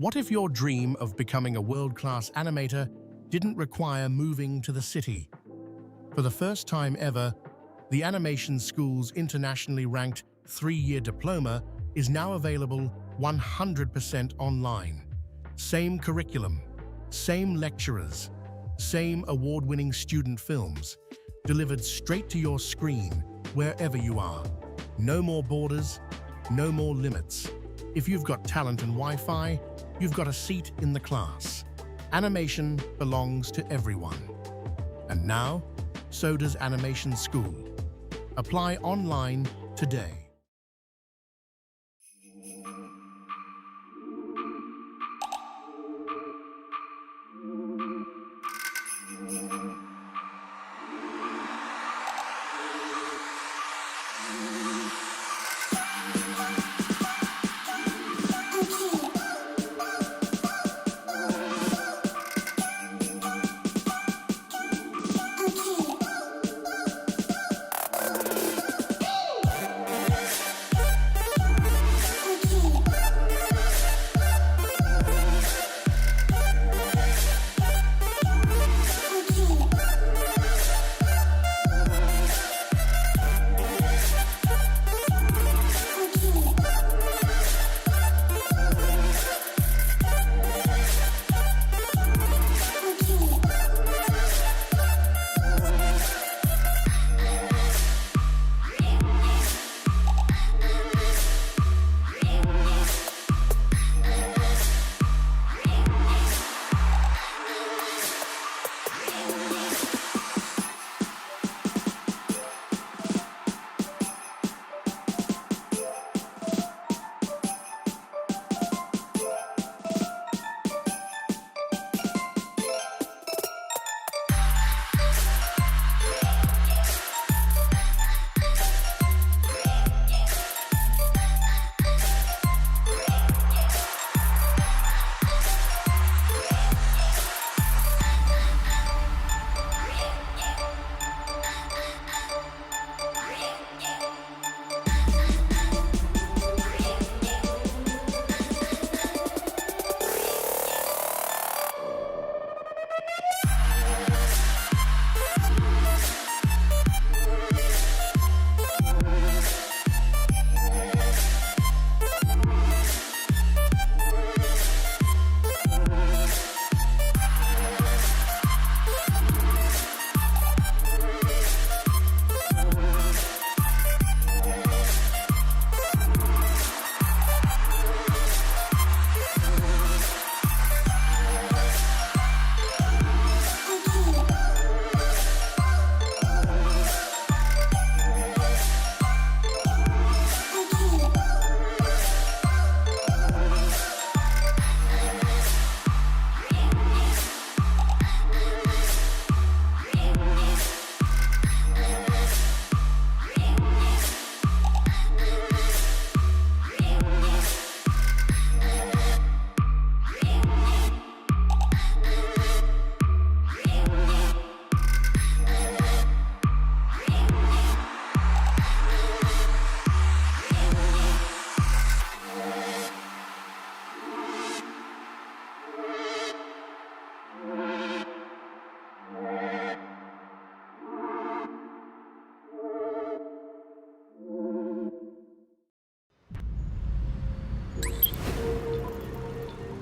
What if your dream of becoming a world-class animator didn't require moving to the city? For the first time ever, the Animation School's internationally ranked 3-year diploma is now available 100% online. Same curriculum, same lecturers, same award-winning student films, delivered straight to your screen wherever you are. No more borders, no more limits. If you've got talent and Wi-Fi, you've got a seat in the class. Animation belongs to everyone. And now, so does Animation School. Apply online today.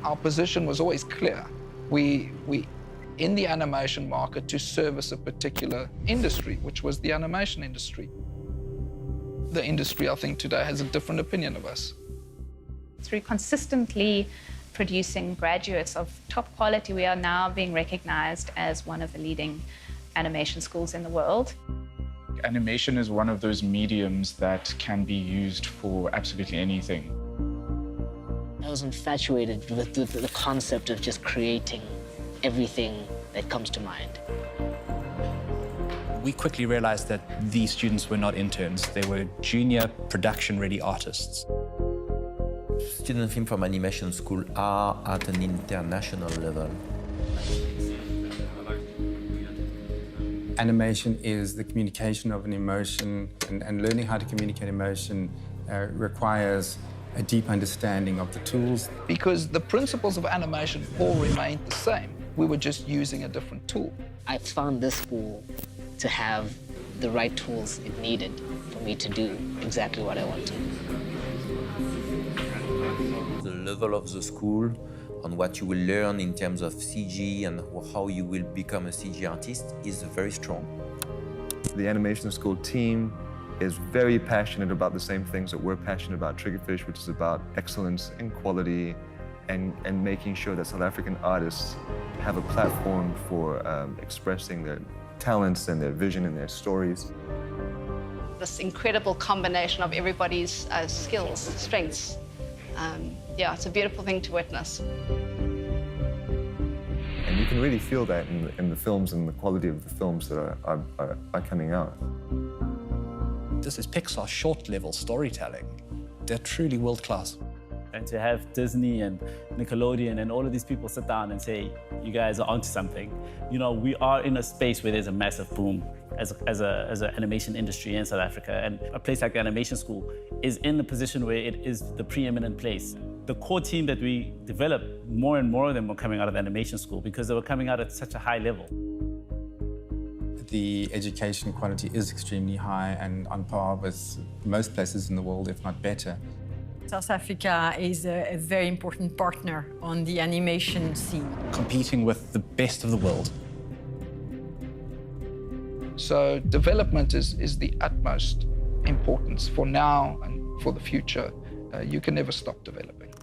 Our position was always clear. We in the animation market to service a particular industry, which was the animation industry. The industry, I think, today has a different opinion of us. Through consistently producing graduates of top quality, we are now being recognized as one of the leading animation schools in the world. Animation is one of those mediums that can be used for absolutely anything. I was infatuated with the concept of just creating everything that comes to mind. We quickly realized that these students were not interns. They were junior production-ready artists. Students from animation school are at an international level. Animation is the communication of an emotion, and learning how to communicate emotion requires a deep understanding of the tools. Because the principles of animation all remained the same. We were just using a different tool. I found this school to have the right tools it needed for me to do exactly what I wanted. The level of the school on what you will learn in terms of CG and how you will become a CG artist is very strong. The animation school team is very passionate about the same things that we're passionate about Triggerfish, which is about excellence in quality and making sure that South African artists have a platform for expressing their talents and their vision and their stories. This incredible combination of everybody's skills, strengths. Yeah, it's a beautiful thing to witness. And you can really feel that in the films and the quality of the films that are coming out. This is Pixar short-level storytelling. They're truly world-class. And to have Disney and Nickelodeon and all of these people sit down and say, you guys are onto something. You know, we are in a space where there's a massive boom as an animation industry in South Africa. And a place like the animation school is in a position where it is the preeminent place. The core team that we developed, more and more of them were coming out of the animation school because they were coming out at such a high level. The education quality is extremely high and on par with most places in the world, if not better. South Africa is a very important partner on the animation scene. Competing with the best of the world. So development is the utmost importance for now and for the future. You can never stop developing.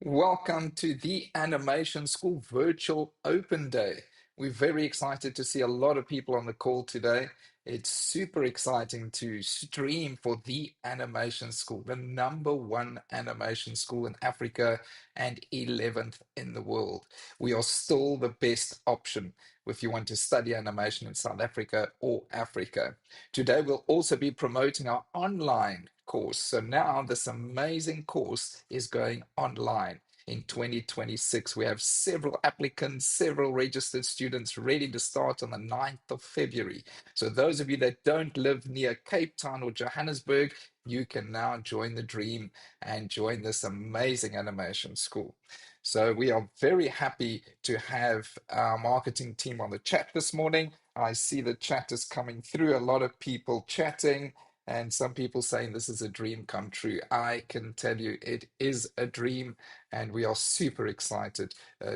Welcome to the Animation School Virtual Open Day. We're very excited to see a lot of people on the call today. It's super exciting to stream for the Animation School, the #1 animation school in Africa and 11th in the world. We are still the best option if you want to study animation in South Africa or Africa. Today, we'll also be promoting our online course. So now this amazing course is going online. In 2026, we have several applicants, several registered students ready to start on the 9th of February. So those of you that don't live near Cape Town or Johannesburg, you can now join the dream and join this amazing animation school. So we are very happy to have our marketing team on the chat this morning. I see the chat is coming through, a lot of people chatting. And some people saying this is a dream come true. I can tell you it is a dream, and we are super excited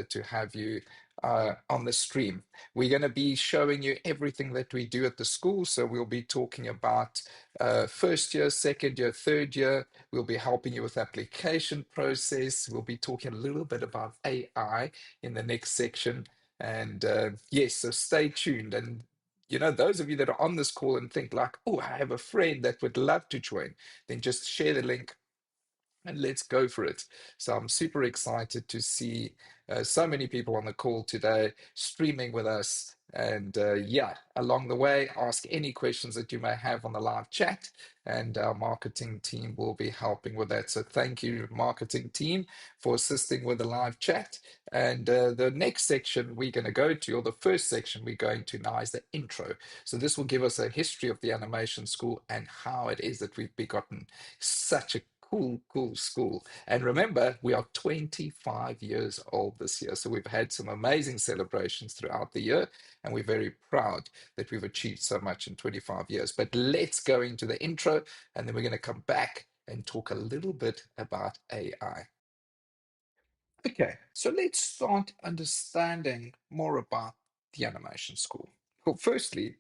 to have you on the stream. We're going to be showing you everything that we do at the school. So we'll be talking about first year, second year, third year. We'll be helping you with application process. We'll be talking a little bit about AI in the next section. And yes, so stay tuned. And you know, those of you that are on this call and think like, oh, I have a friend that would love to join, then just share the link and let's go for it. So I'm super excited to see so many people on the call today streaming with us. And yeah, along the way, ask any questions that you may have on the live chat, and our marketing team will be helping with that. So thank you, marketing team, for assisting with the live chat. And the next section we're going to go to, or the first section we're going to now, is the intro. So this will give us a history of the animation school and how it is that we've begotten such a cool school. And remember, we are 25 years old this year. So we've had some amazing celebrations throughout the year, and we're very proud that we've achieved so much in 25 years. But let's go into the intro, and then we're going to come back and talk a little bit about AI. Okay, so let's start understanding more about the animation school. Well, firstly,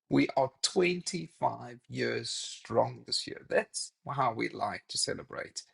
we are 25 years strong this year. That's how we like to celebrate.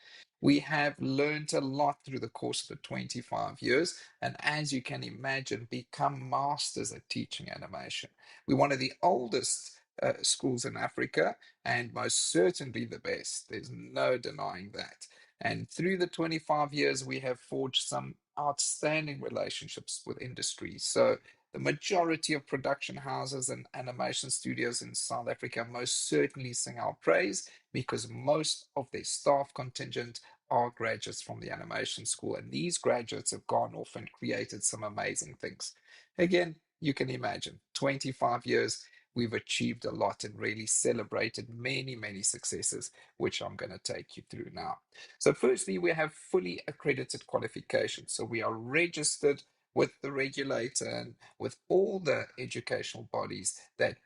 We have learned a lot through the course of the 25 years, and as you can imagine, become masters at teaching animation. We're one of the oldest schools in Africa, and most certainly the best. There's no denying that. And through the 25 years, we have forged some outstanding relationships with industry. So the majority of production houses and animation studios in South Africa most certainly sing our praise, because most of their staff contingent are graduates from the animation school. And these graduates have gone off and created some amazing things. Again, you can imagine 25 years. we've achieved a lot and really celebrated many, many successes, which I'm going to take you through now. So firstly, we have fully accredited qualifications. So we are registered with the regulator and with all the educational bodies that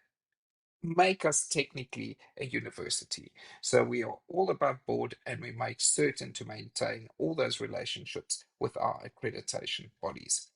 make us technically a university. So we are all above board, and we make certain to maintain all those relationships with our accreditation bodies.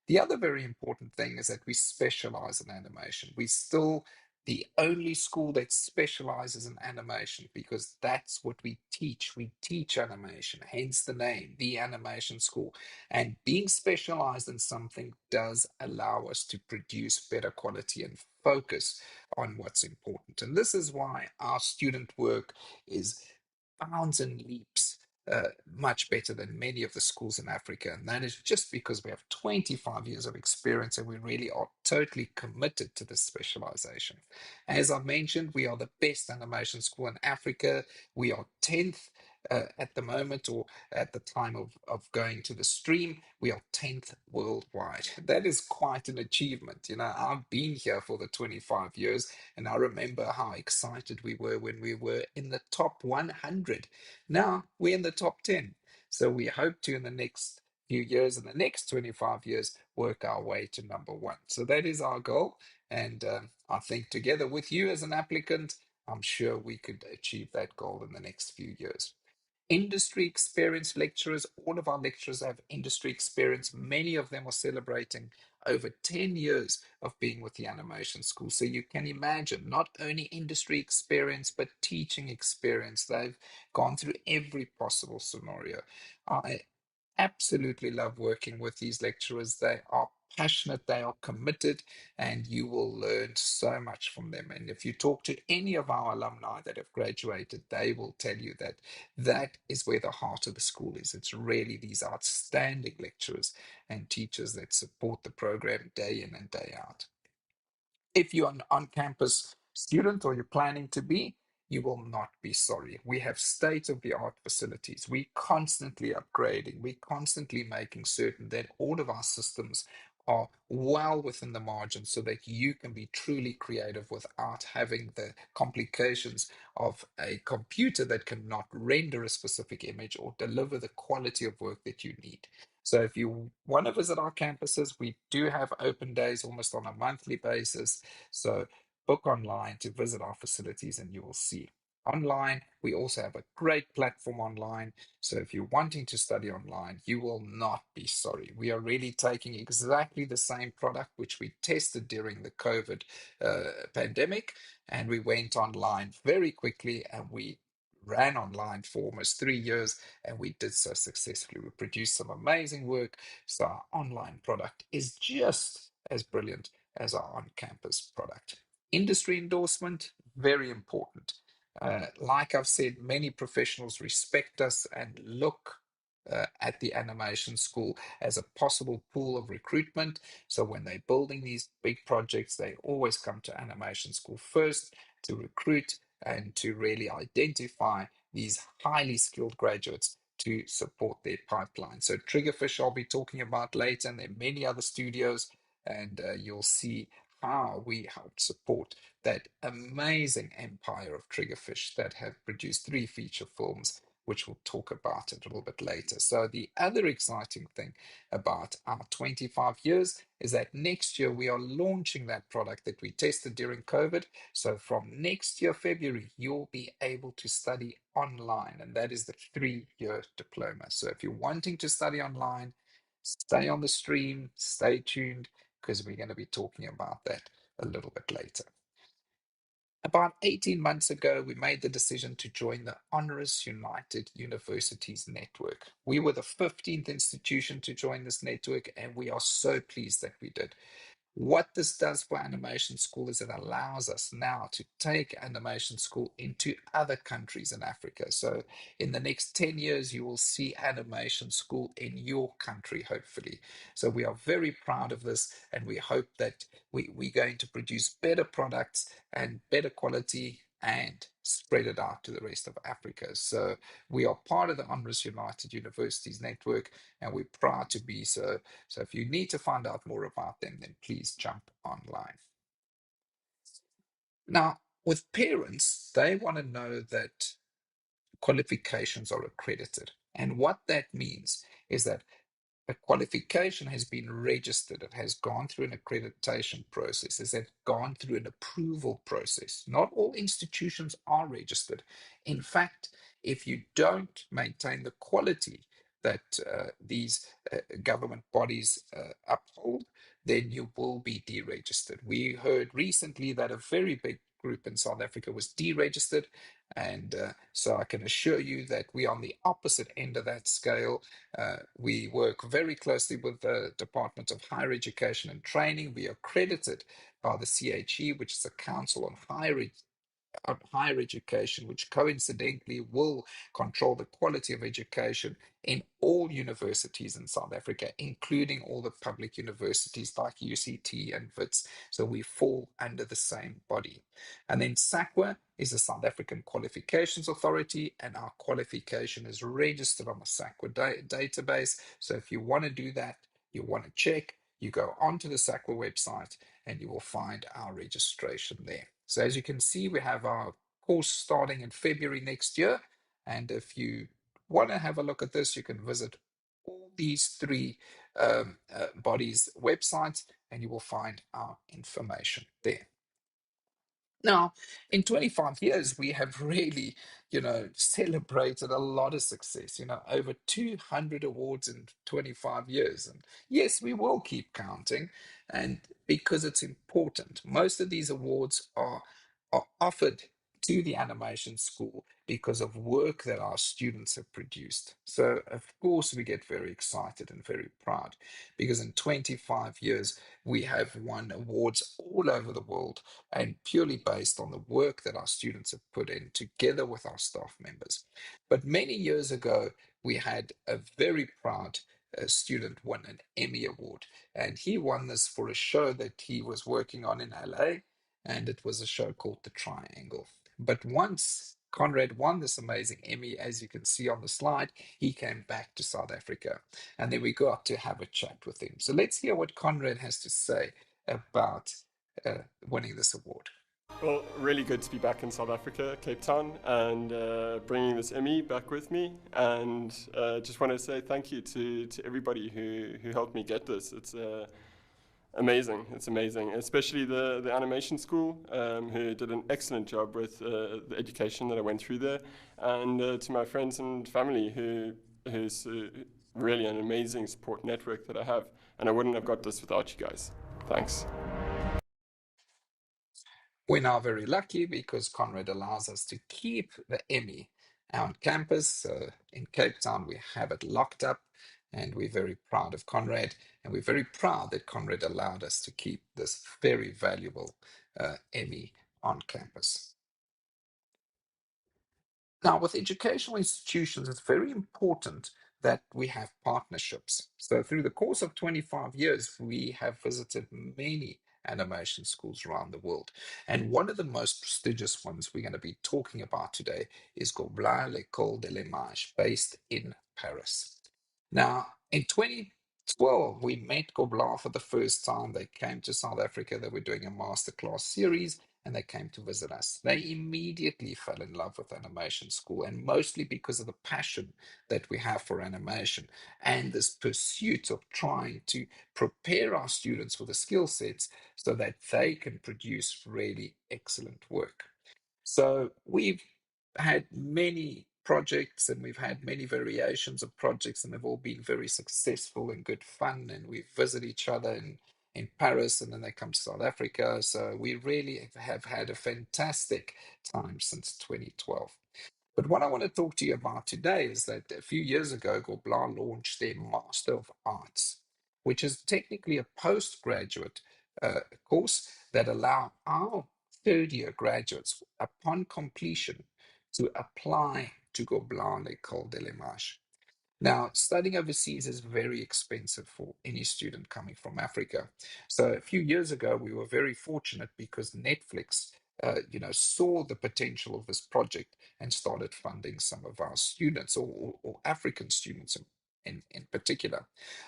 The other very important thing is that we specialize in animation. We still the only school that specializes in animation because that's what we teach. We teach animation, hence the name, the animation school. And being specialized in something does allow us to produce better quality and focus on what's important. And this is why our student work is bounds and leaps much better than many of the schools in Africa. And that is just because we have 25 years of experience and we really are totally committed to this specialization. As I mentioned, we are the best animation school in Africa. We are 10th at the moment, or at the time of going to the stream, we are 10th worldwide. That is quite an achievement. You know, I've been here for the 25 years, and I remember how excited we were when we were in the top 100. Now we're in the top 10. So we hope to, in the next few years, in the next 25 years, work our way to number one. So that is our goal. And I think together with you as an applicant, I'm sure we could achieve that goal in the next few years. Industry experienced lecturers, all of our lecturers have industry experience. Many of them are celebrating over 10 years of being with the animation school. So you can imagine not only industry experience, but teaching experience. They've gone through every possible scenario. I absolutely love working with these lecturers. They are passionate, they are committed, and you will learn so much from them. And if you talk to any of our alumni that have graduated, they will tell you that that is where the heart of the school is. It's really these outstanding lecturers and teachers that support the program day in and day out. If you're an on-campus student or you're planning to be, you will not be sorry. We have state-of-the-art facilities. We're constantly upgrading. We're constantly making certain that all of our systems are well within the margin so that you can be truly creative without having the complications of a computer that cannot render a specific image or deliver the quality of work that you need. So if you want to visit our campuses, we do have open days almost on a monthly basis. So book online to visit our facilities and you will see. Online, we also have a great platform online. So if you're wanting to study online, you will not be sorry. We are really taking exactly the same product which we tested during the COVID pandemic, and we went online very quickly, and we ran online for almost 3 years, and we did so successfully. We produced some amazing work. So our online product is just as brilliant as our on-campus product. Industry endorsement, very important. Like I've said, many professionals respect us and look at the animation school as a possible pool of recruitment. So when they're building these big projects, they always come to animation school first to recruit and to really identify these highly skilled graduates to support their pipeline. So Triggerfish I'll be talking about later, and there are many other studios, and you'll see how we helped support that amazing empire of Triggerfish that have produced 3 feature films, which we'll talk about a little bit later. So the other exciting thing about our 25 years is that next year we are launching that product that we tested during COVID. So from next year, February, you'll be able to study online, and that is the 3-year diploma. So if you're wanting to study online, stay on the stream, stay tuned, because we're going to be talking about that a little bit later. About 18 months ago, we made the decision to join the Honoris United Universities Network. We were the 15th institution to join this network, and we are so pleased that we did. What this does for animation school is it allows us now to take animation school into other countries in Africa. So in the next 10 years, you will see animation school in your country, hopefully. So we are very proud of this, and we hope that we're going to produce better products and better quality and spread it out to the rest of Africa. So we are part of the Honoris United Universities Network, and we're proud to be so. So if you need to find out more about them, then please jump online. Now, with parents, they want to know that qualifications are accredited. And what that means is that a qualification has been registered, it has gone through an accreditation process, it has gone through an approval process. Not all institutions are registered. In fact, if you don't maintain the quality that these government bodies uphold, then you will be deregistered. We heard recently that a very big group in South Africa was deregistered, and so I can assure you that we are on the opposite end of that scale. We work very closely with the Department of Higher Education and Training. We are accredited by the CHE, which is the Council on Higher Education, which coincidentally will control the quality of education in all universities in South Africa, including all the public universities like UCT and WITS. So we fall under the same body. And then SAQA is the South African Qualifications Authority, and our qualification is registered on the SAQA database. So if you want to do that, you want to check, you go onto the SAQA website and you will find our registration there. So as you can see, we have our course starting in February next year. And if you want to have a look at this, you can visit all these three bodies' websites and you will find our information there. Now, in 25 years, we have really, celebrated a lot of success, over 200 awards in 25 years. And yes, we will keep counting, and because it's important. Most of these awards are offered to the animation school because of work that our students have produced. So, of course, we get very excited and very proud because in 25 years, we have won awards all over the world, and purely based on the work that our students have put in together with our staff members. But many years ago, we had a very proud student win an Emmy Award, and he won this for a show that he was working on in LA, and it was a show called The Triangle. But once Conrad won this amazing Emmy, as you can see on the slide, he came back to South Africa, and then we got to have a chat with him. So let's hear what Conrad has to say about winning this award. Well, really good to be back in South Africa, Cape Town, and bringing this Emmy back with me. And just want to say thank you to everybody who helped me get this. It's amazing. It's amazing, especially the animation school, who did an excellent job with the education that I went through there, and to my friends and family who's really an amazing support network that I have. And I wouldn't have got this without you guys. Thanks. We're now very lucky because Conrad allows us to keep the Emmy on campus. In Cape Town, we have it locked up, and we're very proud of Conrad, and we're very proud that Conrad allowed us to keep this very valuable Emmy on campus. Now, with educational institutions, it's very important that we have partnerships. So through the course of 25 years, we have visited many animation schools around the world. And one of the most prestigious ones we're going to be talking about today is Gobelin l'École de l'Image, based in Paris. Now, in 2012, we met Gobelin for the first time. They came to South Africa. They were doing a masterclass series, and they came to visit us. They immediately fell in love with animation school, and mostly because of the passion that we have for animation and this pursuit of trying to prepare our students with the skill sets so that they can produce really excellent work. So we've had many projects, and we've had many variations of projects, and they've all been very successful and good fun, and we visit each other in Paris, and then they come to South Africa. So we really have had a fantastic time since 2012. But what I want to talk to you about today is that a few years ago, Gobelin launched their Master of Arts, which is technically a postgraduate course that allow our third-year graduates, upon completion, to apply to Gobelin l'École de l'Image. Now, studying overseas is very expensive for any student coming from Africa. So a few years ago, we were very fortunate because Netflix, saw the potential of this project and started funding some of our students, or African students in particular.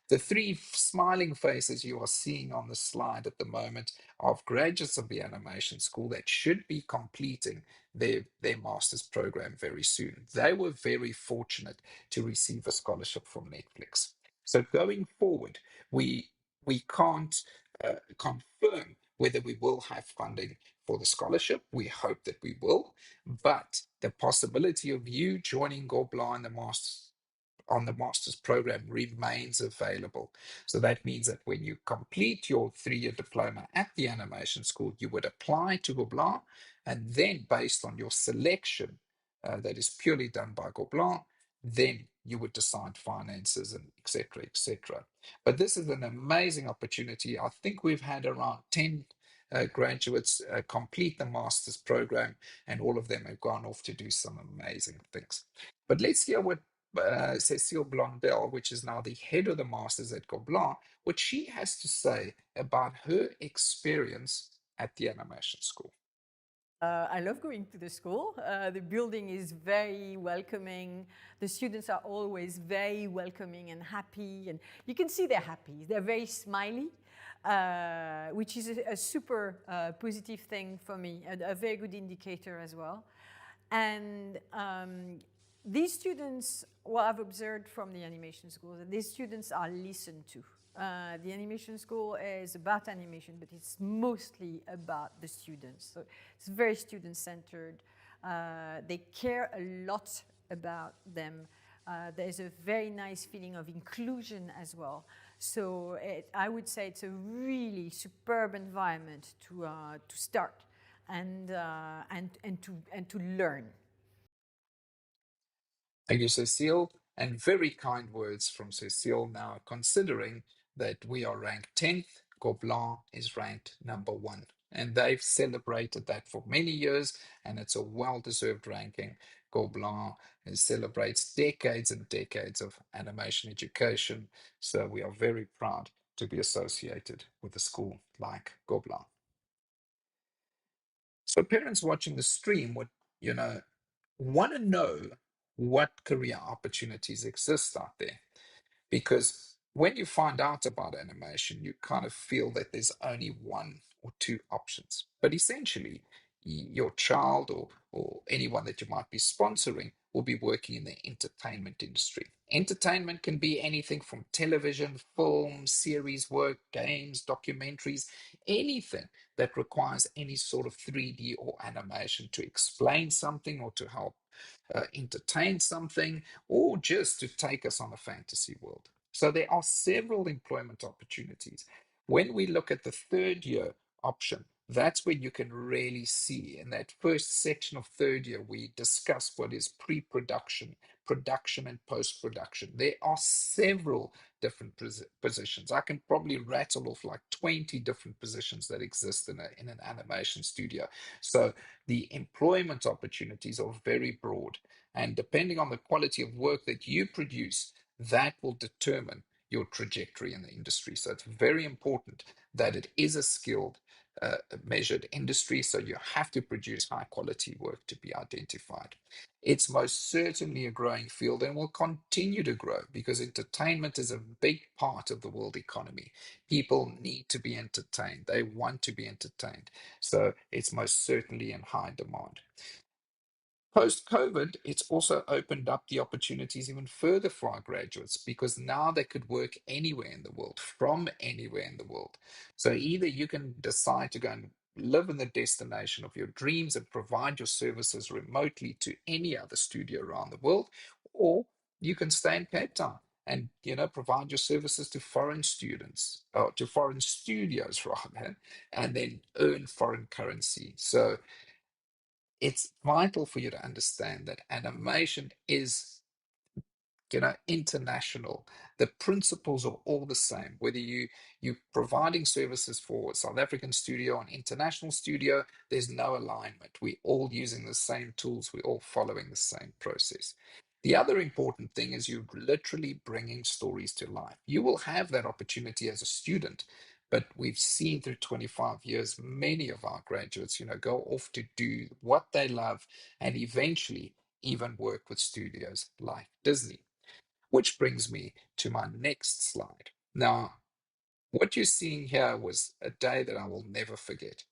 The three smiling faces you are seeing on the slide at the moment of graduates of the animation school that should be completing their master's program very soon. They were very fortunate to receive a scholarship from Netflix. So going forward, we can't confirm whether we will have funding for the scholarship. We hope that we will, but the possibility of you joining Gobelin in the master's program remains available. So that means that when you complete your 3-year diploma at the animation school, you would apply to Gobelin, and then based on your selection that is purely done by Gobelin, then you would decide finances and etc. etc. But this is an amazing opportunity. I think we've had around 10 graduates complete the master's program, and all of them have gone off to do some amazing things. But let's hear what Cecile Blondel, which is now the head of the masters at Gobelin, what she has to say about her experience at the animation school. I love going to the school. The building is very welcoming. The students are always very welcoming and happy. And you can see they're happy. They're very smiley, which is a super positive thing for me, a very good indicator as well. And these students, what I've observed from the animation school, that these students are listened to. The animation school is about animation, but it's mostly about the students. So it's very student-centered. They care a lot about them. There's a very nice feeling of inclusion as well. So I would say it's a really superb environment to start and to learn. Thank you, Cecile. And very kind words from Cecile now, considering that we are ranked 10th, Gobelin is ranked number 1. And they've celebrated that for many years, and it's a well-deserved ranking. Gobelin celebrates decades and decades of animation education, so we are very proud to be associated with a school like Gobelin. So parents watching the stream would, want to know what career opportunities exist out there. Because when you find out about animation, you kind of feel that there's only one or two options. But essentially, your child or anyone that you might be sponsoring will be working in the entertainment industry. Entertainment can be anything from television, film, series work, games, documentaries, anything that requires any sort of 3D or animation to explain something or to help entertain something, or just to take us on a fantasy world. So there are several employment opportunities. When we look at the 3rd year option, that's where you can really see in that first section of 3rd year, we discuss what is pre-production, production, and post-production. There are several different positions. I can probably rattle off like 20 different positions that exist in an animation studio. So the employment opportunities are very broad. And depending on the quality of work that you produce, that will determine your trajectory in the industry. So it's very important that it is a skilled, measured industry. So you have to produce high quality work to be identified. It's most certainly a growing field and will continue to grow because entertainment is a big part of the world economy. People need to be entertained. They want to be entertained. So it's most certainly in high demand. Post-COVID, it's also opened up the opportunities even further for our graduates because now they could work anywhere in the world, from anywhere in the world. So either you can decide to go and live in the destination of your dreams and provide your services remotely to any other studio around the world, or you can stay in Cape Town and provide your services to foreign students, or to foreign studios rather, and then earn foreign currency. So it's vital for you to understand that animation is, international. The principles are all the same. Whether you're providing services for South African studio and international studio, there's no alignment. We're all using the same tools. We're all following the same process. The other important thing is you're literally bringing stories to life. You will have that opportunity as a student, but we've seen through 25 years, many of our graduates, go off to do what they love and eventually even work with studios like Disney. Which brings me to my next slide. Now, what you're seeing here was a day that I will never forget.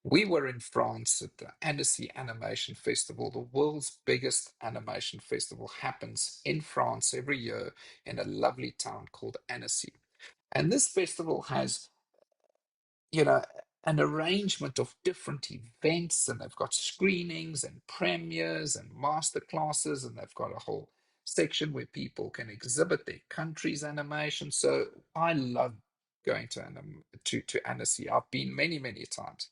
We were in France at the Annecy Animation Festival. The world's biggest animation festival happens in France every year in a lovely town called Annecy. And this festival has, an arrangement of different events, and they've got screenings and premieres and master classes, and they've got a whole section where people can exhibit their country's animation. So I love going to Annecy. I've been many, many times.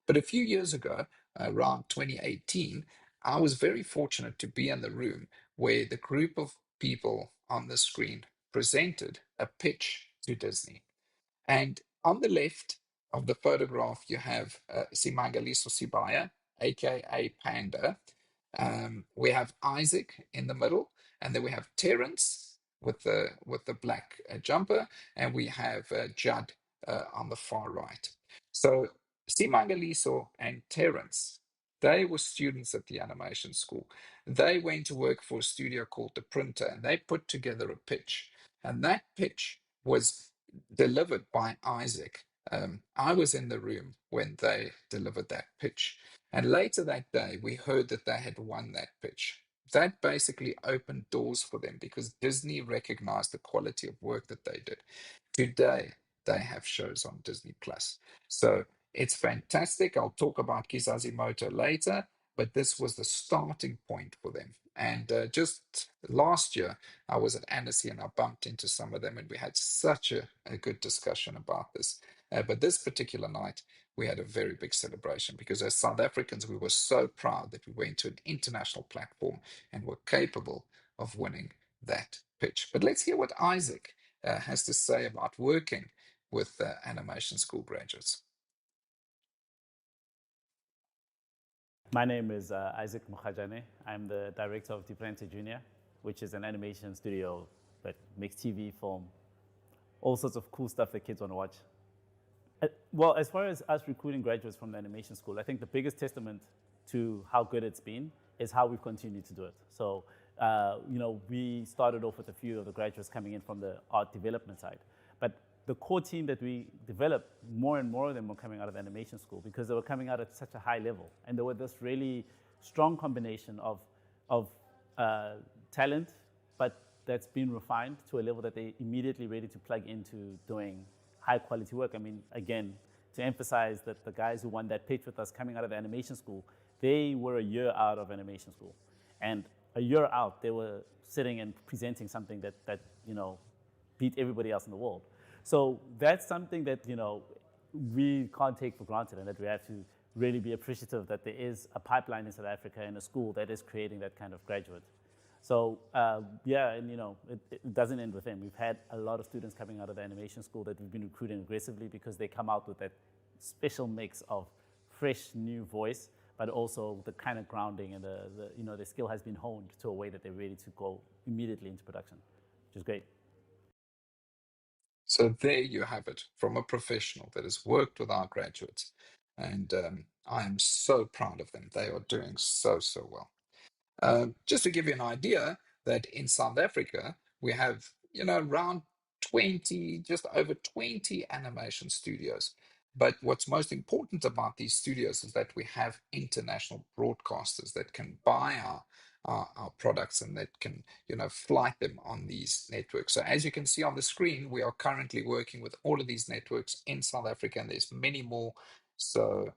But a few years ago, around 2018, I was very fortunate to be in the room where the group of people on the screen presented a pitch to Disney. And on the left of the photograph, you have Simangaliso Sibaya, aka Panda. We have Isaac in the middle, and then we have Terence with the black jumper, and we have Judd on the far right. So Simangaliso and Terence, they were students at the animation school. They went to work for a studio called The Printer, and they put together a pitch. And that pitch was delivered by Isaac. I was in the room when they delivered that pitch. And later that day, we heard that they had won that pitch. That basically opened doors for them because Disney recognized the quality of work that they did. Today, they have shows on Disney Plus. So it's fantastic. I'll talk about Kizazi Moto later, but this was the starting point for them. And just last year, I was at Annecy and I bumped into some of them, and we had such a good discussion about this. But this particular night, we had a very big celebration because as South Africans, we were so proud that we went to an international platform and were capable of winning that pitch. But let's hear what Isaac has to say about working with animation school graduates. My name is Isaac Mukhajane. I'm the director of Differente Junior, which is an animation studio that makes TV, film, all sorts of cool stuff that kids want to watch. Well, as far as us recruiting graduates from the animation school, I think the biggest testament to how good it's been is how we've continued to do it. So, we started off with a few of the graduates coming in from the art development side, but the core team that we developed, more and more of them were coming out of animation school because they were coming out at such a high level. And there was this really strong combination of talent, but that's been refined to a level that they're immediately ready to plug into doing high quality work. I mean, again, to emphasize that the guys who won that pitch with us coming out of the animation school, they were a year out of animation school. And a year out, they were sitting and presenting something that beat everybody else in the world. So that's something that, we can't take for granted, and that we have to really be appreciative that there is a pipeline in South Africa and a school that is creating that kind of graduate. So it doesn't end with them. We've had a lot of students coming out of the animation school that we've been recruiting aggressively because they come out with that special mix of fresh new voice, but also the kind of grounding and the skill has been honed to a way that they're ready to go immediately into production, which is great. So there you have it from a professional that has worked with our graduates. And I am so proud of them. They are doing so well. Just to give you an idea that in South Africa, we have, around 20, just over 20 animation studios. But what's most important about these studios is that we have international broadcasters that can buy our products and that can, flight them on these networks. So as you can see on the screen, we are currently working with all of these networks in South Africa, and there's many more. So,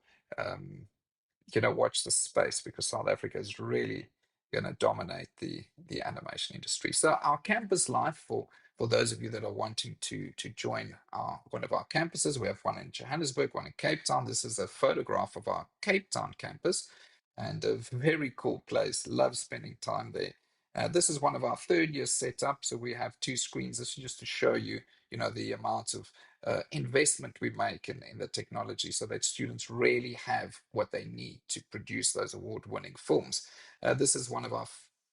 watch the space because South Africa is really going to dominate the animation industry. So our campus life, for those of you that are wanting to join one of our campuses, we have one in Johannesburg, one in Cape Town. This is a photograph of our Cape Town campus, and a very cool place. Love spending time there. This is one of our third-year setups, so we have 2 screens. This is just to show you, the amount of investment we make in the technology so that students really have what they need to produce those award-winning films. This is one of our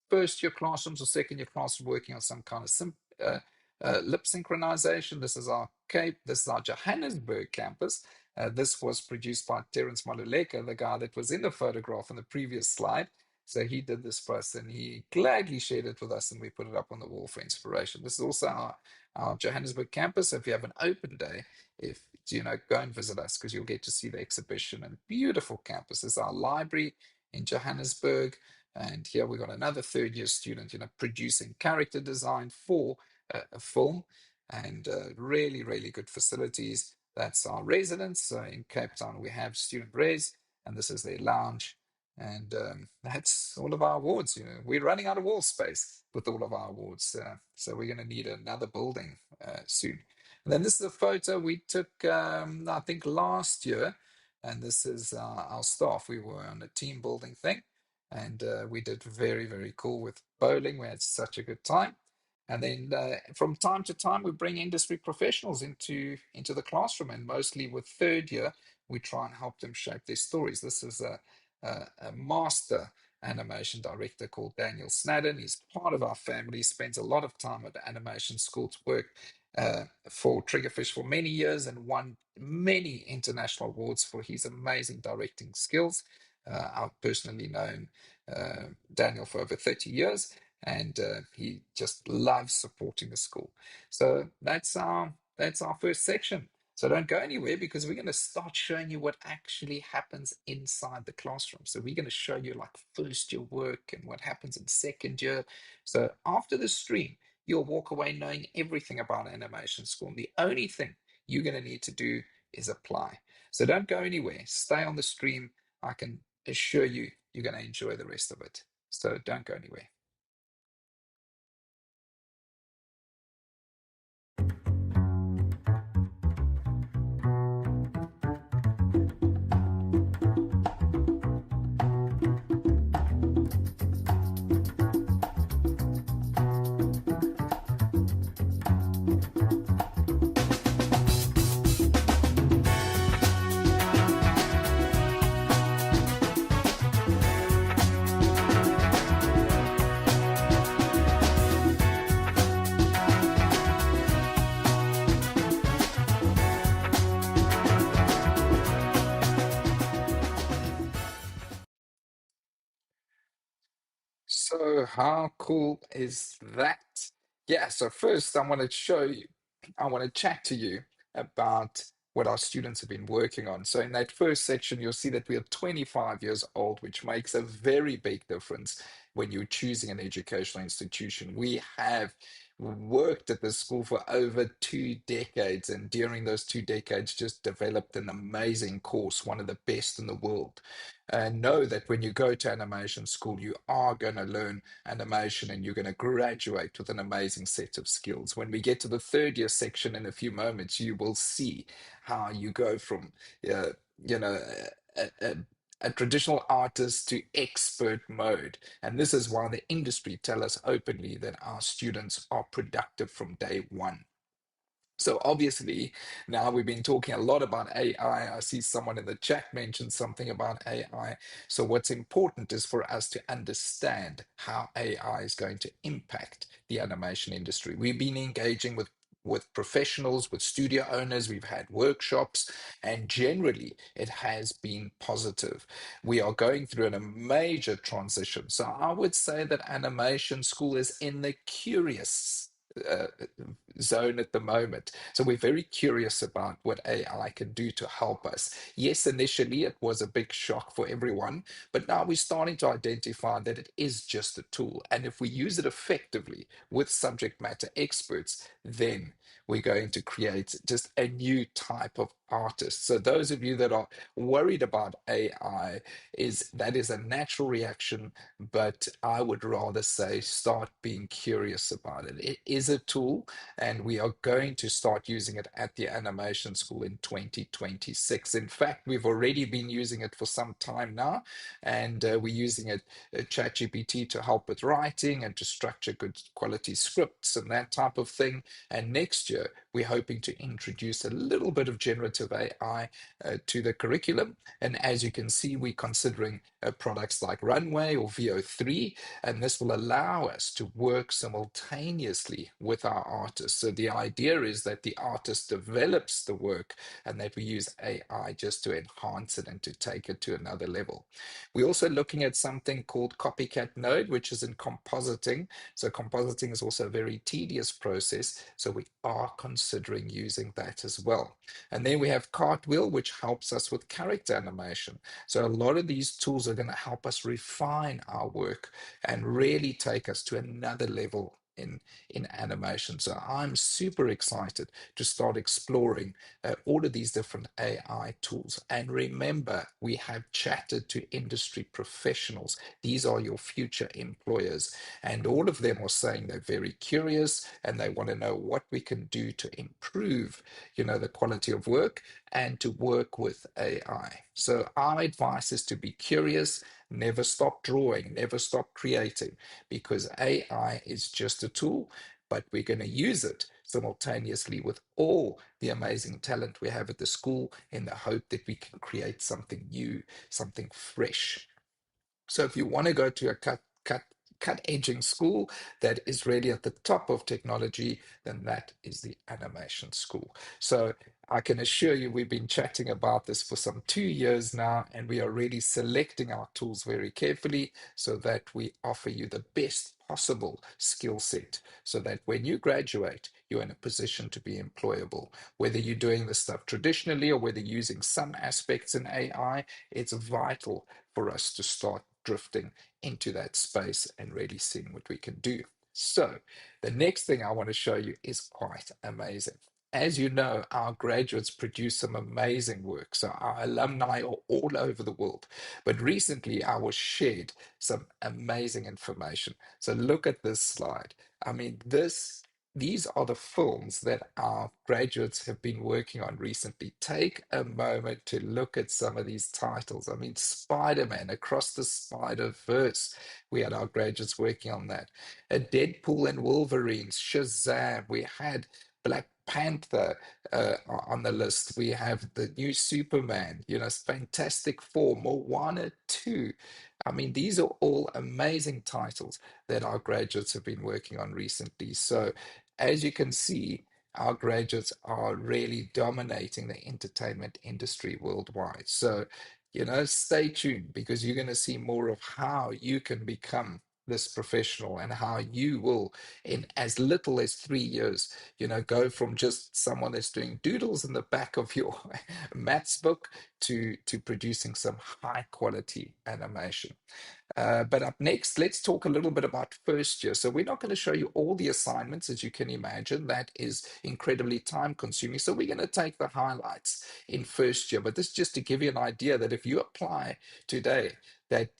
first-year classrooms or second-year classrooms working on some kind of lip synchronization. This is our Johannesburg campus. This was produced by Terence Maluleka, the guy that was in the photograph in the previous slide. So he did this for us and he gladly shared it with us and we put it up on the wall for inspiration. This is also our Johannesburg campus. So if you have an open day, if go and visit us because you'll get to see the exhibition and beautiful campus. This is our library in Johannesburg. And here we got another third year student, producing character design for a film and really, really good facilities. That's our residence. So in Cape Town, we have student res and this is their lounge. And that's all of our awards. We're running out of wall space with all of our awards. So we're going to need another building soon. And then this is a photo we took, I think, last year. And this is our staff. We were on a team building thing. And we did very, very cool with bowling. We had such a good time. And then from time to time, we bring industry professionals into the classroom. And mostly with third year, we try and help them shape their stories. This is a master animation director called Daniel Snadden. He's part of our family, spends a lot of time at the animation school to work for Triggerfish for many years and won many international awards for his amazing directing skills. I've personally known Daniel for over 30 years and he just loves supporting the school. So that's our first section. So don't go anywhere because we're going to start showing you what actually happens inside the classroom. So we're going to show you like first year work and what happens in second year. So after the stream, you'll walk away knowing everything about animation school. And the only thing you're going to need to do is apply. So don't go anywhere. Stay on the stream. I can assure you, you're going to enjoy the rest of it. So don't go anywhere. So how cool is that? Yeah, so first I want to chat to you about what our students have been working on. So in that first section, you'll see that we are 25 years old, which makes a very big difference when you're choosing an educational institution. We have worked at the school for over 2 decades, and during those 2 decades, just developed an amazing course, one of the best in the world. And know that when you go to animation school, you are going to learn animation and you're going to graduate with an amazing set of skills. When we get to the third year section in a few moments, you will see how you go from, a traditional artist to expert mode. And this is why the industry tell us openly that our students are productive from day one. So obviously, now we've been talking a lot about AI. I see someone in the chat mention something about AI. So what's important is for us to understand how AI is going to impact the animation industry. We've been engaging with professionals, with studio owners, we've had workshops, and generally it has been positive. We are going through a major transition. So I would say that animation school is in the curious zone at the moment. So we're very curious about what AI can do to help us. Yes, initially it was a big shock for everyone, but now we're starting to identify that it is just a tool. And if we use it effectively with subject matter experts, then we're going to create just a new type of artist. So those of you that are worried about AI, that is a natural reaction, but I would rather say start being curious about it. It is a tool, and we are going to start using it at the animation school in 2026. In fact, we've already been using it for some time now, and we're using it, ChatGPT, to help with writing and to structure good quality scripts and that type of thing. And next next year, we're hoping to introduce a little bit of generative AI to the curriculum. And as you can see, we're considering products like Runway or VO3, and this will allow us to work simultaneously with our artists. So the idea is that the artist develops the work and that we use AI just to enhance it and to take it to another level. We're also looking at something called Copycat Node, which is in compositing. So compositing is also a very tedious process, so we are considering using that as well. And then we have Cartwheel, which helps us with character animation. So a lot of these tools are going to help us refine our work and really take us to another level in animation. So I'm super excited to start exploring all of these different AI tools. And remember, we have chatted to industry professionals. These are your future employers. And all of them are saying they're very curious and they want to know what we can do to improve, the quality of work and to work with AI. So our advice is to be curious, never stop drawing, never stop creating, because AI is just a tool, but we're going to use it simultaneously with all the amazing talent we have at the school in the hope that we can create something new, something fresh. So if you want to go to a cut-edging school that is really at the top of technology, then that is the animation school. So I can assure you we've been chatting about this for some 2 years now, and we are really selecting our tools very carefully so that we offer you the best possible skill set so that when you graduate, you're in a position to be employable. Whether you're doing this stuff traditionally or whether using some aspects in AI, it's vital for us to start drifting into that space and really seeing what we can do. So the next thing I want to show you is quite amazing. As you know, our graduates produce some amazing work. So our alumni are all over the world. But recently I was shared some amazing information. So look at this slide. I mean, these are the films that our graduates have been working on recently. Take a moment to look at some of these titles. I mean, Spider-Man, Across the Spider-Verse. We had our graduates working on that. Deadpool and Wolverine, Shazam. We had Black Panther on the list. We have the new Superman, Fantastic Four, Moana 2. I mean, these are all amazing titles that our graduates have been working on recently. So as you can see, our graduates are really dominating the entertainment industry worldwide. So, stay tuned because you're going to see more of how you can become this professional and how you will, in as little as 3 years, go from just someone that's doing doodles in the back of your maths book to producing some high quality animation. But up next, let's talk a little bit about first year. So we're not going to show you all the assignments, as you can imagine. That is incredibly time consuming. So we're going to take the highlights in first year. But this is just to give you an idea that if you apply today, that,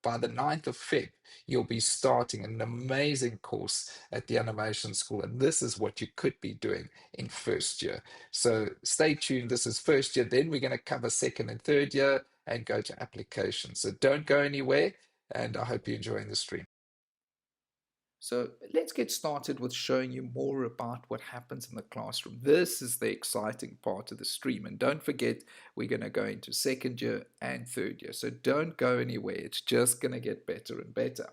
by the 9th of Feb, you'll be starting an amazing course at the animation school. And this is what you could be doing in first year. So stay tuned. This is first year. Then we're going to cover second and third year and go to application. So don't go anywhere. And I hope you're enjoying the stream. So let's get started with showing you more about what happens in the classroom. This is the exciting part of the stream. And don't forget, we're going to go into second year and third year. So don't go anywhere. It's just going to get better and better.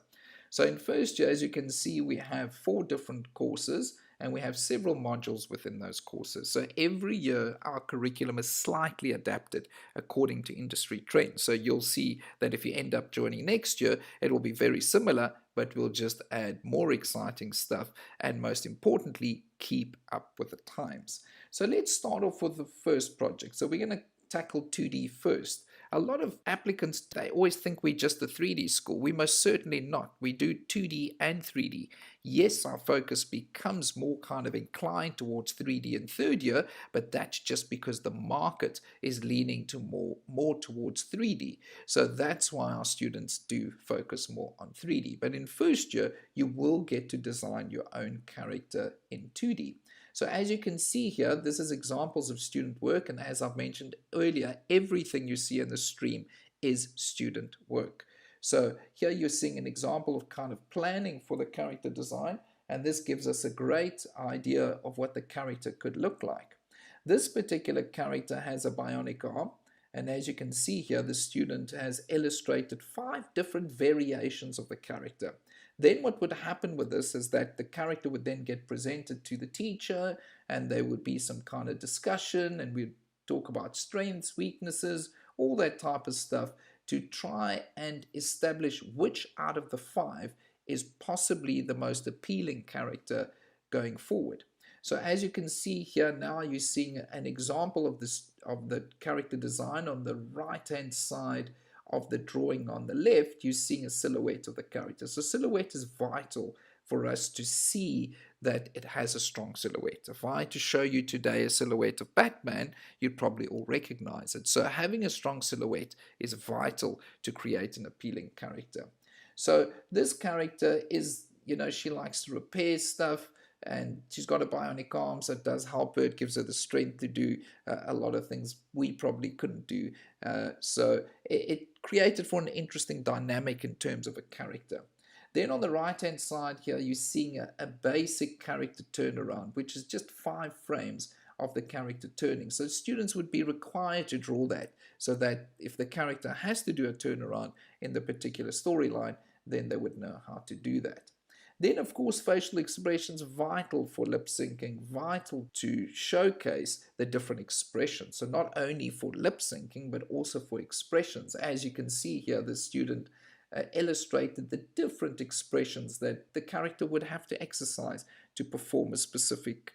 So in first year, as you can see, we have 4 different courses and we have several modules within those courses. So every year, our curriculum is slightly adapted according to industry trends. So you'll see that if you end up joining next year, it will be very similar, but we'll just add more exciting stuff and most importantly, keep up with the times. So let's start off with the first project. So we're going to tackle 2D first. A lot of applicants, they always think we're just a 3D school. We most certainly not. We do 2D and 3D. Yes, our focus becomes more kind of inclined towards 3D in third year, but that's just because the market is leaning to more towards 3D. So that's why our students do focus more on 3D. But in first year, you will get to design your own character in 2D. So as you can see here, this is examples of student work, and as I've mentioned earlier, everything you see in the stream is student work. So here you're seeing an example of kind of planning for the character design, and this gives us a great idea of what the character could look like. This particular character has a bionic arm, and as you can see here, the student has illustrated 5 different variations of the character. Then what would happen with this is that the character would then get presented to the teacher, and there would be some kind of discussion, and we'd talk about strengths, weaknesses, all that type of stuff to try and establish which out of the 5 is possibly the most appealing character going forward. So as you can see here now, you're seeing an example of this, of the character design on the right hand side of the drawing. On the left, you're seeing a silhouette of the character. So silhouette is vital for us to see that it has a strong silhouette. If I had to show you today a silhouette of Batman, you'd probably all recognize it. So having a strong silhouette is vital to create an appealing character. So this character is, you know, she likes to repair stuff, and she's got a bionic arm, so it does help her. It gives her the strength to do a lot of things we probably couldn't do. So it created for an interesting dynamic in terms of a character. Then on the right hand side here, you're seeing a basic character turnaround, which is just 5 frames of the character turning. So students would be required to draw that, so that if the character has to do a turnaround in the particular storyline, then they would know how to do that. Then, of course, facial expressions, vital for lip syncing, vital to showcase the different expressions. So not only for lip syncing, but also for expressions. As you can see here, the student illustrated the different expressions that the character would have to exercise to perform a specific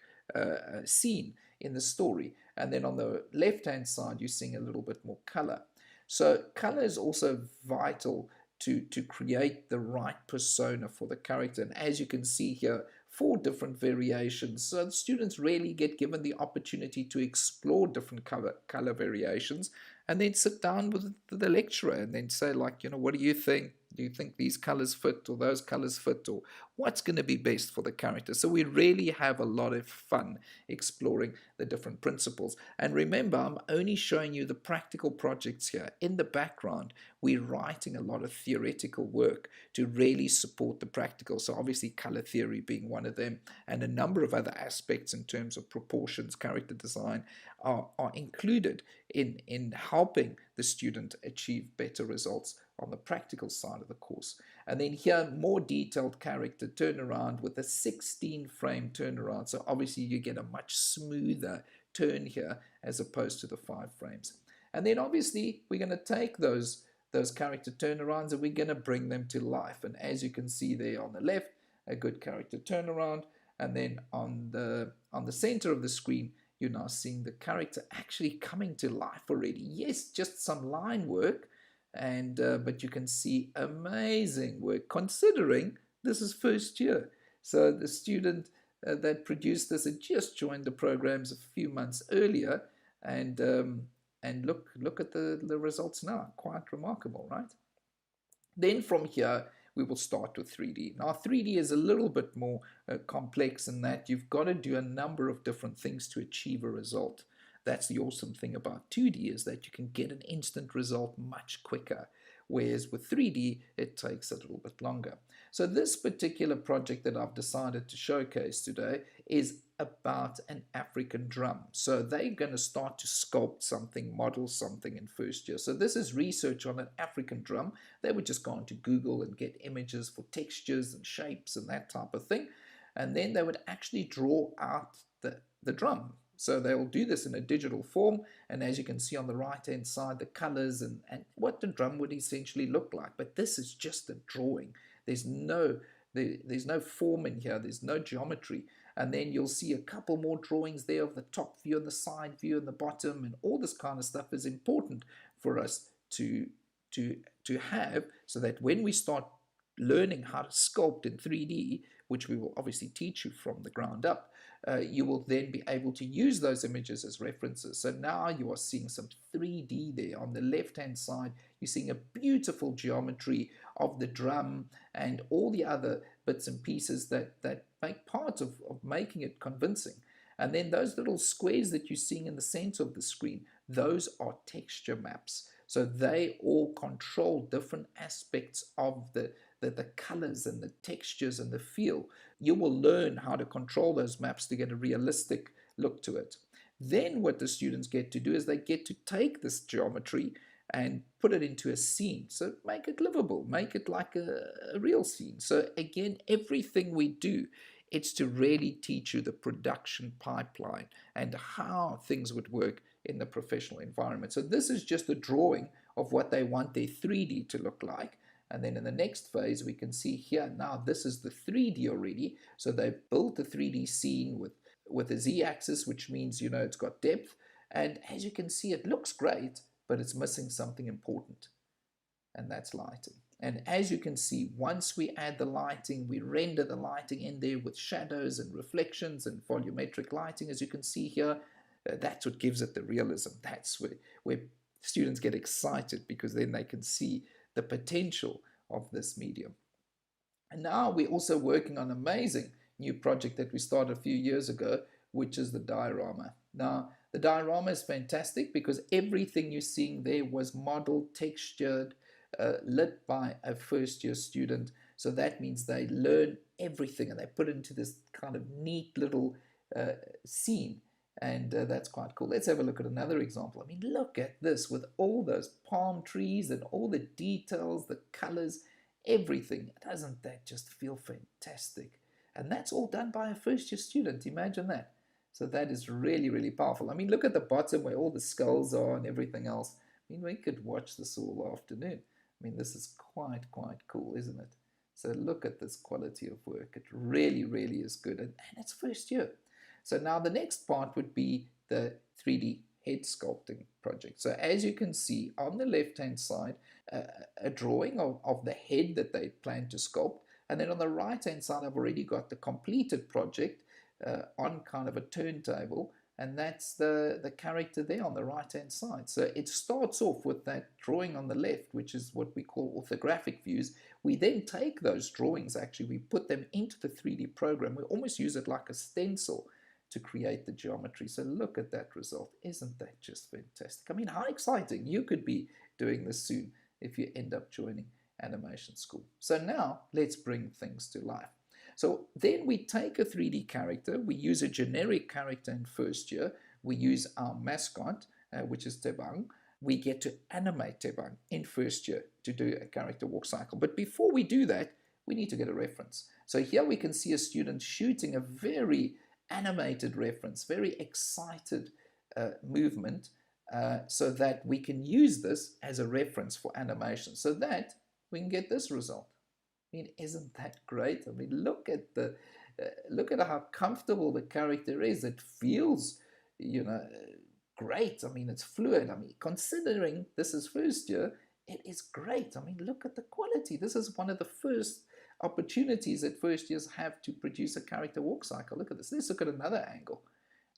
scene in the story. And then on the left-hand side, you're seeing a little bit more color. So color is also vital to create the right persona for the character. And as you can see here, 4 different variations. So the students really get given the opportunity to explore different color variations, and then sit down with the lecturer and then say, like, you know, what do you think? Do you think these colors fit, or those colors fit, or what's going to be best for the character? So we really have a lot of fun exploring the different principles. And remember, I'm only showing you the practical projects here. In the background, we're writing a lot of theoretical work to really support the practical. So obviously color theory being one of them, and a number of other aspects in terms of proportions, character design are included in helping the student achieve better results on the practical side of the course. And then here, more detailed character turnaround with a 16 frame turnaround. So obviously you get a much smoother turn here as opposed to the 5 frames. And then obviously we're going to take those character turnarounds and we're going to bring them to life. And as you can see there on the left, a good character turnaround. And then on the center of the screen, you're now seeing the character actually coming to life already. Yes, just some line work, and but you can see amazing work considering this is first year. So the student that produced this had just joined the programs a few months earlier, and look at the results now. Quite remarkable, right? Then from here, we will start with 3D. Now 3D is a little bit more complex in that you've got to do a number of different things to achieve a result. That's the awesome thing about 2D, is that you can get an instant result much quicker, whereas with 3D, it takes a little bit longer. So this particular project that I've decided to showcase today is about an African drum. So they're going to start to sculpt something, model something in first year. So this is research on an African drum. They would just go onto Google and get images for textures and shapes and that type of thing. And then they would actually draw out the drum. So they will do this in a digital form, and as you can see on the right hand side, the colors and what the drum would essentially look like. But this is just a drawing. There's no form in here, there's no geometry. And then you'll see a couple more drawings there of the top view and the side view and the bottom, and all this kind of stuff is important for us to have, so that when we start learning how to sculpt in 3D, which we will obviously teach you from the ground up, you will then be able to use those images as references. So now you are seeing some 3D there. On the left-hand side, you're seeing a beautiful geometry of the drum and all the other bits and pieces that make part of making it convincing. And then those little squares that you're seeing in the center of the screen, those are texture maps. So they all control different aspects of the colors and the textures and the feel. You will learn how to control those maps to get a realistic look to it. Then what the students get to do is they get to take this geometry and put it into a scene. So make it livable, make it like a real scene. So again, everything we do, it's to really teach you the production pipeline and how things would work in the professional environment. So this is just a drawing of what they want their 3D to look like. And then in the next phase, we can see here, now this is the 3D already. So they've built a 3D scene with a Z-axis, which means, you know, it's got depth. And as you can see, it looks great, but it's missing something important, and that's lighting. And as you can see, once we add the lighting, we render the lighting in there with shadows and reflections and volumetric lighting, as you can see here, that's what gives it the realism. That's where students get excited, because then they can see the potential of this medium. And now we're also working on an amazing new project that we started a few years ago, which is the diorama. Now, the diorama is fantastic because everything you're seeing there was modeled, textured, lit by a first-year student. So that means they learn everything and they put it into this kind of neat little scene. And that's quite cool. Let's have a look at another example. I mean, look at this with all those palm trees and all the details, the colors, everything. Doesn't that just feel fantastic? And that's all done by a first-year student. Imagine that. So that is really, really powerful. I mean, look at the bottom where all the skulls are and everything else. I mean, we could watch this all afternoon. I mean, this is quite cool, isn't it? So look at this quality of work. It really, really is good. And it's first year. So now the next part would be the 3D head sculpting project. So as you can see on the left-hand side, a drawing of the head that they plan to sculpt. And then on the right-hand side, I've already got the completed project on kind of a turntable, and that's the character there on the right-hand side. So it starts off with that drawing on the left, which is what we call orthographic views. We then take those drawings, actually, we put them into the 3D program. We almost use it like a stencil to create the geometry. So look at that result. Isn't that just fantastic? I mean, how exciting. You could be doing this soon if you end up joining animation school. So now let's bring things to life. So then we take a 3D character, we use a generic character in first year, we use our mascot, which is Tebang. We get to animate Tebang in first year to do a character walk cycle. But before we do that, we need to get a reference. So here we can see a student shooting a very animated reference, very excited movement, so that we can use this as a reference for animation, so that we can get this result. I mean, isn't that great? I mean, look at how comfortable the character is. It feels, you know, great. I mean, it's fluid. I mean, considering this is first year, it is great. I mean, look at the quality. This is one of the first opportunities that first years have to produce a character walk cycle. Look at this. Let's look at another angle.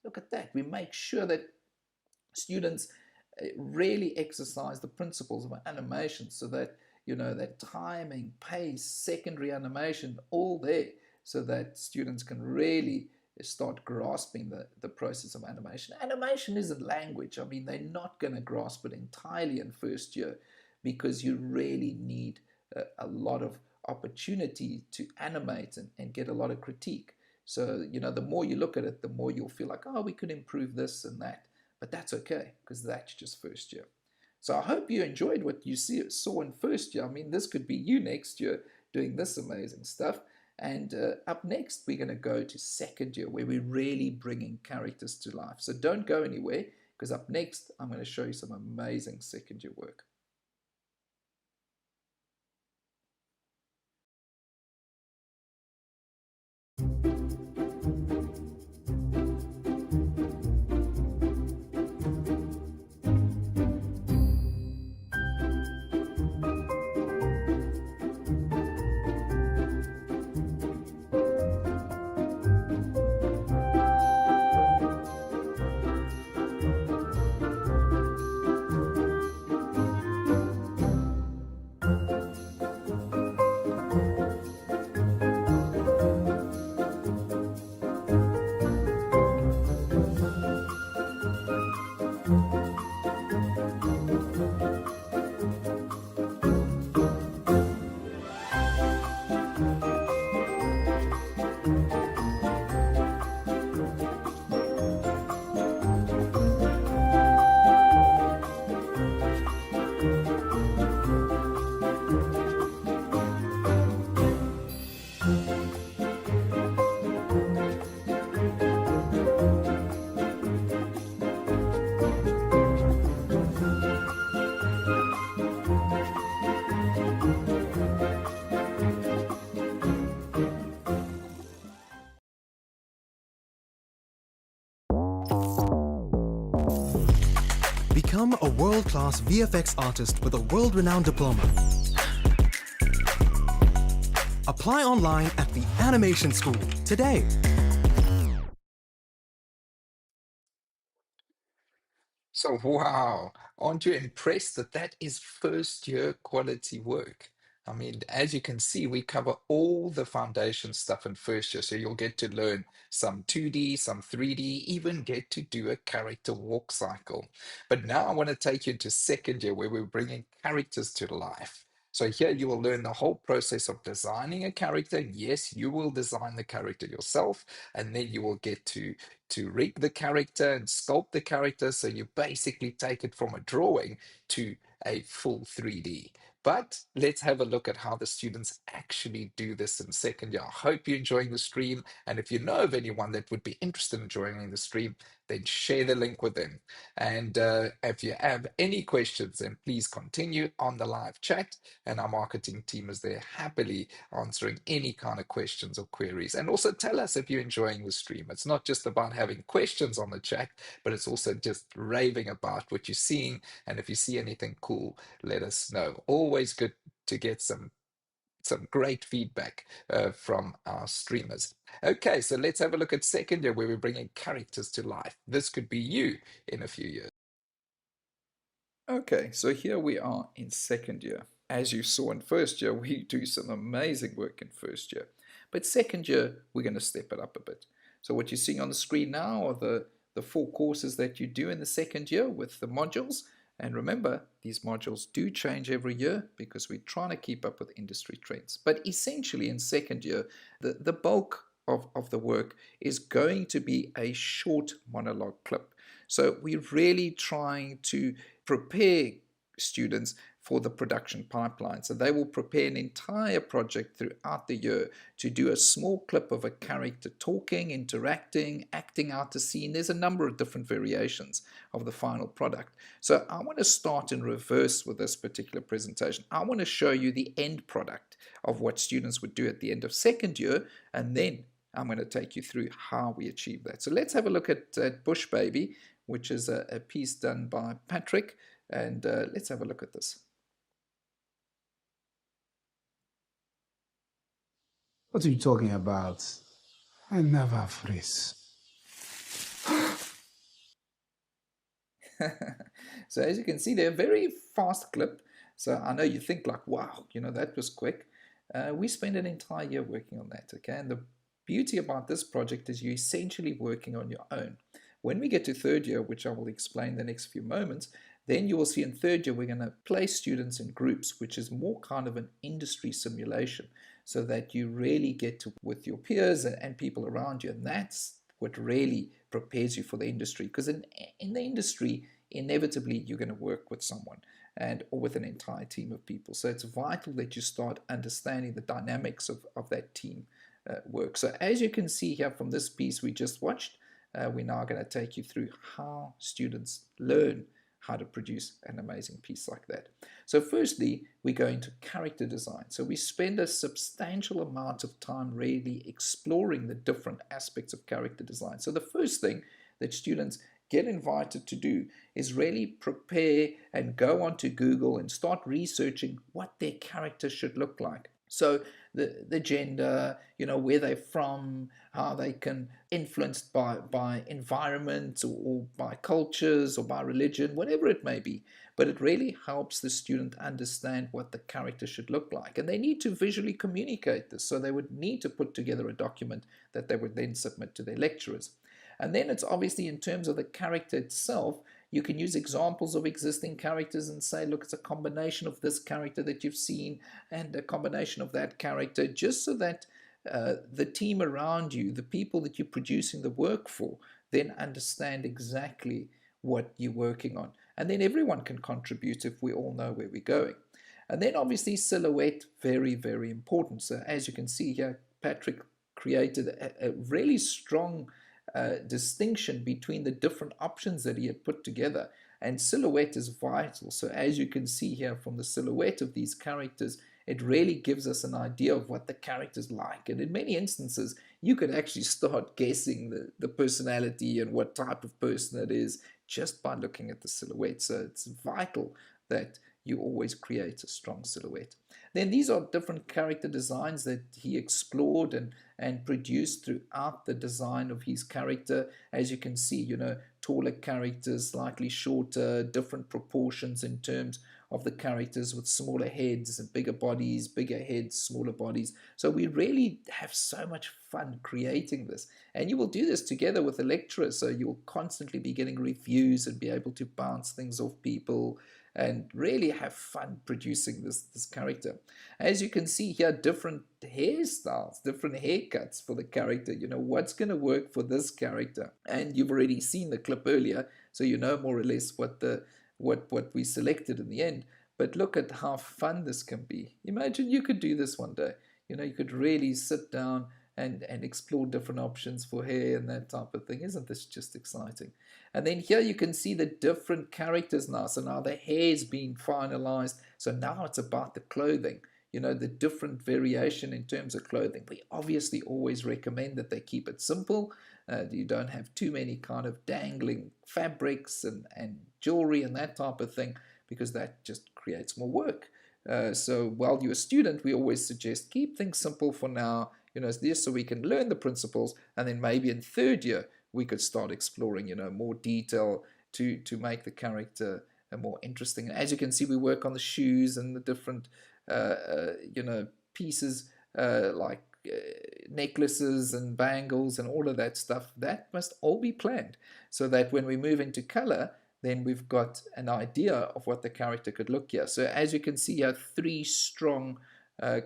Look at that. We make sure that students really exercise the principles of animation, so that, you know, that timing, pace, secondary animation, all there, so that students can really start grasping the process of animation. Animation isn't language. I mean, they're not going to grasp it entirely in first year, because you really need a lot of opportunity to animate and get a lot of critique. So, you know, the more you look at it, the more you'll feel like, oh, we could improve this and that. But that's okay, because that's just first year. So I hope you enjoyed what you saw in first year. I mean, this could be you next year doing this amazing stuff. And up next, we're going to go to second year, where we're really bringing characters to life. So don't go anywhere, because up next, I'm going to show you some amazing second year work. Become a world-class VFX artist with a world-renowned diploma. Apply online at the Animation School today. So, wow, aren't you impressed that that is first year quality work? I mean, as you can see, we cover all the foundation stuff in first year. So you'll get to learn some 2D, some 3D, even get to do a character walk cycle. But now I want to take you into second year where we're bringing characters to life. So here you will learn the whole process of designing a character. Yes, you will design the character yourself, and then you will get to rig the character and sculpt the character. So you basically take it from a drawing to a full 3D. But let's have a look at how the students actually do this in second year. I hope you're enjoying the stream. And if you know of anyone that would be interested in joining the stream, then share the link with them. And if you have any questions, then please continue on the live chat. And our marketing team is there happily answering any kind of questions or queries. And also tell us if you're enjoying the stream. It's not just about having questions on the chat, but it's also just raving about what you're seeing. And if you see anything cool, let us know. Always good to get some great feedback from our streamers. Okay, so let's have a look at second year where we're bringing characters to life. This could be you in a few years. Okay, so here we are in second year. As you saw in first year, we do some amazing work in first year. But second year, we're going to step it up a bit. So what you're seeing on the screen now are the 4 courses that you do in the second year with the modules. And remember, these modules do change every year because we're trying to keep up with industry trends. But essentially in second year, the bulk of the work is going to be a short monologue clip. So we're really trying to prepare students for the production pipeline. So they will prepare an entire project throughout the year to do a small clip of a character talking, interacting, acting out a scene. There's a number of different variations of the final product. So I want to start in reverse with this particular presentation. I want to show you the end product of what students would do at the end of second year, and then I'm going to take you through how we achieve that. So let's have a look at Bush Baby, which is a piece done by Patrick, and let's have a look at this. What are you talking about? I never freeze. So as you can see, they're a very fast clip. So I know you think like, wow, that was quick. We spent an entire year working on that, okay? And the beauty about this project is you're essentially working on your own. When we get to third year, which I will explain the next few moments, then you will see in third year, we're going to place students in groups, which is more kind of an industry simulation, so that you really get to with your peers and people around you. And that's what really prepares you for the industry. Because in the industry, inevitably, you're going to work with someone or with an entire team of people. So it's vital that you start understanding the dynamics of that team work. So as you can see here from this piece we just watched, we're now going to take you through how students learn how to produce an amazing piece like that. So firstly, we go into character design. So we spend a substantial amount of time really exploring the different aspects of character design. So the first thing that students get invited to do is really prepare and go onto Google and start researching what their character should look like. So the gender, where they're from, how they can influenced by environment or by cultures or by religion, whatever it may be. But it really helps the student understand what the character should look like. And they need to visually communicate this. So they would need to put together a document that they would then submit to their lecturers. And then it's obviously in terms of the character itself, you can use examples of existing characters and say, look, it's a combination of this character that you've seen and a combination of that character, just so that the team around you, the people that you're producing the work for, then understand exactly what you're working on. And then everyone can contribute if we all know where we're going. And then obviously silhouette, very, very important. So as you can see here, Patrick created a really strong distinction between the different options that he had put together, and silhouette is vital. So as you can see here from the silhouette of these characters, it really gives us an idea of what the character's like, and in many instances you could actually start guessing the personality and what type of person it is just by looking at the silhouette. So it's vital that you always create a strong silhouette. Then these are different character designs that he explored and produced throughout the design of his character. As you can see, taller characters, slightly shorter, different proportions in terms of the characters with smaller heads and bigger bodies, bigger heads, smaller bodies. So we really have so much fun creating this. And you will do this together with a lecturer, so you'll constantly be getting reviews and be able to bounce things off people and really have fun producing this character. As you can see here, different hairstyles, different haircuts for the character. What's going to work for this character? And you've already seen the clip earlier, so you know more or less what we selected in the end. But look at how fun this can be. Imagine you could do this one day. You could really sit down and explore different options for hair and that type of thing. Isn't this just exciting? And then here you can see the different characters now. So now the hair's been finalized. So now it's about the clothing. The different variation in terms of clothing. We obviously always recommend that they keep it simple. You don't have too many kind of dangling fabrics and jewelry and that type of thing, because that just creates more work. So while you're a student, we always suggest keep things simple for now, just so we can learn the principles, and then maybe in third year we could start exploring, more detail to make the character more interesting. And as you can see, we work on the shoes and the different pieces like necklaces and bangles and all of that stuff. That must all be planned, so that when we move into color, then we've got an idea of what the character could look here. So as you can see here, 3 strong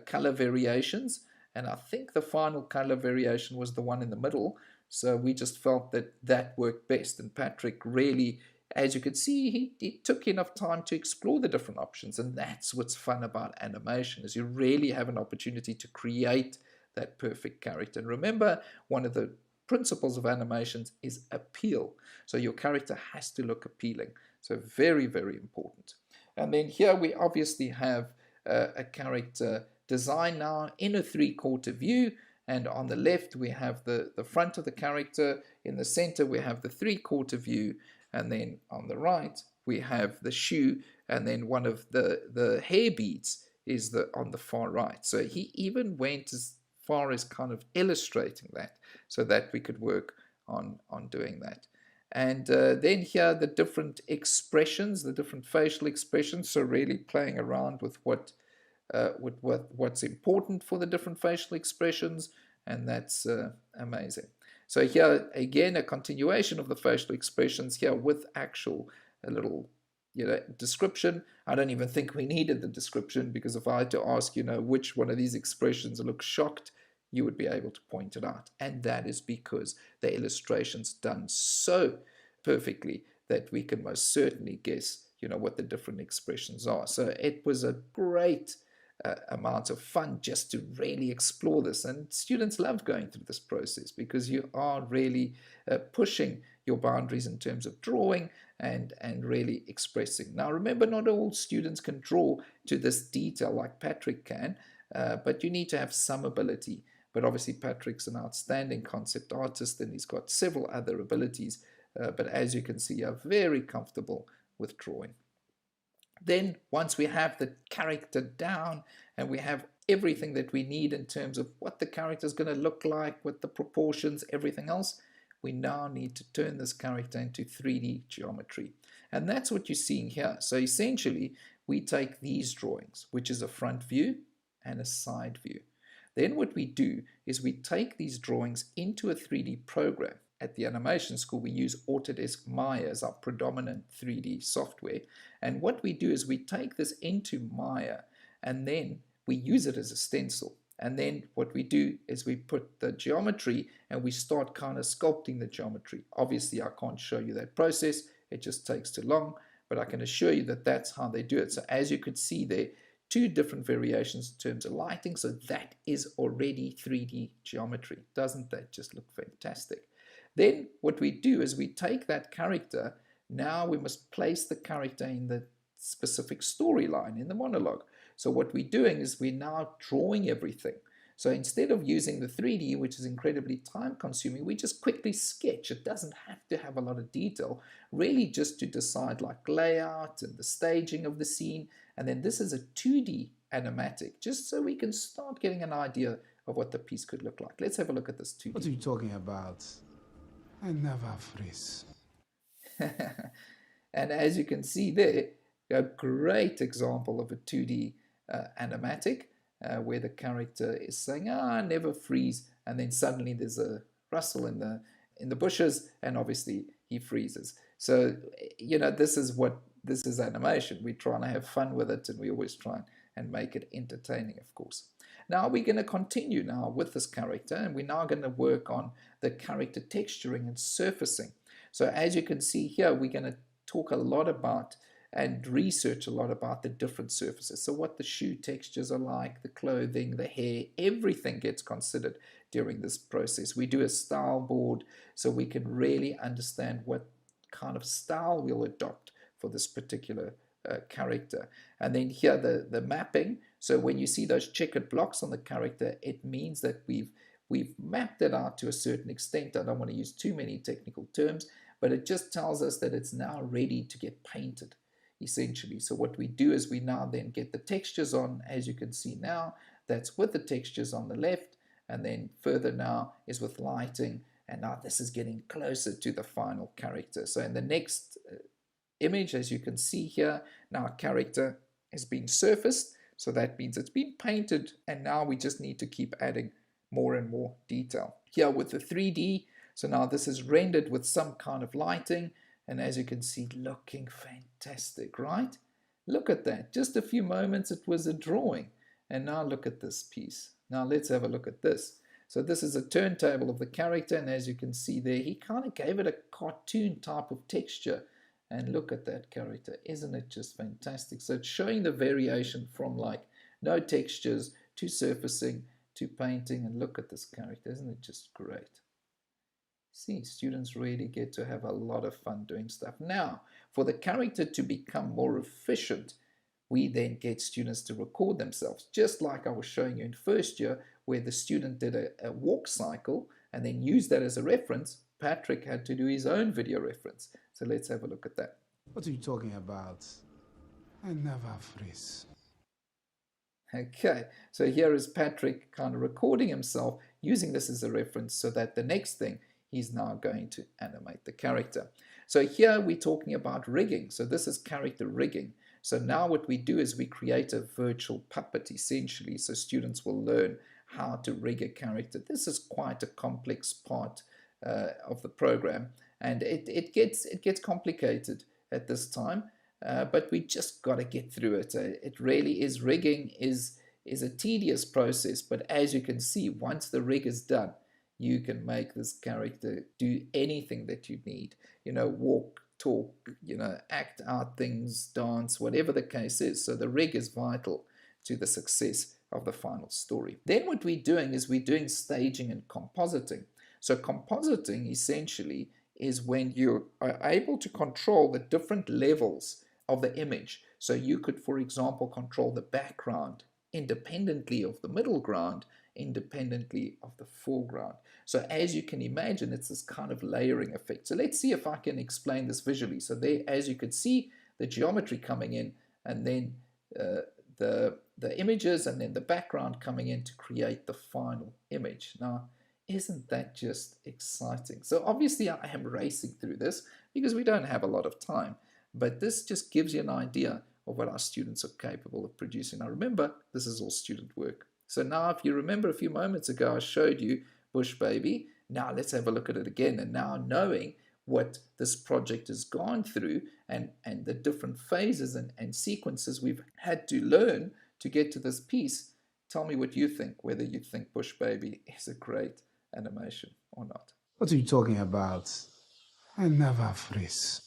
color variations, and I think the final color variation was the one in the middle. So we just felt that worked best, and Patrick really, as you could see, he took enough time to explore the different options. And that's what's fun about animation, is you really have an opportunity to create that perfect character. And remember, one of the principles of animations is appeal. So your character has to look appealing. So very, very important. And then here we obviously have a character design now in a 3/4 view. And on the left, we have the front of the character. In the center, we have the 3/4 view. And then on the right, we have the shoe. And then one of the hair beads is on the far right. So he even went as far as kind of illustrating that, so that we could work on doing that. And then here, the different expressions, the different facial expressions. So really playing around with what's important for the different facial expressions, and that's amazing. So here again, a continuation of the facial expressions here with actual a little description. I don't even think we needed the description, because if I had to ask which one of these expressions looks shocked, you would be able to point it out. And that is because the illustration's done so perfectly that we can most certainly guess what the different expressions are. So it was a great amount of fun just to really explore this, and students love going through this process, because you are really pushing your boundaries in terms of drawing and really expressing. Now remember, not all students can draw to this detail like Patrick can, but you need to have some ability. But obviously Patrick's an outstanding concept artist, and he's got several other abilities, but as you can see, are very comfortable with drawing. Then once we have the character down and we have everything that we need in terms of what the character is going to look like, with the proportions, everything else, we now need to turn this character into 3D geometry. And that's what you're seeing here. So essentially, we take these drawings, which is a front view and a side view. Then what we do is we take these drawings into a 3D program. At the animation school, we use Autodesk Maya as our predominant 3D software. And what we do is we take this into Maya, and then we use it as a stencil. And then what we do is we put the geometry and we start kind of sculpting the geometry. Obviously, I can't show you that process. It just takes too long, but I can assure you that that's how they do it. So as you could see there, 2 different variations in terms of lighting. So that is already 3D geometry. Doesn't that just look fantastic? Then what we do is we take that character. Now we must place the character in the specific storyline, in the monologue. So what we're doing is we're now drawing everything. So instead of using the 3D, which is incredibly time consuming, we just quickly sketch. It doesn't have to have a lot of detail, really just to decide like layout and the staging of the scene. And then this is a 2D animatic, just so we can start getting an idea of what the piece could look like. Let's have a look at this 2D. What are you talking about? I never freeze. And as you can see there, a great example of a 2D animatic where the character is saying, never freeze, and then suddenly there's a rustle in the bushes, and obviously he freezes. So, you know, this is animation. We're trying to have fun with it, and we always try and make it entertaining, of course. Now we're going to continue now with this character, and we're now going to work on the character texturing and surfacing. So as you can see here, we're going to talk a lot about and research a lot about the different surfaces. So what the shoe textures are like, the clothing, the hair, everything gets considered during this process. We do a style board so we can really understand what kind of style we'll adopt for this particular character. And then here the mapping. So when you see those checkered blocks on the character, it means that we've mapped it out to a certain extent. I don't want to use too many technical terms, but it just tells us that it's now ready to get painted, essentially. So what we do is we now then get the textures on, as you can see now, that's with the textures on the left, and then further now is with lighting, and now this is getting closer to the final character. So in the next image, as you can see here, now a character is being surfaced, so that means it's been painted, and now we just need to keep adding more and more detail. Here with the 3D, so now this is rendered with some kind of lighting, and as you can see, looking fantastic, right? Look at that. Just a few moments it was a drawing, and now look at this piece. Now let's have a look at this. So this is a turntable of the character, and as you can see there, he kind of gave it a cartoon type of texture. And look at that character. Isn't it just fantastic? So it's showing the variation from like no textures to surfacing to painting, and look at this character. Isn't it just great? See, students really get to have a lot of fun doing stuff. Now, for the character to become more efficient, we then get students to record themselves, just like I was showing you in first year, where the student did a walk cycle and then used that as a reference. Patrick had to do his own video reference. So let's have a look at that. What are you talking about? I never freeze. Okay, so here is Patrick kind of recording himself, using this as a reference, so that the next thing he's now going to animate the character. So here we're talking about rigging. So this is character rigging. So now what we do is we create a virtual puppet, essentially, so students will learn how to rig a character. This is quite a complex part of the program, and it gets complicated at this time, but we just got to get through it. It really is. Rigging is a tedious process, but as you can see, once the rig is done, you can make this character do anything that you need. You know, walk, talk, you know, act out things, dance, whatever the case is. So the rig is vital to the success of the final story. Then what we're doing is we're doing staging and compositing. So compositing essentially is when you are able to control the different levels of the image. So you could, for example, control the background independently of the middle ground, independently of the foreground. So as you can imagine, it's this kind of layering effect. So let's see if I can explain this visually. So there, as you can see, the geometry coming in, and then the images, and then the background coming in to create the final image. Now, isn't that just exciting? So obviously I am racing through this because we don't have a lot of time, but this just gives you an idea of what our students are capable of producing. Now remember, this is all student work. So now if you remember a few moments ago, I showed you Bush Baby. Now let's have a look at it again. And now knowing what this project has gone through and the different phases and sequences we've had to learn to get to this piece, tell me what you think, whether you think Bush Baby is a great animation or not. What are you talking about? I never freeze.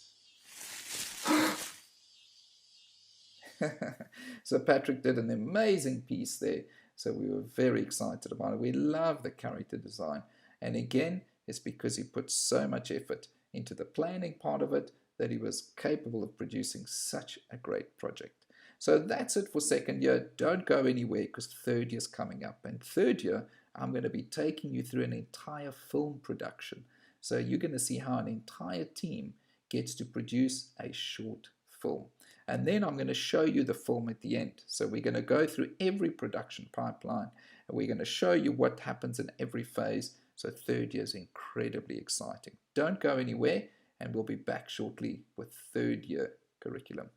So Patrick did an amazing piece there. So we were very excited about it. We love the character design. And again, it's because he put so much effort into the planning part of it that he was capable of producing such a great project. So that's it for second year. Don't go anywhere because third year's coming up. And third year, I'm going to be taking you through an entire film production. So you're going to see how an entire team gets to produce a short film. And then I'm going to show you the film at the end. So we're going to go through every production pipeline and we're going to show you what happens in every phase. So third year is incredibly exciting. Don't go anywhere, and we'll be back shortly with third year curriculum.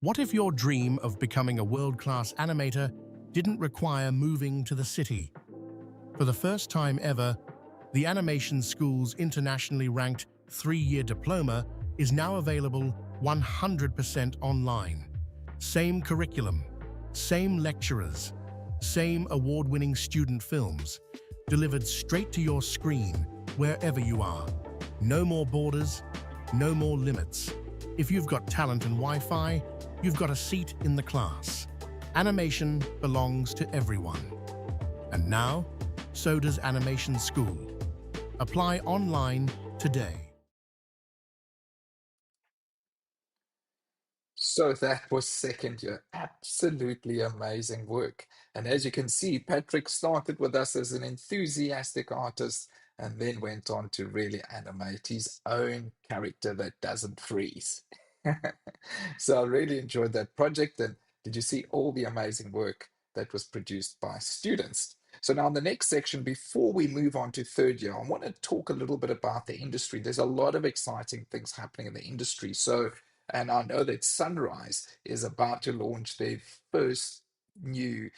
What if your dream of becoming a world-class animator didn't require moving to the city? For the first time ever, the Animation School's internationally ranked 3-year diploma is now available 100% online. Same curriculum, same lecturers, same award-winning student films, delivered straight to your screen wherever you are. No more borders, no more limits. If you've got talent and Wi-Fi, you've got a seat in the class. Animation belongs to everyone. And now, so does Animation School. Apply online today. So that was second year. Absolutely amazing work. And as you can see, Patrick started with us as an enthusiastic artist and then went on to really animate his own character that doesn't freeze. So I really enjoyed that project. And did you see all the amazing work that was produced by students? So now in the next section, before we move on to third year, I want to talk a little bit about the industry. There's a lot of exciting things happening in the industry. And I know that Sunrise is about to launch their first new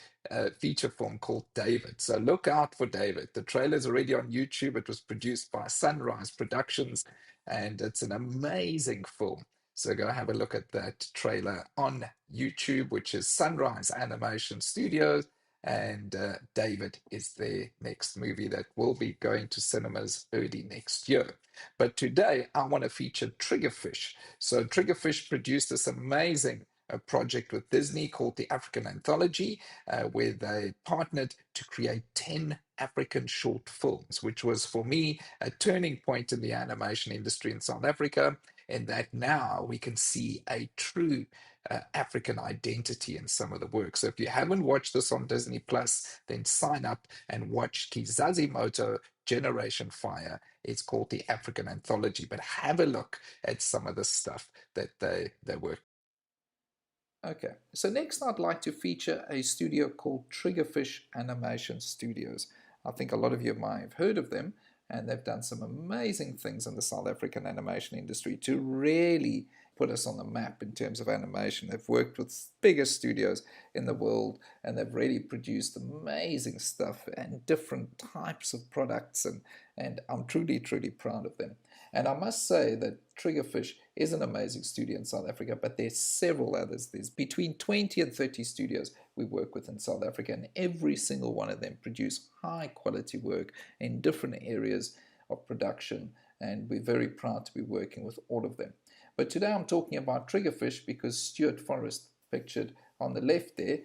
feature film called David. So look out for David. The trailer's already on YouTube. It was produced by Sunrise Productions, and it's an amazing film. So go have a look at that trailer on YouTube, which is Sunrise Animation Studios. And David is their next movie that will be going to cinemas early next year. But today, I want to feature Triggerfish. So Triggerfish produced this amazing project with Disney called the African Anthology, where they partnered to create 10 African short films, which was, for me, a turning point in the animation industry in South Africa, in that now we can see a true African identity in some of the work. So if you haven't watched this on Disney Plus, then sign up and watch Kizazi Moto Generation Fire. It's called the African Anthology, but have a look at some of the stuff that they work. Okay, so next I'd like to feature a studio called Triggerfish Animation Studios. I think a lot of you might have heard of them, and they've done some amazing things in the South African animation industry to really put us on the map in terms of animation. They've worked with biggest studios in the world, and they've really produced amazing stuff and different types of products, and I'm truly, truly proud of them. And I must say that Triggerfish is an amazing studio in South Africa, but there's several others. There's between 20 and 30 studios we work with in South Africa, and every single one of them produce high quality work in different areas of production, and we're very proud to be working with all of them. But today I'm talking about Triggerfish because Stuart Forrest, pictured on the left there,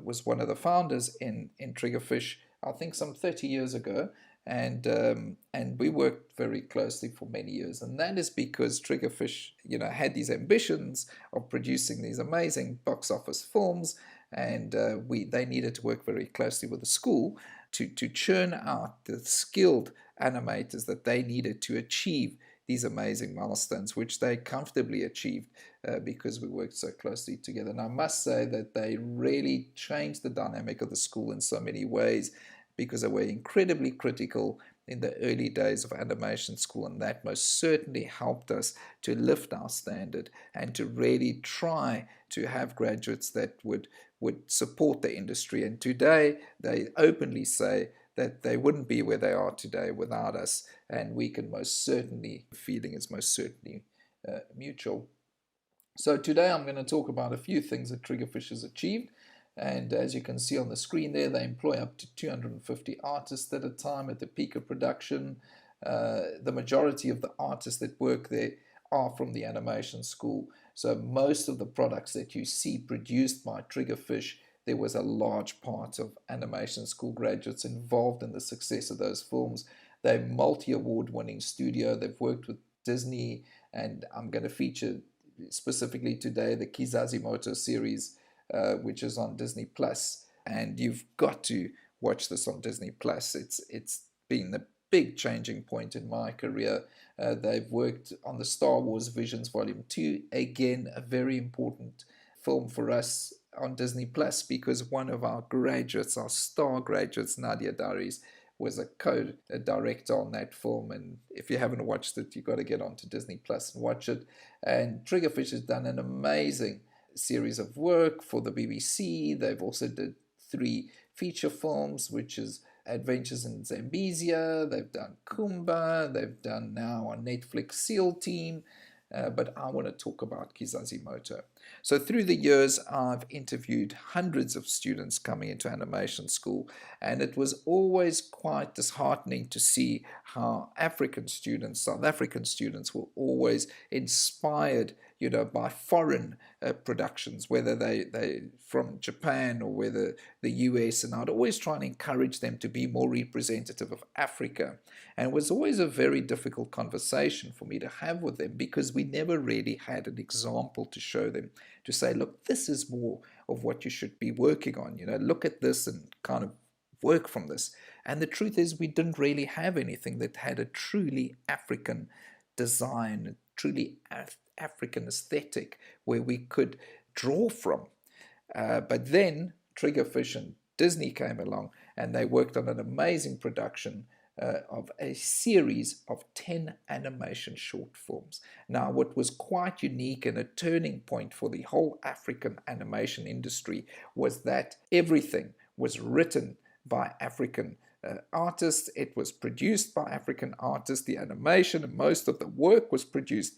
was one of the founders in Triggerfish, I think some 30 years ago. And we worked very closely for many years, and that is because Triggerfish, had these ambitions of producing these amazing box office films, and they needed to work very closely with the school to churn out the skilled animators that they needed to achieve these amazing milestones, which they comfortably achieved because we worked so closely together. And I must say that they really changed the dynamic of the school in so many ways, because they were incredibly critical in the early days of animation school, and that most certainly helped us to lift our standard and to really try to have graduates that would support the industry. And today they openly say that they wouldn't be where they are today without us, and we can most certainly, feeling is most certainly mutual. So today I'm going to talk about a few things that Triggerfish has achieved. And as you can see on the screen there, they employ up to 250 artists at a time at the peak of production. The majority of the artists that work there are from the animation school. So most of the products that you see produced by Triggerfish, there was a large part of animation school graduates involved in the success of those films. They're a multi-award winning studio. They've worked with Disney, and I'm going to feature specifically today, the Kizazi Moto series, which is on Disney Plus. And you've got to watch this on Disney Plus. It's been the big changing point in my career. They've worked on the Star Wars Visions Volume 2, again a very important film for us on Disney Plus, because one of our graduates, our star graduates, Nadia Daris, was a co-director on that film. And if you haven't watched it, you've got to get onto Disney Plus and watch it. And Triggerfish has done an amazing series of work for the BBC. They've also did 3 feature films, which is Adventures in Zambezia, they've done Kumba, they've done now on Netflix SEAL Team, but I want to talk about Kizazi Moto. So through the years, I've interviewed hundreds of students coming into animation school, and it was always quite disheartening to see how African students, South African students, were always inspired, by foreign productions, whether they from Japan or whether the US, and I'd always try and encourage them to be more representative of Africa. And it was always a very difficult conversation for me to have with them, because we never really had an example to show them, to say, look, this is more of what you should be working on, look at this and kind of work from this. And the truth is, we didn't really have anything that had a truly African design, truly African aesthetic where we could draw from. But then Triggerfish and Disney came along, and they worked on an amazing production of a series of 10 animation short films. Now, what was quite unique and a turning point for the whole African animation industry was that everything was written by African artists. It was produced by African artists. The animation and most of the work was produced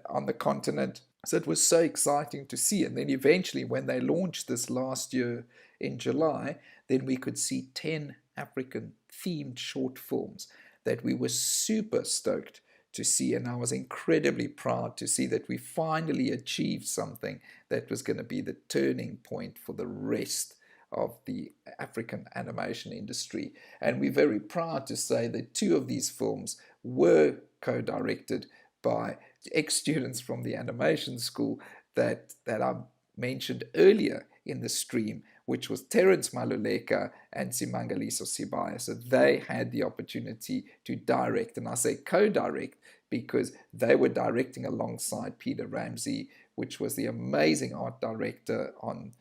on the continent. So it was so exciting to see. And then eventually, when they launched this last year in July, then we could see 10 African themed short films that we were super stoked to see. And I was incredibly proud to see that we finally achieved something that was going to be the turning point for the rest of the African animation industry. And we're very proud to say that 2 of these films were co-directed by ex-students from the animation school that I mentioned earlier in the stream, which was Terence Maluleka and Simangaliso Sibaya. So they had the opportunity to direct, and I say co-direct because they were directing alongside Peter Ramsey, which was the amazing art director on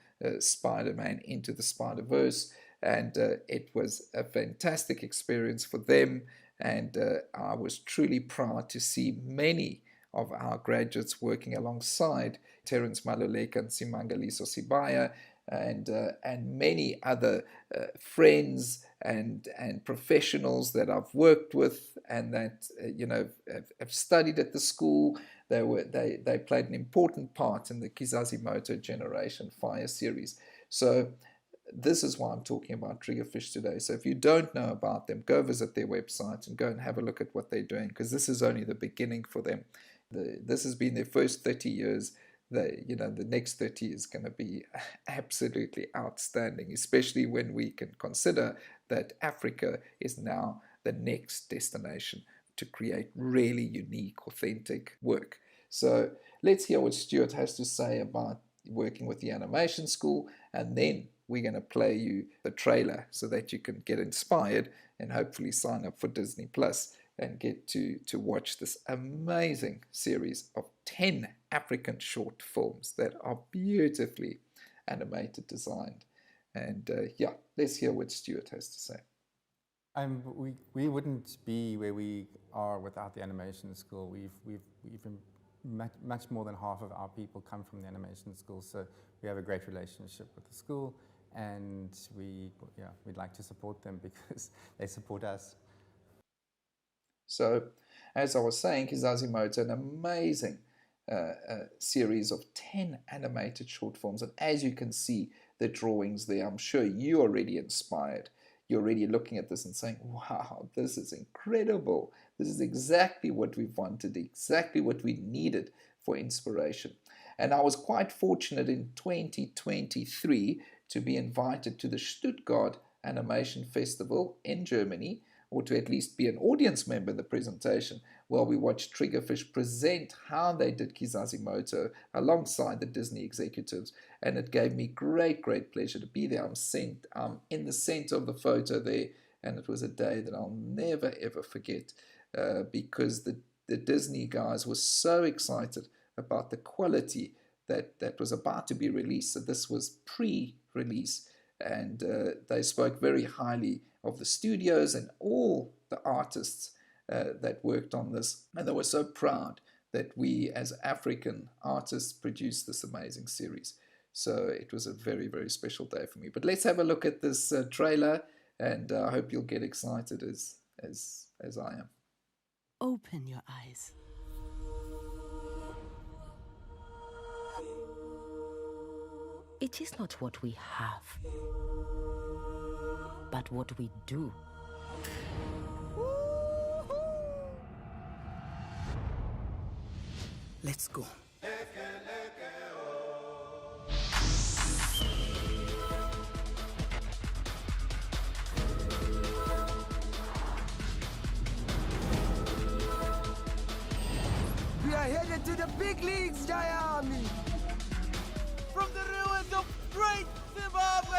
Spider-Man Into the Spider-Verse, and it was a fantastic experience for them, and I was truly proud to see many of our graduates working alongside Terence Maluleka and Simangaliso Sibaya, and many other friends and professionals that I've worked with and that have studied at the school. They played an important part in the Kizazi Moto Generation Fire series. So this is why I'm talking about Triggerfish today. So if you don't know about them, go visit their website and go and have a look at what they're doing, because this is only the beginning for them. This has been their first 30 years. The next 30 is going to be absolutely outstanding, especially when we can consider that Africa is now the next destination to create really unique, authentic work. So let's hear what Stuart has to say about working with the animation school, and then we're going to play you the trailer so that you can get inspired and hopefully sign up for Disney Plus and get to watch this amazing series of 10 African short films that are beautifully animated, designed. And let's hear what Stuart has to say. We wouldn't be where we are without the animation school. We've much more than half of our people come from the animation school, so we have a great relationship with the school, and we'd like to support them because they support us. So, as I was saying, Kizazi Moto, an amazing series of 10 animated short films, and as you can see the drawings there, I'm sure you're already inspired. You're already looking at this and saying, wow, this is incredible. This is exactly what we wanted, exactly what we needed for inspiration. And I was quite fortunate in 2023 to be invited to the Stuttgart Animation Festival in Germany, or to at least be an audience member in the presentation while we watched Triggerfish present how they did Kizazimoto alongside the Disney executives. And it gave me great, great pleasure to be there. I'm in the center of the photo there, and it was a day that I'll never, ever forget because the Disney guys were so excited about the quality that was about to be released. So this was pre-release, and they spoke very highly of the studios and all the artists that worked on this, and they were so proud that we as African artists produced this amazing series. So it was a very, very special day for me. But let's have a look at this trailer, and I hope you'll get excited as I am. Open your eyes. It is not what we have, but what we do. Let's go. We are headed to the big leagues, Jaya Army! From the ruins of great Zimbabwe!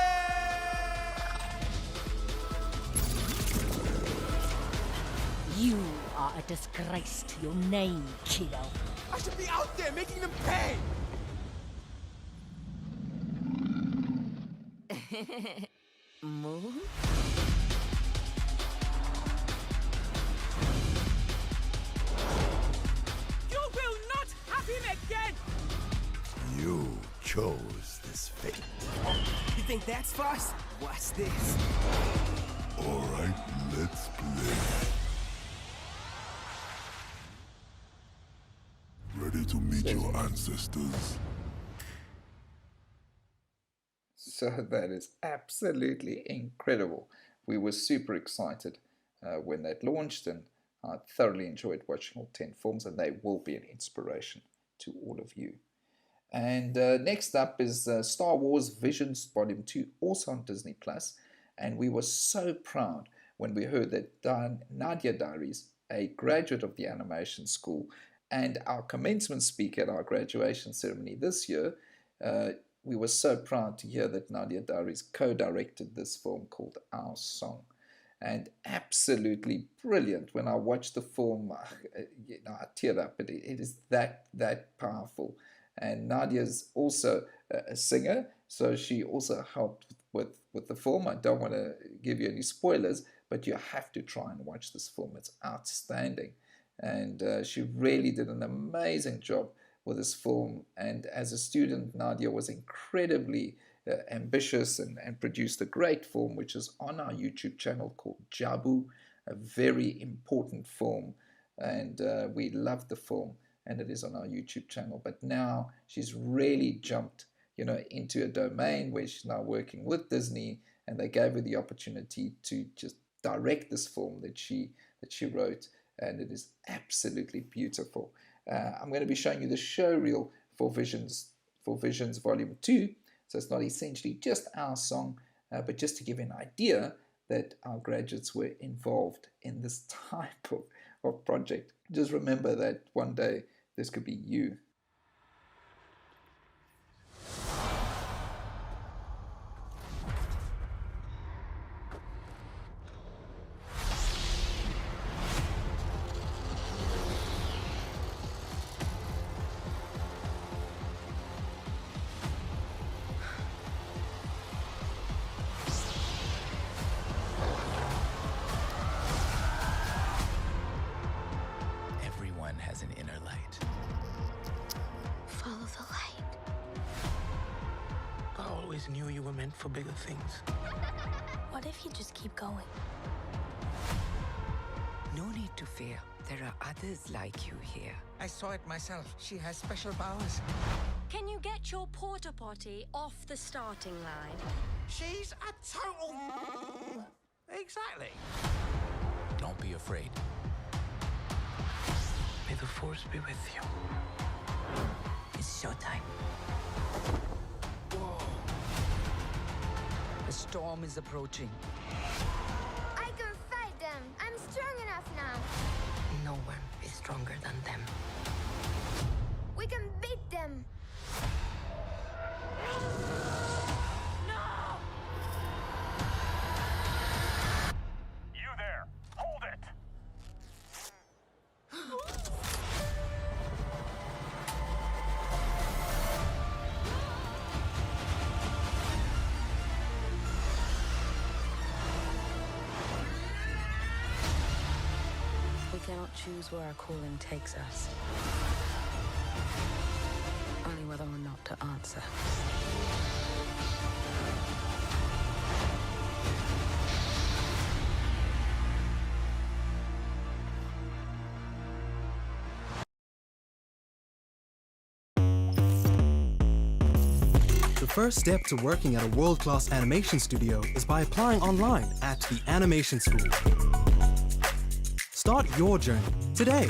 You are a disgrace to your name, kiddo. I should be out there making them pay! Move? You will not have him again! You chose this fate. You think that's fast? Watch this. All right, let's play. Ready to meet your ancestors? So that is absolutely incredible. We were super excited when that launched, and I thoroughly enjoyed watching all 10 films, and they will be an inspiration to all of you. And next up is Star Wars Visions Volume 2, also on Disney+. And we were so proud when we heard that Nadia Diaries, a graduate of the animation school, and our commencement speaker at our graduation ceremony this year, we were so proud to hear that Nadia Diaries co-directed this film called Our Song. And absolutely brilliant. When I watched the film, I teared up. It is that powerful. And Nadia's also a singer, so she also helped with the film. I don't want to give you any spoilers, but you have to try and watch this film. It's outstanding. And she really did an amazing job with this film. And as a student, Nadia was incredibly ambitious and produced a great film, which is on our YouTube channel called Jabu, a very important film. And we loved the film, and it is on our YouTube channel. But now she's really jumped, into a domain where she's now working with Disney, and they gave her the opportunity to just direct this film that she wrote, and it is absolutely beautiful. I'm going to be showing you the show reel for Visions Volume 2. So it's not essentially just Our Song, but just to give you an idea that our graduates were involved in this type of project. Just remember that one day this could be you. Everyone has an inner light. Follow the light. I always knew you were meant for bigger things. What if you just keep going? No need to fear. There are others like you here. I saw it myself. She has special powers. Can you get your porta potty off the starting line? She's a total... Exactly. Don't be afraid. May the Force be with you. It's showtime. Whoa. The storm is approaching. I go fight them. cannot choose where our calling takes us. Only whether or not to answer. The first step to working at a world-class animation studio is by applying online at the Animation School. Start your journey today.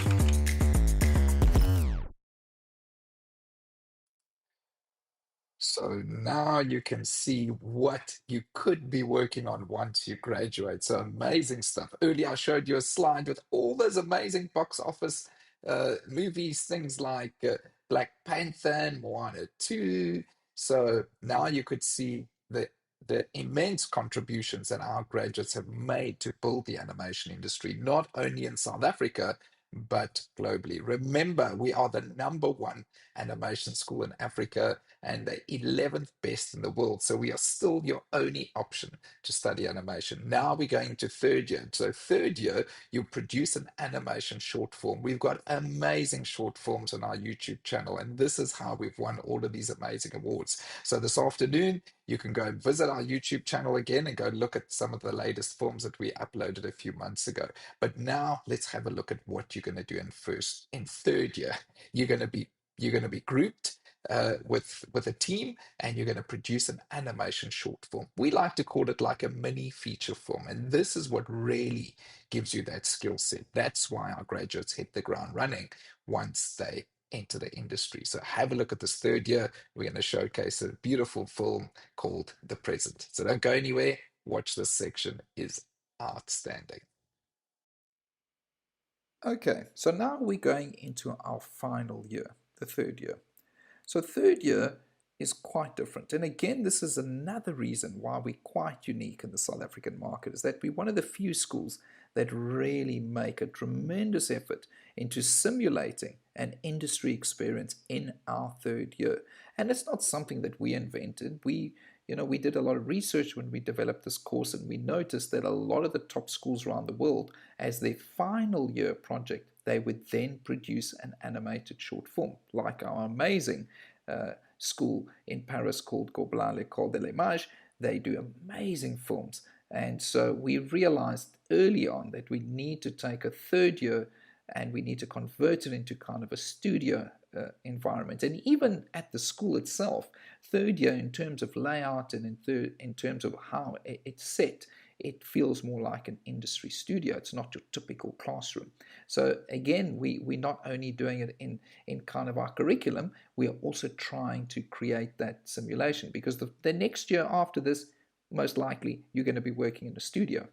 So now you can see what you could be working on once you graduate. So amazing stuff. Earlier I showed you a slide with all those amazing box office movies, things like Black Panther and Moana 2. So now you could see the immense contributions that our graduates have made to build the animation industry, not only in South Africa, but globally. Remember, we are the #1 animation school in Africa and the 11th best in the world. So we are still your only option to study animation. Now we're going to third year. So third year, you produce an animation short film. We've got amazing short films on our YouTube channel, and this is how we've won all of these amazing awards. So this afternoon, you can go and visit our YouTube channel again and go look at some of the latest films that we uploaded a few months ago. But now let's have a look at what you're going to do in third year. You're going to be grouped with a team, and you're going to produce an animation short film. We like to call it like a mini feature film, and this is what really gives you that skill set. That's why our graduates hit the ground running once they enter the industry. So have a look at this third year. We're going to showcase a beautiful film called The Present. So don't go anywhere. Watch this section. Is outstanding. Okay, so now we're going into our final year, the third year. So third year is quite different. And again, this is another reason why we're quite unique in the South African market, is that we're one of the few schools that really make a tremendous effort into simulating an industry experience in our third year. And it's not something that we invented. We did a lot of research when we developed this course, and we noticed that a lot of the top schools around the world, as their final year project, they would then produce an animated short film, like our amazing school in Paris called Gobelin l'École de l'Image. They do amazing films. And so we realized early on that we need to take a third year and we need to convert it into kind of a studio environment. And even at the school itself, third year, in terms of layout and in terms of how it's set, it feels more like an industry studio. It's not your typical classroom. So again, we're not only doing it in kind of our curriculum, we are also trying to create that simulation, because the next year after this, most likely you're going to be working in a studio.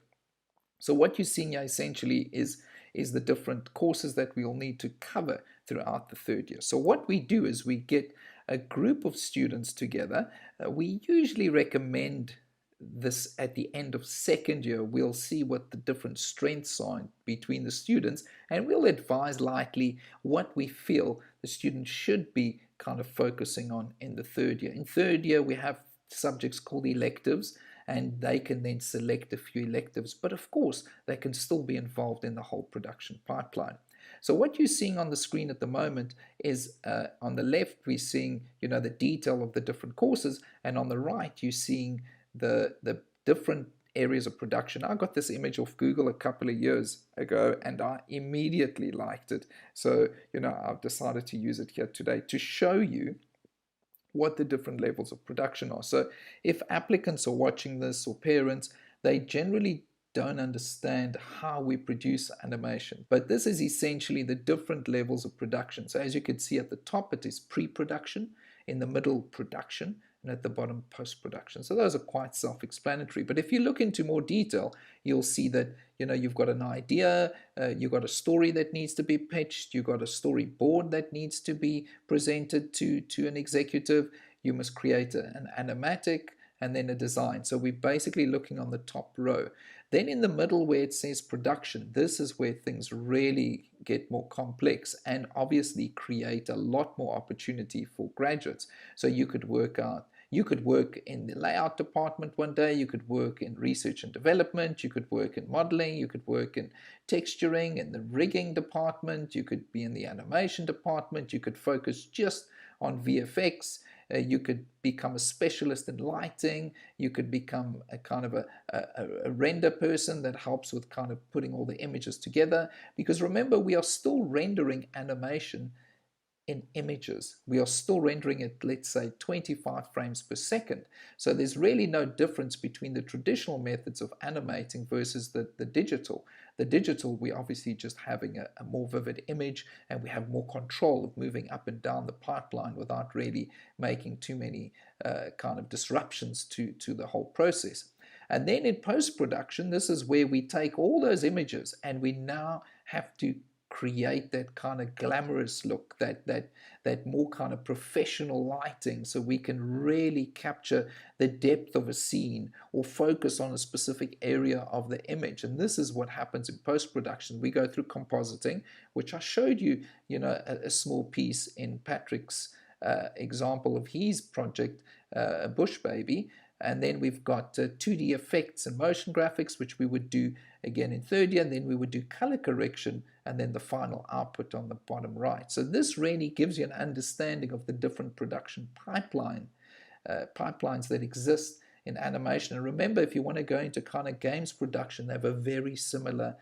So what you're seeing here essentially is the different courses that we'll need to cover throughout the third year. So what we do is we get a group of students together. We usually recommend this at the end of second year. We'll see what the different strengths are between the students, and we'll advise likely what we feel the students should be kind of focusing on in the third year. In third year, we have subjects called electives, and they can then select a few electives, but of course they can still be involved in the whole production pipeline. So what you're seeing on the screen at the moment is on the left we're seeing the detail of the different courses, and on the right you're seeing the different areas of production. I got this image off Google a couple of years ago and I immediately liked it. So I've decided to use it here today to show you what the different levels of production are. So if applicants are watching this, or parents, they generally don't understand how we produce animation. But this is essentially the different levels of production. So as you can see at the top, it is pre-production, in the middle production, and at the bottom post-production. So those are quite self-explanatory. But if you look into more detail, you'll see that you've got an idea, you've got a story that needs to be pitched, you've got a storyboard that needs to be presented to an executive, you must create an animatic, and then a design. So we're basically looking on the top row. Then in the middle where it says production, this is where things really get more complex and obviously create a lot more opportunity for graduates. So you could work out You could work in the layout department one day, you could work in research and development, you could work in modeling, you could work in texturing, in the rigging department, you could be in the animation department, you could focus just on VFX, you could become a specialist in lighting, you could become a kind of a render person that helps with kind of putting all the images together. Because remember, we are still rendering animation in images. We are still rendering it, let's say, 25 frames per second. So there's really no difference between the traditional methods of animating versus the digital. The digital, we're obviously just having a more vivid image, and we have more control of moving up and down the pipeline without really making too many kind of disruptions to the whole process. And then in post-production, this is where we take all those images and we now have to create that kind of glamorous look, that more kind of professional lighting, so we can really capture the depth of a scene or focus on a specific area of the image. And this is what happens in post-production. We go through compositing, which I showed you, a small piece in Patrick's example of his project, Bush Baby. And then we've got 2D effects and motion graphics, which we would do again in third year, and then we would do color correction, and then the final output on the bottom right. So this really gives you an understanding of the different production pipelines that exist in animation. And remember, if you want to go into kind of games production, they have a very similar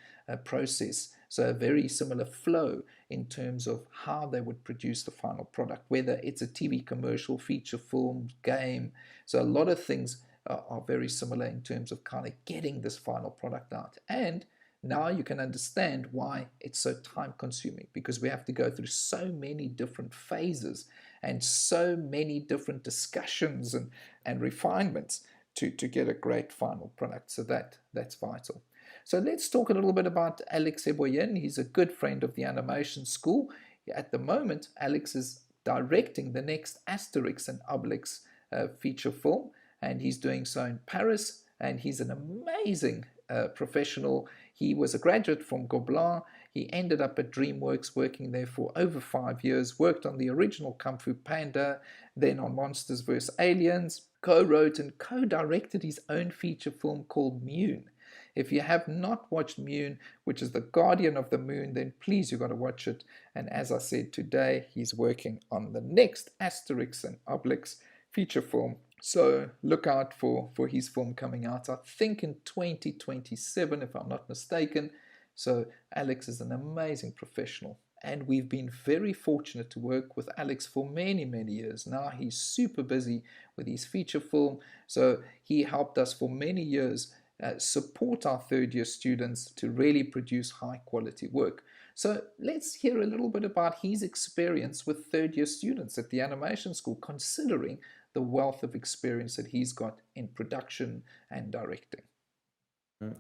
process, so a very similar flow in terms of how they would produce the final product, whether it's a TV commercial, feature film, game. So a lot of things are very similar in terms of kind of getting this final product out. And now you can understand why it's so time consuming, because we have to go through so many different phases and so many different discussions and refinements to get a great final product. So that's vital. So let's talk a little bit about Alex Eboyen. He's a good friend of the animation school. At the moment, Alex is directing the next Asterix and Obelix feature film, and he's doing so in Paris, and he's an amazing professional. He was a graduate from Gobelin. He ended up at DreamWorks, working there for over 5 years, worked on the original Kung Fu Panda, then on Monsters vs. Aliens, co-wrote and co-directed his own feature film called Mune. If you have not watched Mune, which is the Guardian of the Moon, then please, you've got to watch it. And as I said today, he's working on the next Asterix and Obelix feature film. So look out for his film coming out, I think in 2027, if I'm not mistaken. So Alex is an amazing professional, and we've been very fortunate to work with Alex for many, many years. Now he's super busy with his feature film, so he helped us for many years support our third-year students to really produce high-quality work. So let's hear a little bit about his experience with third-year students at the animation school, considering the wealth of experience that he's got in production and directing.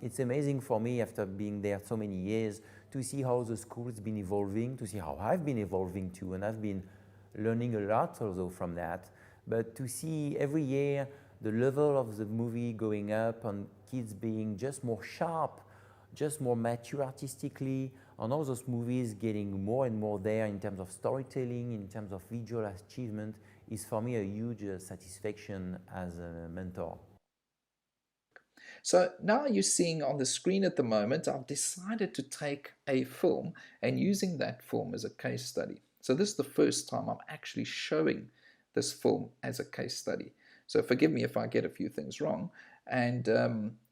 It's amazing for me, after being there so many years, to see how the school has been evolving, to see how I've been evolving too, and I've been learning a lot also from that. But to see every year the level of the movie going up, and kids being just more sharp, just more mature artistically, and all those movies getting more and more there in terms of storytelling, in terms of visual achievement, is for me a huge satisfaction as a mentor. So now you're seeing on the screen at the moment, I've decided to take a film and using that film as a case study. So this is the first time I'm actually showing this film as a case study. So forgive me if I get a few things wrong. And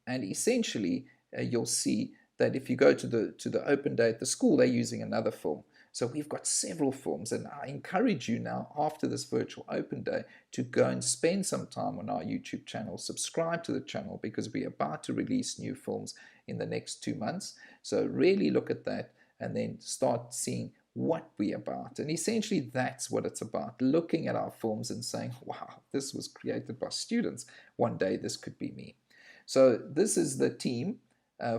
essentially, you'll see that if you go to the open day at the school, they're using another film. So we've got several films, and I encourage you now, after this virtual open day, to go and spend some time on our YouTube channel, subscribe to the channel, because we're about to release new films in the next 2 months. So really look at that and then start seeing what we're about. And essentially that's what it's about, looking at our films and saying, wow, this was created by students. One day this could be me. So this is the team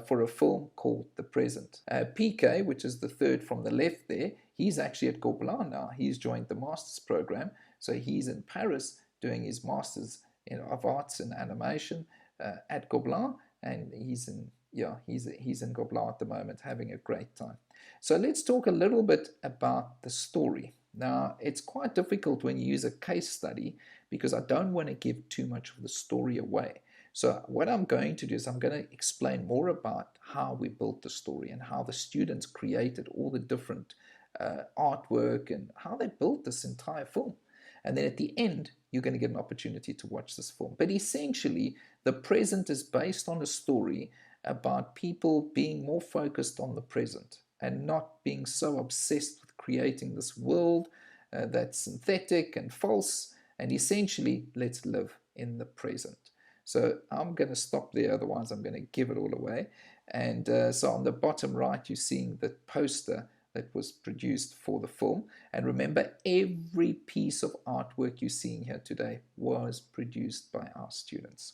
for a film called The Present. PK, which is the third from the left there, he's actually at Gobelin now. He's joined the master's program. So he's in Paris doing his master's of arts in animation at Gobelin, and he's in Gobelin at the moment, having a great time. So let's talk a little bit about the story. Now, it's quite difficult when you use a case study because I don't want to give too much of the story away. So what I'm going to do is I'm going to explain more about how we built the story and how the students created all the different artwork and how they built this entire film. And then at the end, you're going to get an opportunity to watch this film. But essentially, the present is based on a story about people being more focused on the present and not being so obsessed with creating this world that's synthetic and false. And essentially, let's live in the present. So I'm going to stop there, otherwise I'm going to give it all away. And so on the bottom right, you're seeing the poster that was produced for the film. And remember, every piece of artwork you're seeing here today was produced by our students.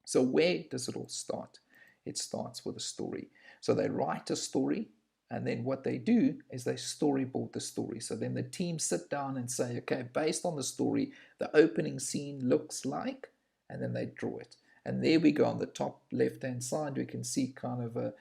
So where does it all start? It starts with a story. So they write a story, and then what they do is they storyboard the story. So then the team sit down and say, okay, based on the story, the opening scene looks like, and then they draw it. And there we go on the top left-hand side, we can see kind of a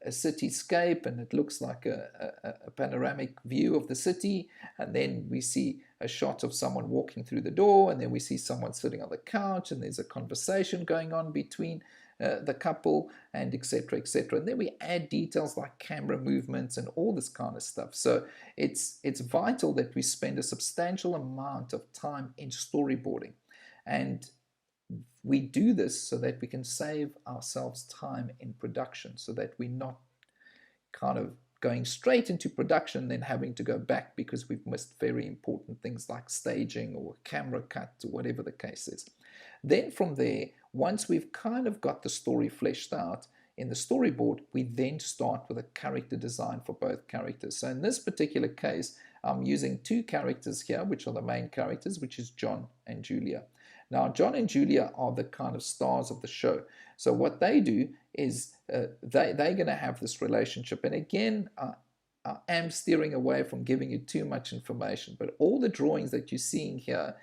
cityscape, and it looks like a panoramic view of the city. And then we see a shot of someone walking through the door, and then we see someone sitting on the couch, and there's a conversation going on between the couple, and etc., etc. And then we add details like camera movements and all this kind of stuff. So it's vital that we spend a substantial amount of time in storyboarding. And we do this so that we can save ourselves time in production, so that we're not kind of going straight into production, then having to go back because we've missed very important things like staging or camera cut or whatever the case is. Then from there, once we've kind of got the story fleshed out in the storyboard, we then start with a character design for both characters. So in this particular case, I'm using two characters here, which are the main characters, which is John and Julia. Now, John and Julia are the kind of stars of the show. So what they do is they're going to have this relationship. And again, I am steering away from giving you too much information, but all the drawings that you're seeing here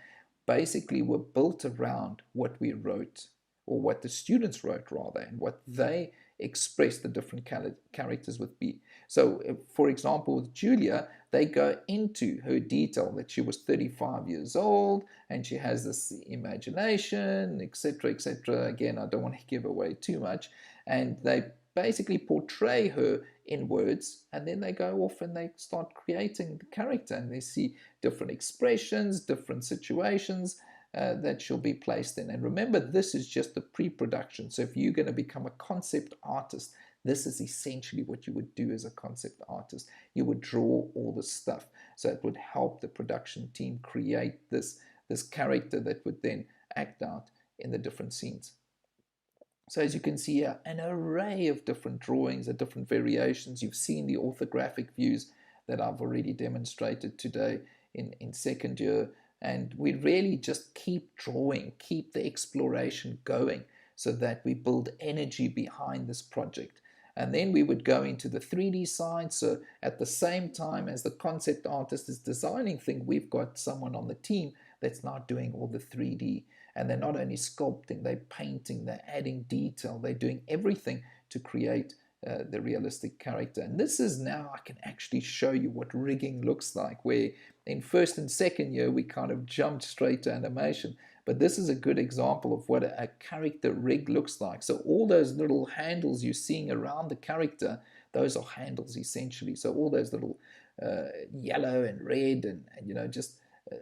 basically were built around what we wrote, or what the students wrote rather, and what they expressed the different characters would be. So for example, with Julia, they go into her detail that she was 35 years old and she has this imagination, etc., etc. Again, I don't want to give away too much. And they basically portray her in words, and then they go off and they start creating the character, and they see different expressions, different situations that she'll be placed in. And remember, this is just the pre-production. So if you're going to become a concept artist, this is essentially what you would do as a concept artist. You would draw all this stuff. So it would help the production team create this character that would then act out in the different scenes. So as you can see here, an array of different drawings and different variations. You've seen the orthographic views that I've already demonstrated today in second year. And we really just keep drawing, keep the exploration going, so that we build energy behind this project. And then we would go into the 3D side. So at the same time as the concept artist is designing things, we've got someone on the team that's now doing all the 3D. And they're not only sculpting, they're painting, they're adding detail, they're doing everything to create the realistic character. And this is now, I can actually show you what rigging looks like, where in first and second year, we kind of jumped straight to animation. But this is a good example of what a character rig looks like. So all those little handles you're seeing around the character, those are handles essentially. So all those little yellow and red and you know, just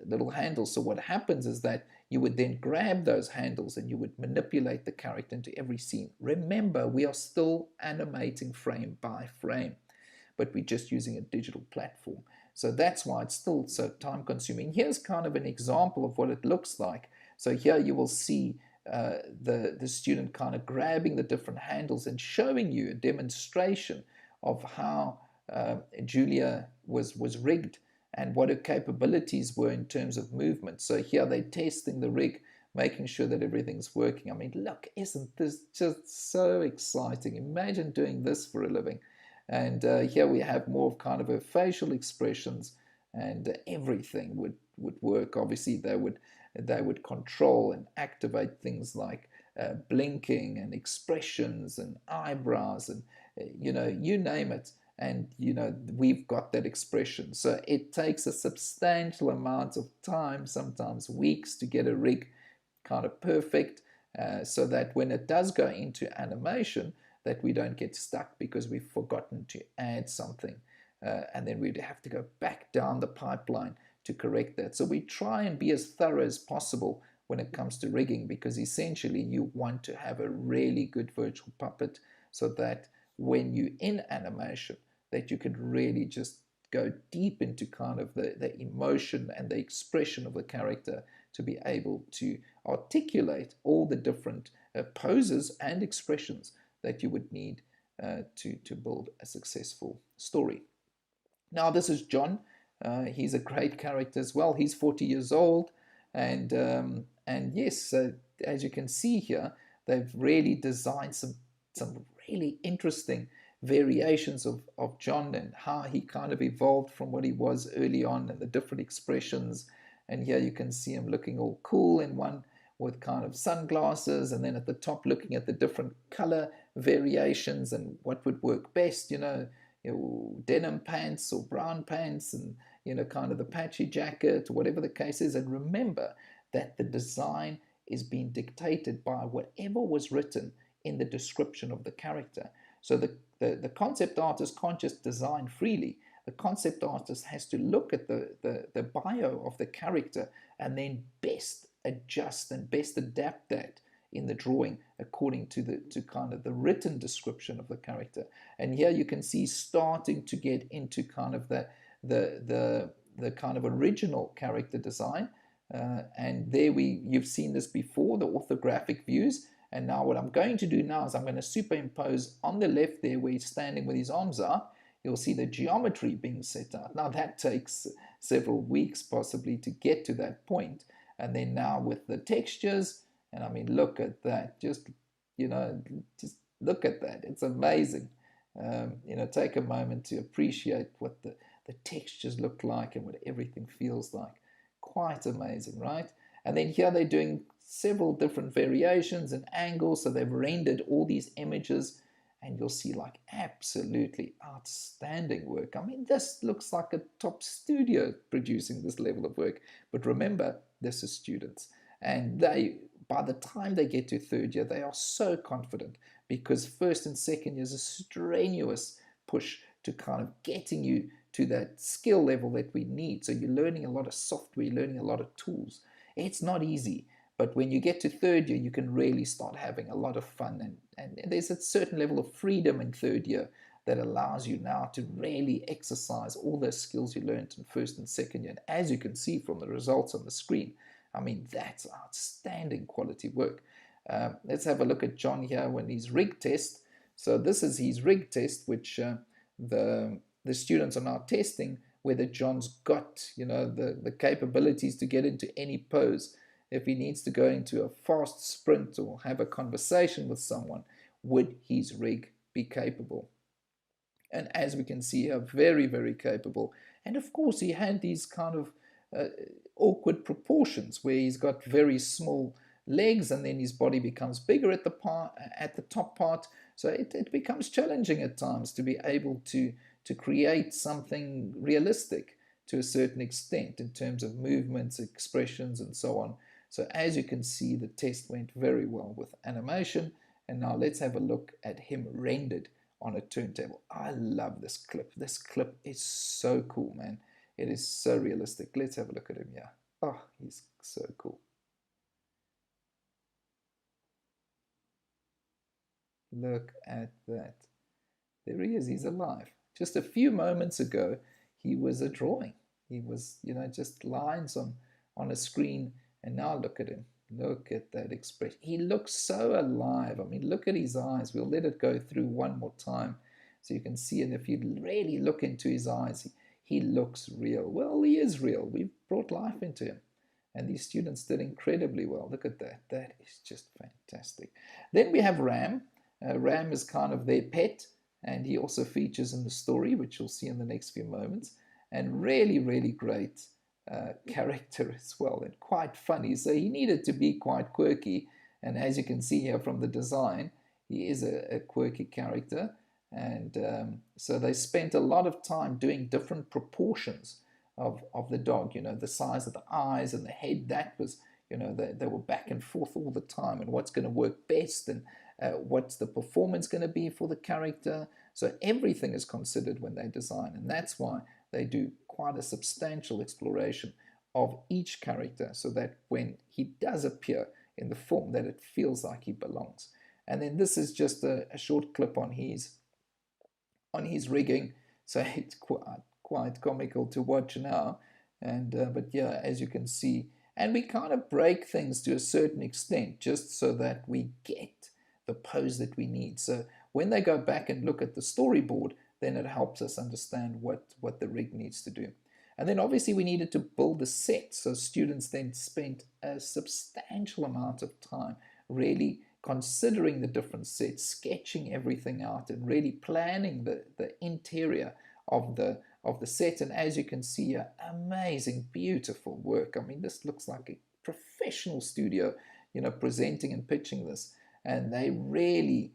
little handles. So what happens is that you would then grab those handles and you would manipulate the character into every scene. Remember, we are still animating frame by frame, but we're just using a digital platform. So that's why it's still so time consuming. Here's kind of an example of what it looks like. So here you will see the student kind of grabbing the different handles and showing you a demonstration of how Julia was rigged and what her capabilities were in terms of movement. So here they're testing the rig, making sure that everything's working. I mean, look, isn't this just so exciting? Imagine doing this for a living. And here we have more of kind of her facial expressions, and everything would work. Obviously, they would control and activate things like blinking and expressions and eyebrows and, you know, you name it. and we've got that expression. So it takes a substantial amount of time, sometimes weeks, to get a rig kind of perfect, so that when it does go into animation, that we don't get stuck because we've forgotten to add something, and then we'd have to go back down the pipeline to correct that. So we try and be as thorough as possible when it comes to rigging, because essentially you want to have a really good virtual puppet so that when you're in animation, that you can really just go deep into kind of the emotion and the expression of the character to be able to articulate all the different poses and expressions that you would need to build a successful story. Now, this is John. He's a great character as well. He's 40 years old, and yes, as you can see here, they've really designed some really interesting variations of John and how he kind of evolved from what he was early on and the different expressions. And here you can see him looking all cool in one with kind of sunglasses, and then at the top looking at the different color variations and what would work best, denim pants or brown pants, and kind of the patchy jacket, or whatever the case is. And remember that the design is being dictated by whatever was written in the description of the character. So the concept artist can't just design freely. The concept artist has to look at the bio of the character and then best adjust and best adapt that in the drawing according to kind of the written description of the character. And here you can see starting to get into kind of the kind of original character design. And there you've seen this before, the orthographic views. And now what I'm going to do now is I'm going to superimpose on the left there where he's standing with his arms up. You'll see the geometry being set out. Now that takes several weeks possibly to get to that point. And then now with the textures, and I mean, look at that. Just look at that. It's amazing. Take a moment to appreciate what the textures look like and what everything feels like. Quite amazing, right? And then here they're doing several different variations and angles. So they've rendered all these images, and you'll see like absolutely outstanding work. I mean, this looks like a top studio producing this level of work. But remember, this is students. And by the time they get to third year, they are so confident, because first and second year is a strenuous push to kind of getting you to that skill level that we need. So you're learning a lot of software, you're learning a lot of tools. It's not easy, but when you get to third year, you can really start having a lot of fun, and there's a certain level of freedom in third year that allows you now to really exercise all those skills you learned in first and second year. And as you can see from the results on the screen, I mean, that's outstanding quality work. Let's have a look at John here when his rig test. So this is his rig test, which the students are now testing whether John's got, the capabilities to get into any pose. If he needs to go into a fast sprint or have a conversation with someone, would his rig be capable? And as we can see here, very, very capable. And of course, he had these kind of awkward proportions where he's got very small legs and then his body becomes bigger at the top part. So it becomes challenging at times to be able to create something realistic to a certain extent in terms of movements, expressions, and so on. So as you can see, the test went very well with animation. And now let's have a look at him rendered on a turntable. I love this clip. This clip is so cool, man. It is so realistic. Let's have a look at him here. Oh, he's so cool. Look at that. There he is. He's alive. Just a few moments ago, he was a drawing. He was, just lines on a screen. And now look at him. Look at that expression. He looks so alive. I mean, look at his eyes. We'll let it go through one more time so you can see it. If you really look into his eyes, he looks real. Well, he is real. We've brought life into him. And these students did incredibly well. Look at that. That is just fantastic. Then we have Ram. Ram is kind of their pet, and he also features in the story, which you'll see in the next few moments. And really, really great character as well, and quite funny. So he needed to be quite quirky. And as you can see here from the design, he is a quirky character. And so they spent a lot of time doing different proportions of the dog, the size of the eyes and the head. That was, they were back and forth all the time, and what's going to work best, and what's the performance going to be for the character. So everything is considered when they design, and that's why they do quite a substantial exploration of each character, so that when he does appear in the film, that it feels like he belongs. And then this is just a short clip on his rigging, so it's quite comical to watch now. And but yeah, as you can see, and we kind of break things to a certain extent just so that we get the pose that we need. So when they go back and look at the storyboard, then it helps us understand what the rig needs to do. And then obviously we needed to build the set, so students then spent a substantial amount of time really considering the different sets, sketching everything out, and really planning the interior of the set. And as you can see, amazing, beautiful work. I mean, this looks like a professional studio, presenting and pitching this. And they really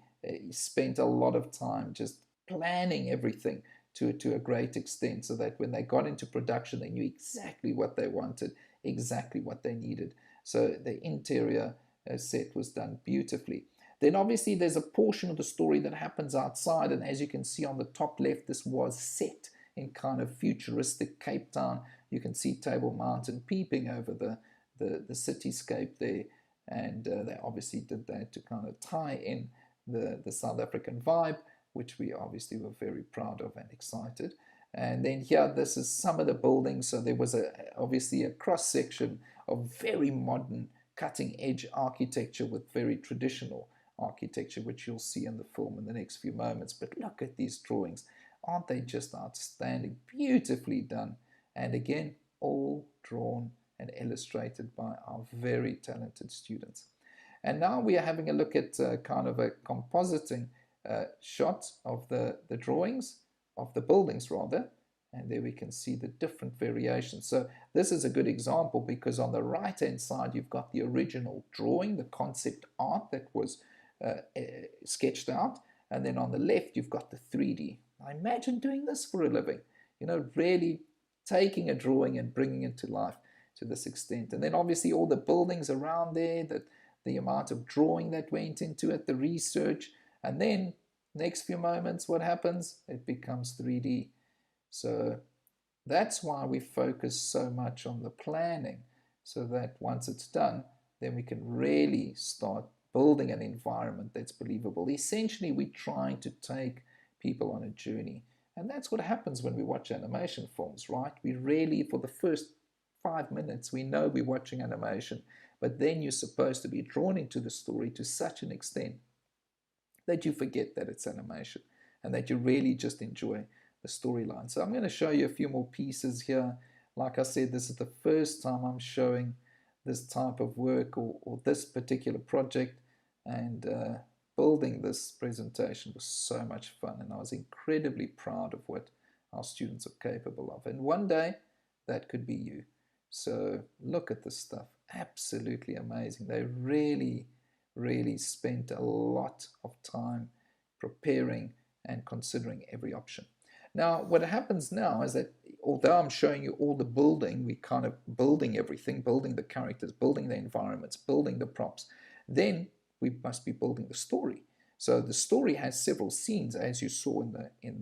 spent a lot of time just planning everything to a great extent, so that when they got into production, they knew exactly what they wanted, exactly what they needed. So the interior set was done beautifully. Then obviously there's a portion of the story that happens outside, and as you can see on the top left, this was set in kind of futuristic Cape Town. You can see Table Mountain peeping over the cityscape there, and they obviously did that to kind of tie in the South African vibe, which we obviously were very proud of and excited. And then here, this is some of the buildings. So there was obviously a cross-section of very modern, cutting-edge architecture with very traditional architecture, which you'll see in the film in the next few moments. But look at these drawings. Aren't they just outstanding? Beautifully done. And again, all drawn and illustrated by our very talented students. And now we are having a look at kind of a compositing shot of the drawings, of the buildings rather. And there we can see the different variations. So this is a good example, because on the right-hand side, you've got the original drawing, the concept art that was sketched out. And then on the left, you've got the 3D. Now imagine doing this for a living, really taking a drawing and bringing it to life to this extent. And then obviously all the buildings around there, the amount of drawing that went into it, the research. And then next few moments, what happens? It becomes 3D. So that's why we focus so much on the planning, so that once it's done, then we can really start building an environment that's believable. Essentially, we're trying to take people on a journey. And that's what happens when we watch animation films, right? We really, for the first 5 minutes, we know we're watching animation, but then you're supposed to be drawn into the story to such an extent that you forget that it's animation and that you really just enjoy the storyline. So I'm going to show you a few more pieces here. Like I said, this is the first time I'm showing this type of work or this particular project, and building this presentation was so much fun, and I was incredibly proud of what our students are capable of. And one day that could be you. So look at this stuff, absolutely amazing. They really spent a lot of time preparing and considering every option. Now, what happens now is that although I'm showing you all the building, we kind of building everything, building the characters, building the environments, building the props, then we must be building the story. So the story has several scenes, as you saw in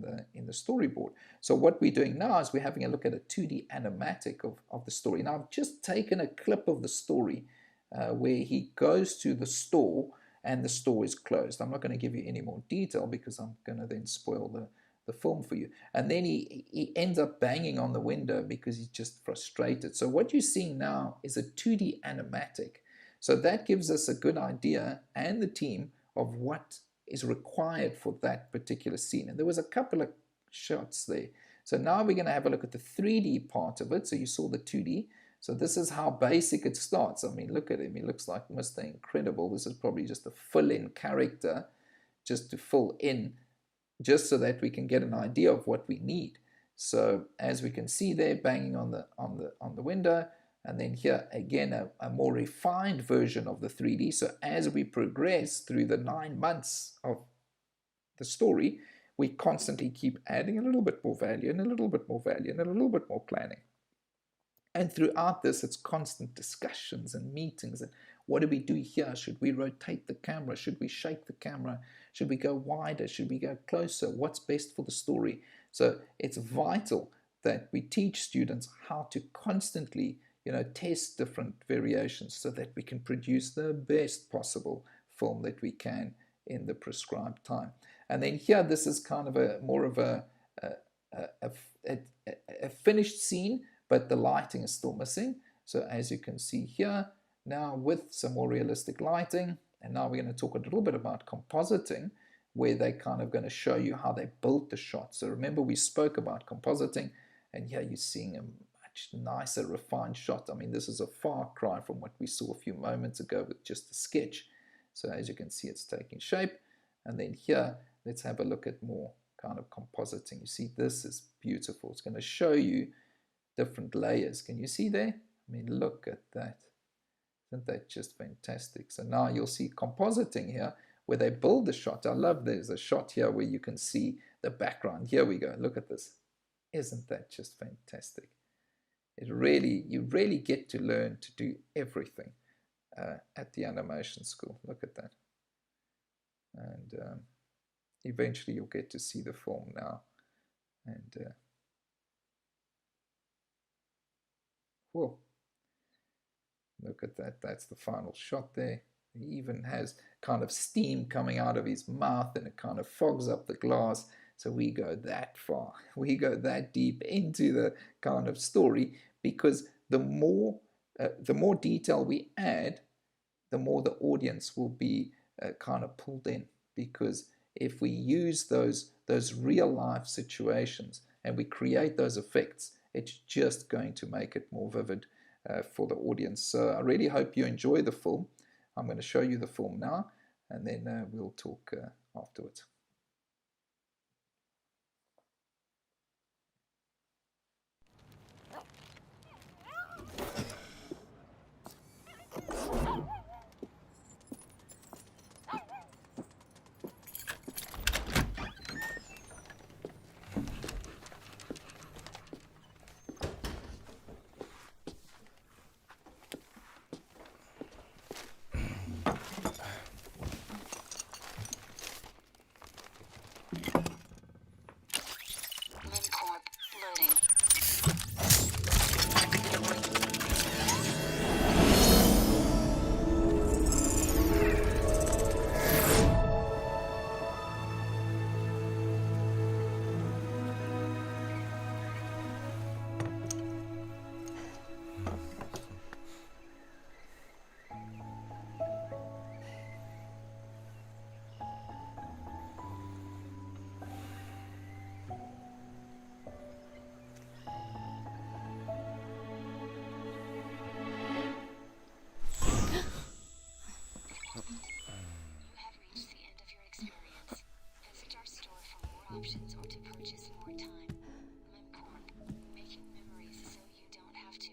the storyboard. So what we're doing now is we're having a look at a 2D animatic of the story. Now, I've just taken a clip of the story where he goes to the store and the store is closed. I'm not going to give you any more detail because I'm going to then spoil the film for you. And then he ends up banging on the window because he's just frustrated. So what you're seeing now is a 2D animatic. So that gives us a good idea, and the team, of what is required for that particular scene. And there was a couple of shots there. So now we're going to have a look at the 3D part of it. So you saw the 2D. So this is how basic it starts. I mean, look at him. He looks like Mr. Incredible. This is probably just a fill-in character, just to fill in, just so that we can get an idea of what we need. So as we can see there, banging on the window, and then here again a more refined version of the 3D. So as we progress through the 9 months of the story, we constantly keep adding a little bit more value and a little bit more value and a little bit more planning. And throughout this, it's constant discussions and meetings. And what do we do here? Should we rotate the camera? Should we shake the camera? Should we go wider? Should we go closer? What's best for the story? So it's vital that we teach students how to constantly, test different variations so that we can produce the best possible film that we can in the prescribed time. And then here, this is kind of more of a finished scene, but the lighting is still missing. So as you can see here, now with some more realistic lighting, and now we're going to talk a little bit about compositing, where they're kind of going to show you how they built the shot. So remember, we spoke about compositing, and here you're seeing a much nicer, refined shot. I mean, this is a far cry from what we saw a few moments ago with just a sketch. So as you can see, it's taking shape. And then here, let's have a look at more kind of compositing. You see, this is beautiful. It's going to show you different layers. Can you see there? I mean, look at that. Isn't that just fantastic? So now you'll see compositing here, where they build the shot. I love there's a shot here where you can see the background. Here we go. Look at this. Isn't that just fantastic? You really get to learn to do everything at the animation school. Look at that. And eventually you'll get to see the film now. And whoa. Look at that. That's the final shot there. He even has kind of steam coming out of his mouth, and it kind of fogs up the glass. So we go that far. We go that deep into the kind of story, because the more detail we add, the more the audience will be kind of pulled in. Because if we use those real life situations and we create those effects, it's just going to make it more vivid for the audience. So I really hope you enjoy the film. I'm going to show you the film now, and then we'll talk afterwards. Options or to purchase more time. Memcorp, making memories so you don't have to.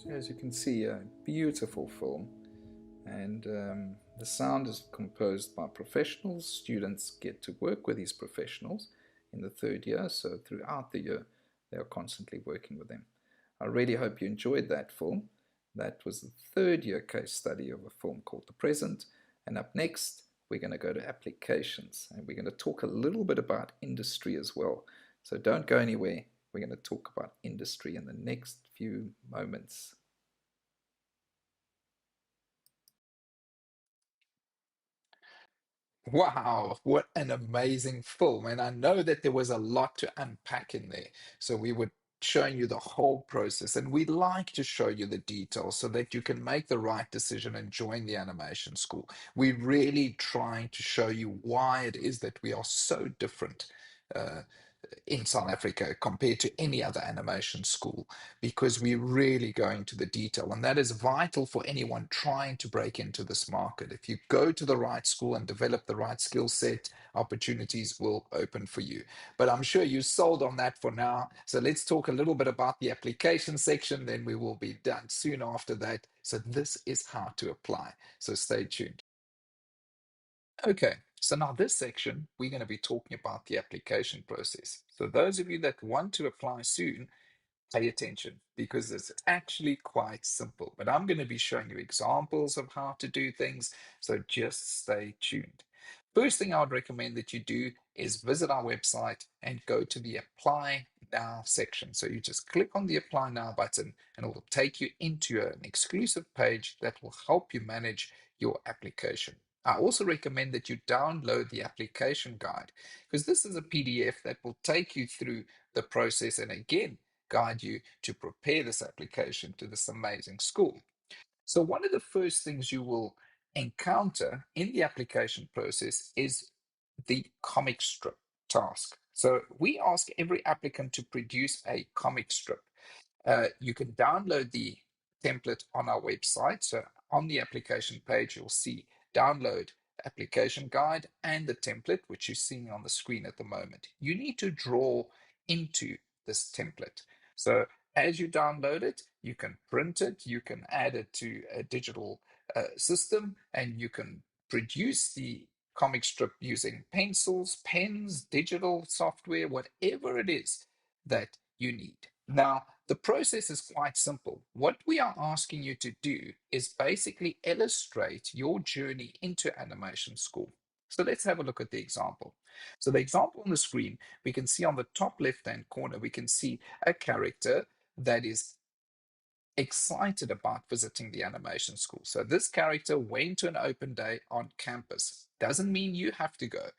So as you can see, a beautiful film. And the sound is composed by professionals. Students get to work with these professionals in the third year, so throughout the year they are constantly working with them. I really hope you enjoyed that film. That was the third year case study of a film called The Present. And up next, we're going to go to applications, and we're going to talk a little bit about industry as well. So don't go anywhere. We're going to talk about industry in the next few moments. Wow, what an amazing film. And I know that there was a lot to unpack in there. So we were showing you the whole process, and we like to show you the details so that you can make the right decision and join the animation school. We're really trying to show you why it is that we are so different. In South Africa compared to any other animation school, because we really go into the detail, and that is vital for anyone trying to break into this market. If you go to the right school and develop the right skill set, opportunities will open for you. But I'm sure you sold on that for now. So let's talk a little bit about the application section, then we will be done soon after that. So this is how to apply. So stay tuned. Okay, so now this section, we're going to be talking about the application process. So those of you that want to apply soon, pay attention, because it's actually quite simple. But I'm going to be showing you examples of how to do things, so just stay tuned. First thing I would recommend that you do is visit our website and go to the Apply Now section. So you just click on the Apply Now button and it will take you into an exclusive page that will help you manage your application. I also recommend that you download the application guide, because this is a PDF that will take you through the process and again guide you to prepare this application to this amazing school. So one of the first things you will encounter in the application process is the comic strip task. So we ask every applicant to produce a comic strip. You can download the template on our website. So on the application page, you'll see download application guide and the template, which you're seeing on the screen at the moment. You need to draw into this template. So as you download it, you can print it, you can add it to a digital system, and you can produce the comic strip using pencils, pens, digital software, whatever it is that you need. Now, the process is quite simple. What we are asking you to do is basically illustrate your journey into animation school. So let's have a look at the example. So the example on the screen, we can see on the top left-hand corner, we can see a character that is excited about visiting the animation school. So this character went to an open day on campus. Doesn't mean you have to go.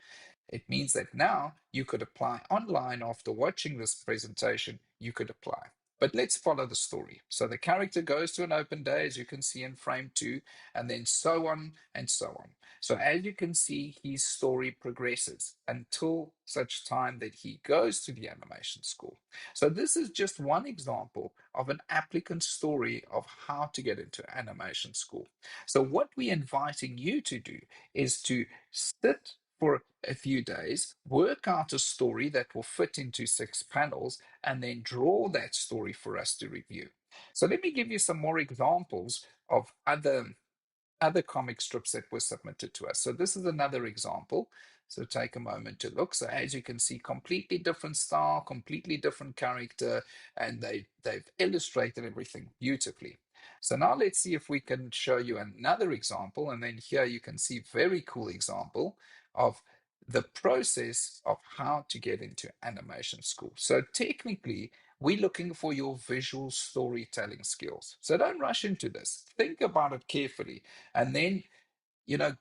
It means that now you could apply online after watching this presentation, you could apply. But let's follow the story. So the character goes to an open day, as you can see in frame 2, and then so on and so on. So as you can see, his story progresses until such time that he goes to the animation school. So this is just one example of an applicant's story of how to get into animation school. So what we're inviting you to do is to sit for a few days, work out a story that will fit into 6 panels, and then draw that story for us to review. So let me give you some more examples of other comic strips that were submitted to us. So this is another example. So take a moment to look. So as you can see, completely different style, completely different character, and they've illustrated everything beautifully. So now let's see if we can show you another example. And then here you can see very cool example of the process of how to get into animation school. So technically, we're looking for your visual storytelling skills. So don't rush into this. Think about it carefully. And then,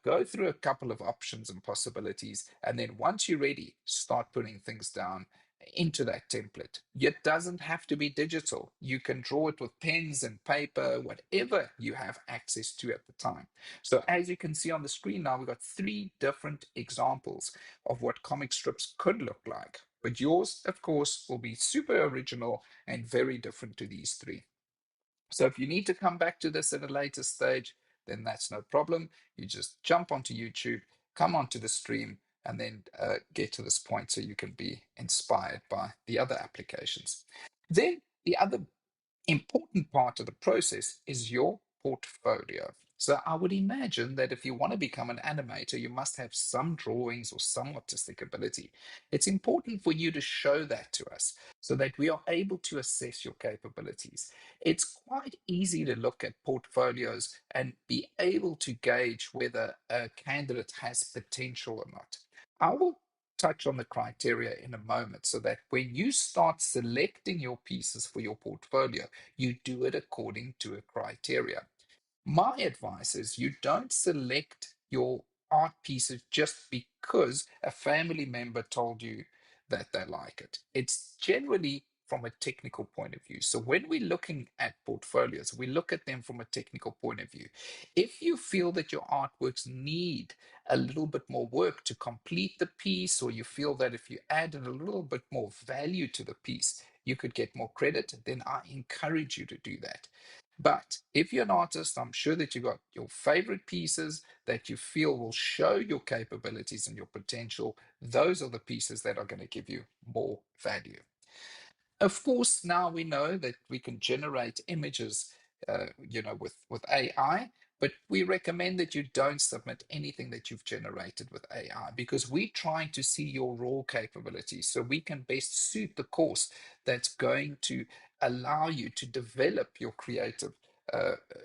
go through a couple of options and possibilities. And then once you're ready, start putting things down into that template. It doesn't have to be digital. You can draw it with pens and paper, whatever you have access to at the time. So as you can see on the screen now, we've got 3 different examples of what comic strips could look like. But yours, of course, will be super original and very different to these 3. So if you need to come back to this at a later stage, then that's no problem. You just jump onto YouTube, come onto the stream, and then get to this point so you can be inspired by the other applications. Then the other important part of the process is your portfolio. So I would imagine that if you want to become an animator, you must have some drawings or some artistic ability. It's important for you to show that to us so that we are able to assess your capabilities. It's quite easy to look at portfolios and be able to gauge whether a candidate has potential or not. I will touch on the criteria in a moment so that when you start selecting your pieces for your portfolio, you do it according to a criteria. My advice is you don't select your art pieces just because a family member told you that they like it. It's generally from a technical point of view. So when we're looking at portfolios, we look at them from a technical point of view. If you feel that your artworks need a little bit more work to complete the piece, or you feel that if you added a little bit more value to the piece, you could get more credit, then I encourage you to do that. But if you're an artist, I'm sure that you got your favorite pieces that you feel will show your capabilities and your potential. Those are the pieces that are going to give you more value. Of course, now we know that we can generate images, with AI, but we recommend that you don't submit anything that you've generated with AI because we're trying to see your raw capabilities so we can best suit the course that's going to allow you to develop your creative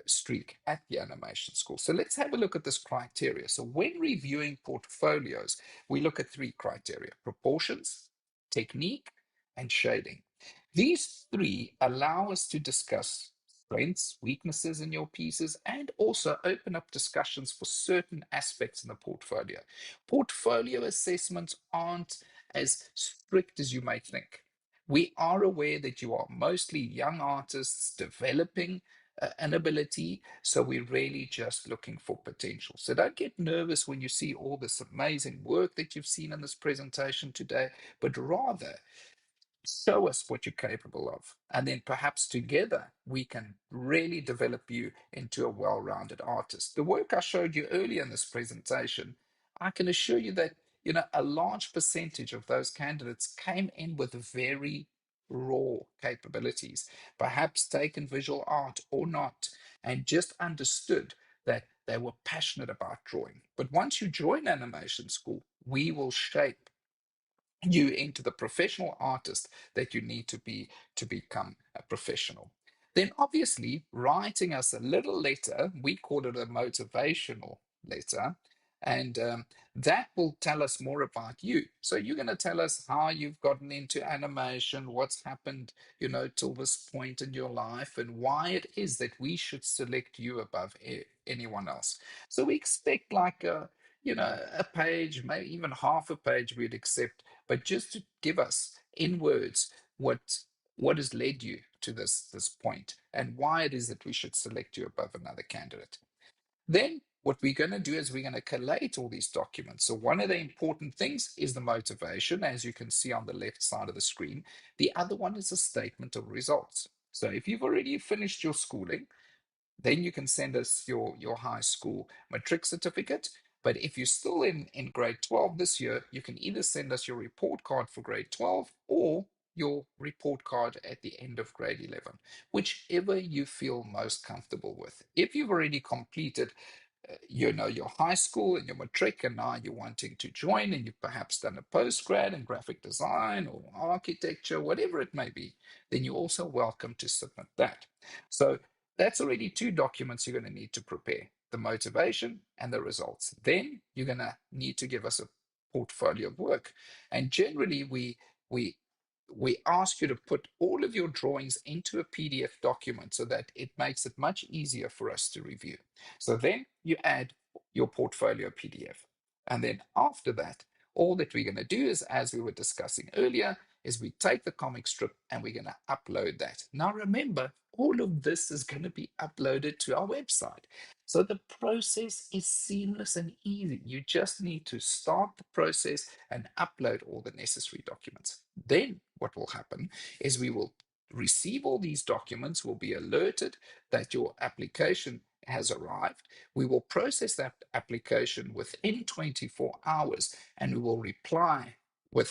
streak at the animation school. So let's have a look at this criteria. So when reviewing portfolios, we look at three criteria: proportions, technique, and shading. These three allow us to discuss strengths, weaknesses in your pieces, and also open up discussions for certain aspects in the portfolio. Portfolio assessments aren't as strict as you may think. We are aware that you are mostly young artists developing an ability, so we're really just looking for potential. So don't get nervous when you see all this amazing work that you've seen in this presentation today, but rather show us what you're capable of. And then perhaps together we can really develop you into a well-rounded artist. The work I showed you earlier in this presentation, I can assure you that, a large percentage of those candidates came in with very raw capabilities, perhaps taken visual art or not, and just understood that they were passionate about drawing. But once you join animation school, we will shape you into the professional artist that you need to be to become a professional. Then obviously writing us a little letter, we call it a motivational letter, and that will tell us more about you. So you're going to tell us how you've gotten into animation, what's happened, till this point in your life, and why it is that we should select you above anyone else. So we expect like a page, maybe even half a page we'd accept, but just to give us in words what has led you to this point and why it is that we should select you above another candidate. Then what we're going to do is we're going to collate all these documents. So one of the important things is the motivation, as you can see on the left side of the screen. The other one is a statement of results. So if you've already finished your schooling, then you can send us your high school matric certificate. But if you're still in grade 12 this year, you can either send us your report card for grade 12 or your report card at the end of grade 11, whichever you feel most comfortable with. If you've already completed your high school and your matric, and now you're wanting to join and you've perhaps done a postgrad in graphic design or architecture, whatever it may be, then you're also welcome to submit that. So that's already two documents you're going to need to prepare: the motivation and the results. Then you're going to need to give us a portfolio of work. And generally, we ask you to put all of your drawings into a PDF document so that it makes it much easier for us to review. So then you add your portfolio PDF. And then after that, all that we're going to do is, as we were discussing earlier, is we take the comic strip and we're going to upload that. Now remember, all of this is going to be uploaded to our website. So the process is seamless and easy. You just need to start the process and upload all the necessary documents. Then what will happen is we will receive all these documents, will be alerted that your application has arrived. We will process that application within 24 hours and we will reply with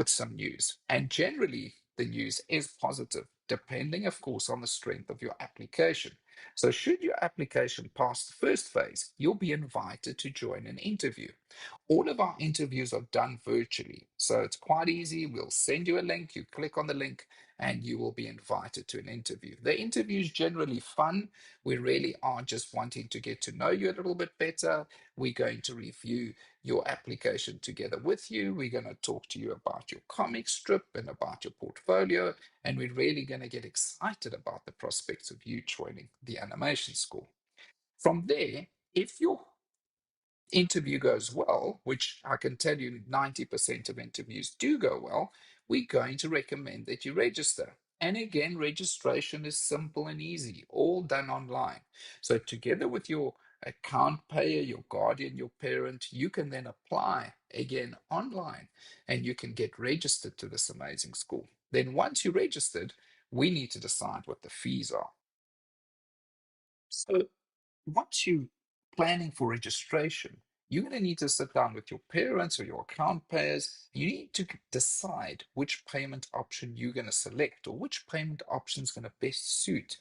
some news. And generally, the news is positive. depending, of course, on the strength of your application. So should your application pass the first phase, you'll be invited to join an interview. All of our interviews are done virtually, so it's quite easy. We'll send you a link, you click on the link, and you will be invited to an interview. The interview is generally fun. We really are just wanting to get to know you a little bit better. We're going to review your application together with you. We're going to talk to you about your comic strip and about your portfolio, and we're really going to get excited about the prospects of you joining the animation school. From there, if your interview goes well, which I can tell you 90% of interviews do go well, we're going to recommend that you register. And again, registration is simple and easy, all done online. So together with your account payer, your guardian, your parent, you can then apply again online and you can get registered to this amazing school. Then once you're registered, we need to decide what the fees are. So once you're planning for registration, you're going to need to sit down with your parents or your account payers. You need to decide which payment option you're going to select or which payment option is going to best suit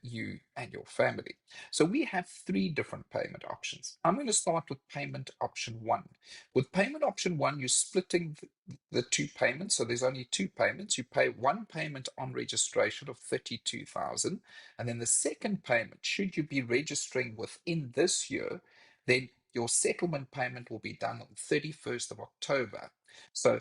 you and your family. So we have three different payment options. I'm going to start with payment option one. With payment option one, you're splitting the two payments. So there's only two payments. You pay one payment on registration of 32,000, and then the second payment, should you be registering within this year, then your settlement payment will be done on 31st of October. So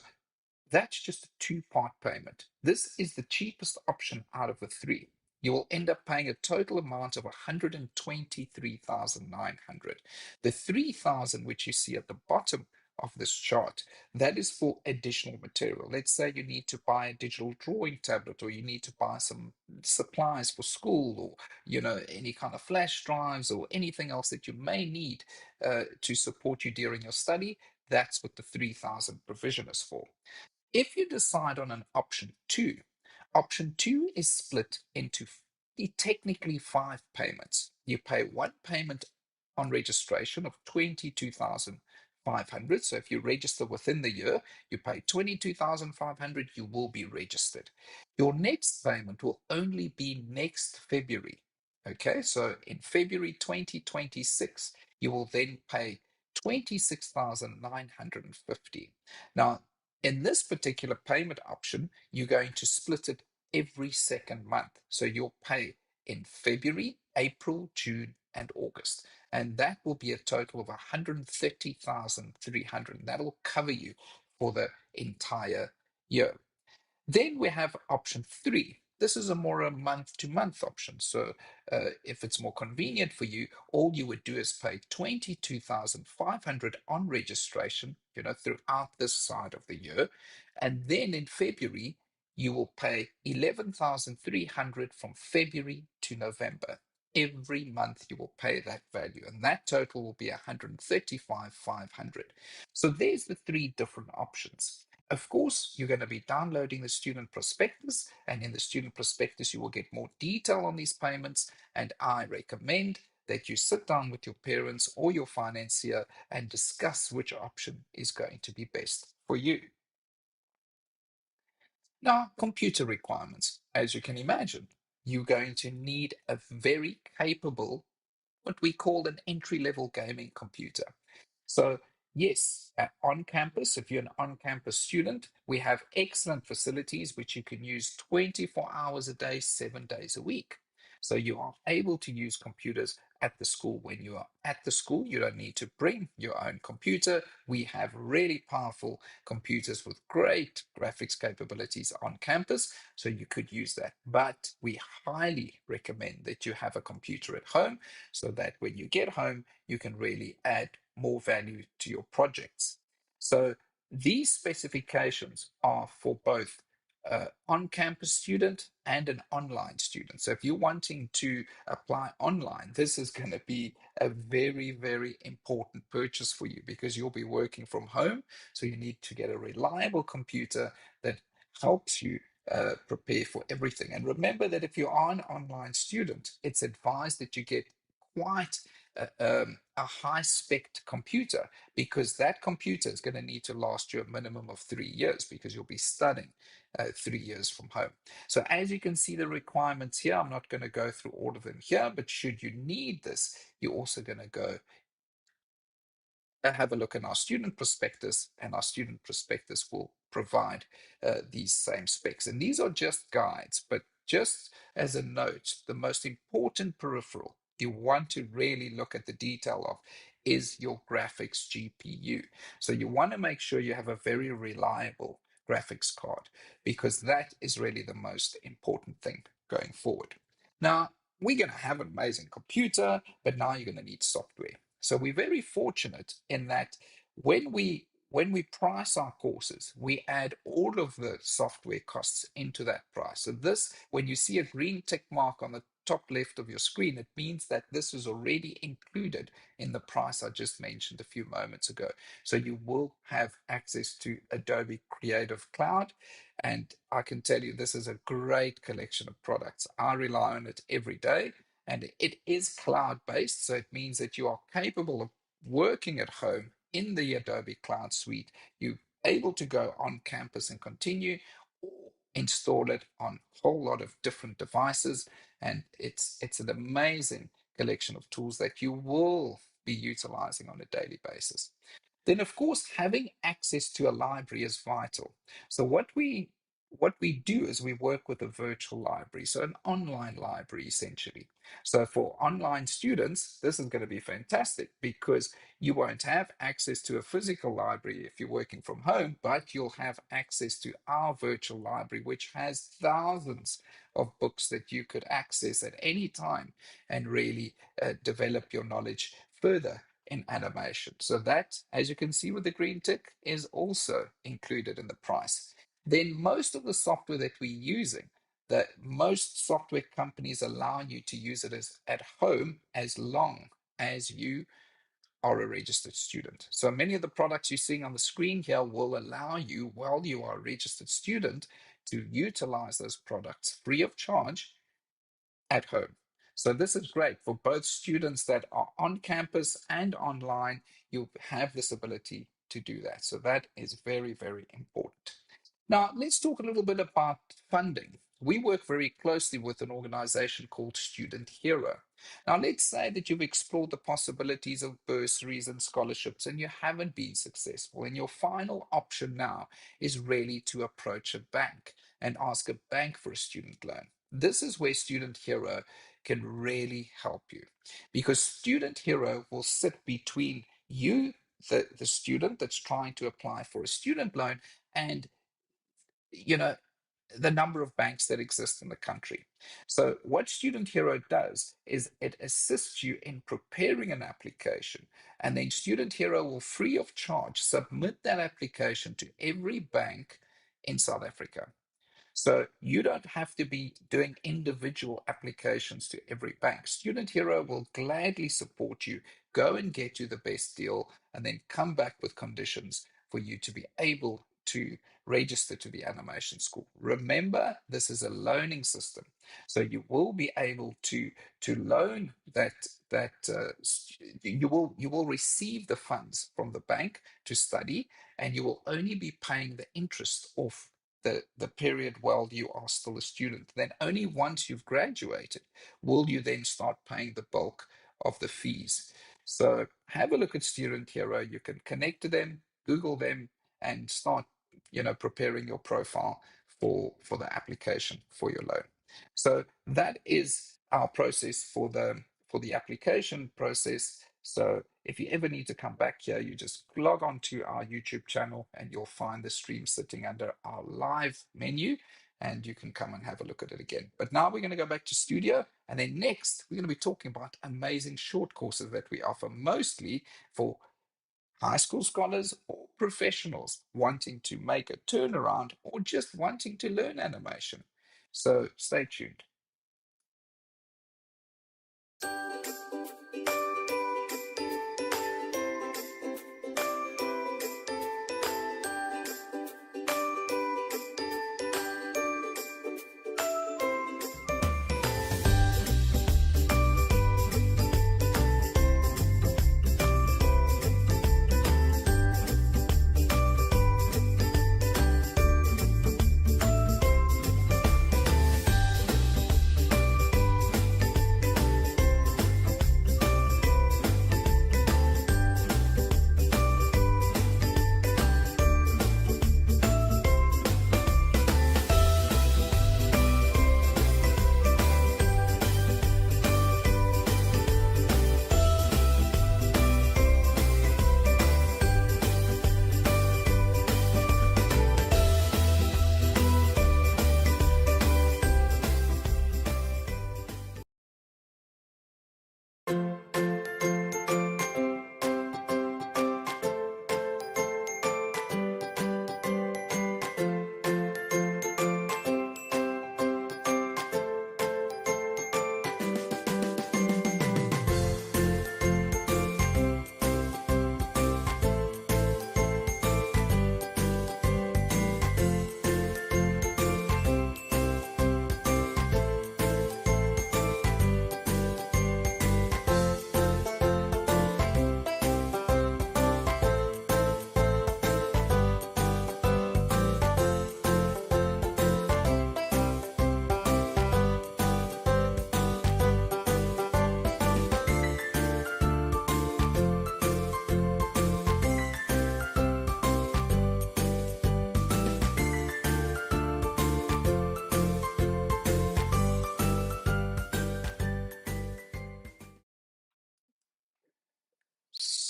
that's just a two-part payment. This is the cheapest option out of the three. You will end up paying a total amount of 123,900. The 3,000 which you see at the bottom of this chart, that is for additional material. Let's say you need to buy a digital drawing tablet, or you need to buy some supplies for school, or any kind of flash drives or anything else that you may need to support you during your study. That's what the 3,000 provision is for. If you decide on an option two is split into technically 5 payments. You pay one payment on registration of 22,500. So if you register within the year, you pay 22,500, you will be registered. Your next payment will only be next February. Okay, so in February 2026, you will then pay 26,950. Now, in this particular payment option, you're going to split it every second month. So you'll pay in February, April, June, and August. And that will be a total of 130,300. And that'll cover you for the entire year. Then we have option 3. This is a more a month-to-month option. So if it's more convenient for you, all you would do is pay 22,500 on registration, throughout this side of the year. And then in February, you will pay 11,300 from February to November. Every month you will pay that value, and that total will be 135,500. So there's the 3 different options. Of course, you're going to be downloading the student prospectus, and in the student prospectus, you will get more detail on these payments. And I recommend that you sit down with your parents or your financier and discuss which option is going to be best for you. Now, computer requirements. As you can imagine, you're going to need a very capable, what we call an entry-level gaming computer. So yes, on campus, if you're an on-campus student, we have excellent facilities which you can use 24 hours a day, 7 days a week. So you are able to use computers at the school. When you are at the school, you don't need to bring your own computer. We have really powerful computers with great graphics capabilities on campus, so you could use that. But we highly recommend that you have a computer at home, so that when you get home, you can really add more value to your projects. So these specifications are for both on-campus student and an online student. So if you're wanting to apply online, this is going to be a very, very important purchase for you, because you'll be working from home. So you need to get a reliable computer that helps you prepare for everything. And remember that if you are an online student, it's advised that you get quite a high-spec computer, because that computer is going to need to last you a minimum of 3 years, because you'll be studying 3 years from home. So as you can see the requirements here, I'm not going to go through all of them here, but should you need this, you're also going to go have a look at our student prospectus, and our student prospectus will provide these same specs. And these are just guides, but just as a note, the most important peripheral you want to really look at the detail of is your graphics GPU. So you want to make sure you have a very reliable graphics card, because that is really the most important thing going forward. Now, we're going to have an amazing computer, but now you're going to need software. So we're very fortunate in that when we price our courses, we add all of the software costs into that price. So this, when you see a green tick mark on the top left of your screen, it means that this is already included in the price I just mentioned a few moments ago. So you will have access to Adobe Creative Cloud. And I can tell you, this is a great collection of products. I rely on it every day. And it is cloud-based, so it means that you are capable of working at home in the Adobe Cloud Suite. You're able to go on campus and continue, or install it on a whole lot of different devices. And it's an amazing collection of tools that you will be utilizing on a daily basis. Then, of course, having access to a library is vital. So what we do is we work with a virtual library, so an online library essentially. So for online students, this is going to be fantastic, because you won't have access to a physical library if you're working from home, but you'll have access to our virtual library, which has thousands of books that you could access at any time and really develop your knowledge further in animation. So that, as you can see with the green tick, is also included in the price. Then most of the software that we're using, that most software companies allow you to use it at home as long as you are a registered student. So many of the products you're seeing on the screen here will allow you, while you are a registered student, to utilize those products free of charge at home. So this is great for both students that are on campus and online. You'll have this ability to do that. So that is very, very important. Now, let's talk a little bit about funding. We work very closely with an organization called Student Hero. Now, let's say that you've explored the possibilities of bursaries and scholarships and you haven't been successful. And your final option now is really to approach a bank and ask a bank for a student loan. This is where Student Hero can really help you, because Student Hero will sit between you, the student that's trying to apply for a student loan, and the number of banks that exist in the country. So what Student Hero does is it assists you in preparing an application, and then Student Hero will free of charge submit that application to every bank in South Africa. So you don't have to be doing individual applications to every bank. Student Hero will gladly support you, go and get you the best deal, and then come back with conditions for you to be able to register to the animation school. Remember, this is a loaning system, so you will be able to loan you will receive the funds from the bank to study, and you will only be paying the interest off the period while you are still a student. Then only once you've graduated will you then start paying the bulk of the fees. So have a look at Student Hero. You can connect to them, Google them, and start preparing your profile for the application for your loan. So that is our process for the application process. So if you ever need to come back here, you just log on to our YouTube channel and you'll find the stream sitting under our live menu, and you can come and have a look at it again. But now we're going to go back to studio, and then next we're going to be talking about amazing short courses that we offer, mostly for high school scholars or professionals wanting to make a turnaround or just wanting to learn animation. So stay tuned.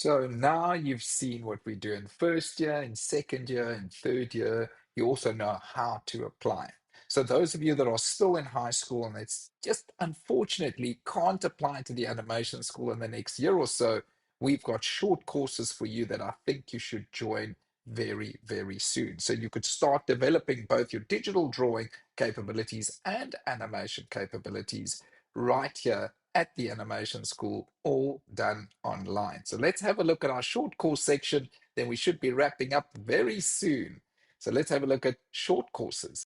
So now you've seen what we do in first year, in second year, in third year. You also know how to apply. So those of you that are still in high school and it's just unfortunately can't apply to the animation school in the next year or so, we've got short courses for you that I think you should join very, very soon. So you could start developing both your digital drawing capabilities and animation capabilities right here at the animation school, all done online. So let's have a look at our short course section. Then we should be wrapping up very soon. So let's have a look at short courses.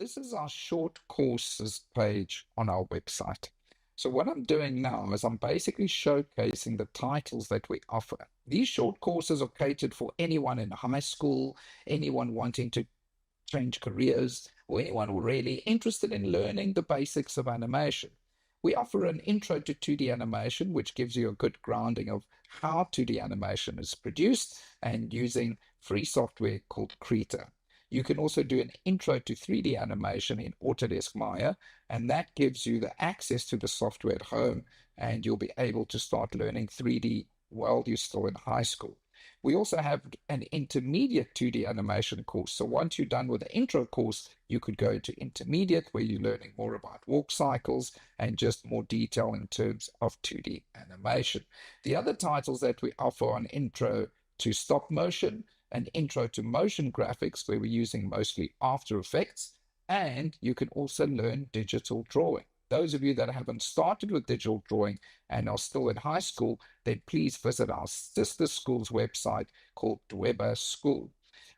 This is our short courses page on our website. So what I'm doing now is I'm basically showcasing the titles that we offer. These short courses are catered for anyone in high school, anyone wanting to change careers, or anyone really interested in learning the basics of animation. We offer an intro to 2D animation, which gives you a good grounding of how 2D animation is produced and using free software called Krita. You can also do an intro to 3D animation in Autodesk Maya, and that gives you the access to the software at home, and you'll be able to start learning 3D while you're still in high school. We also have an intermediate 2D animation course. So once you're done with the intro course, you could go to intermediate, where you're learning more about walk cycles and just more detail in terms of 2D animation. The other titles that we offer on intro to stop motion, an intro to motion graphics, where we're using mostly After Effects, and you can also learn digital drawing. Those of you that haven't started with digital drawing and are still in high school, then please visit our sister school's website called Dweba School.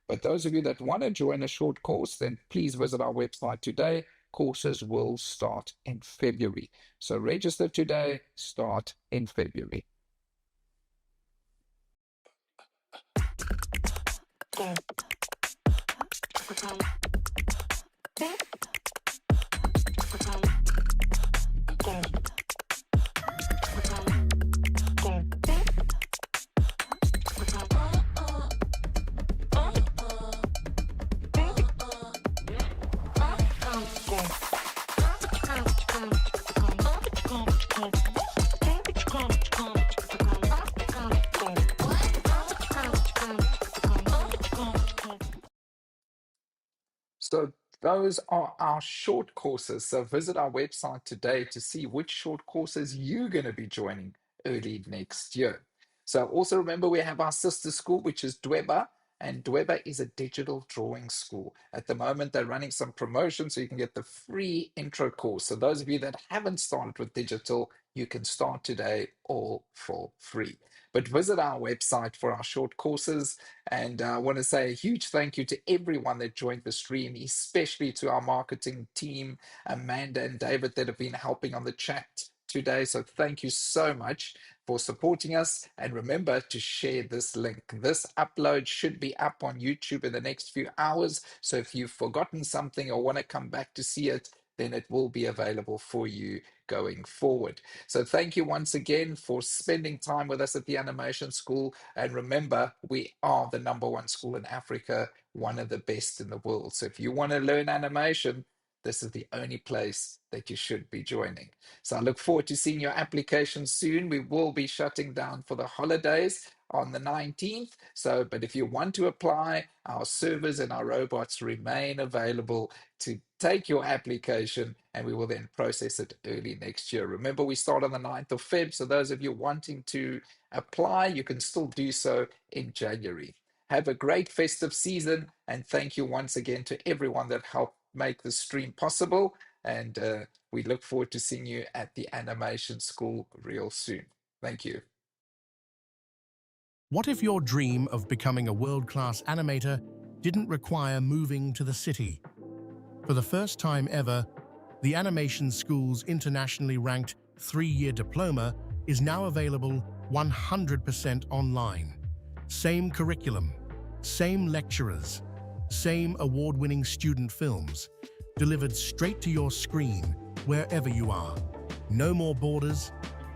But those of you that want to join a short course, then please visit our website today. Courses will start in February. So register today, start in February. So those are our short courses. So visit our website today to see which short courses you're going to be joining early next year. So also remember, we have our sister school, which is Dweba, and Dweba is a digital drawing school. At the moment, they're running some promotions, so you can get the free intro course. So those of you that haven't started with digital, you can start today all for free. But visit our website for our short courses. And I want to say a huge thank you to everyone that joined the stream, especially to our marketing team, Amanda and David, that have been helping on the chat today. So thank you so much for supporting us. And remember to share this link. This upload should be up on YouTube in the next few hours. So if you've forgotten something or want to come back to see it, then it will be available for you going forward. So thank you once again for spending time with us at the Animation School. And remember, we are the #1 school in Africa, one of the best in the world. So if you want to learn animation, this is the only place that you should be joining. So I look forward to seeing your application soon. We will be shutting down for the holidays on the 19th. So, but if you want to apply, our servers and our robots remain available to take your application, and we will then process it early next year. Remember, we start on the 9th of Feb. So those of you wanting to apply, you can still do so in January. Have a great festive season, and thank you once again to everyone that helped make the stream possible. And we look forward to seeing you at the Animation School real soon. Thank you. What if your dream of becoming a world-class animator didn't require moving to the city? For the first time ever, the Animation School's internationally ranked 3-year diploma is now available 100% online. Same curriculum, same lecturers, same award-winning student films, delivered straight to your screen wherever you are. No more borders,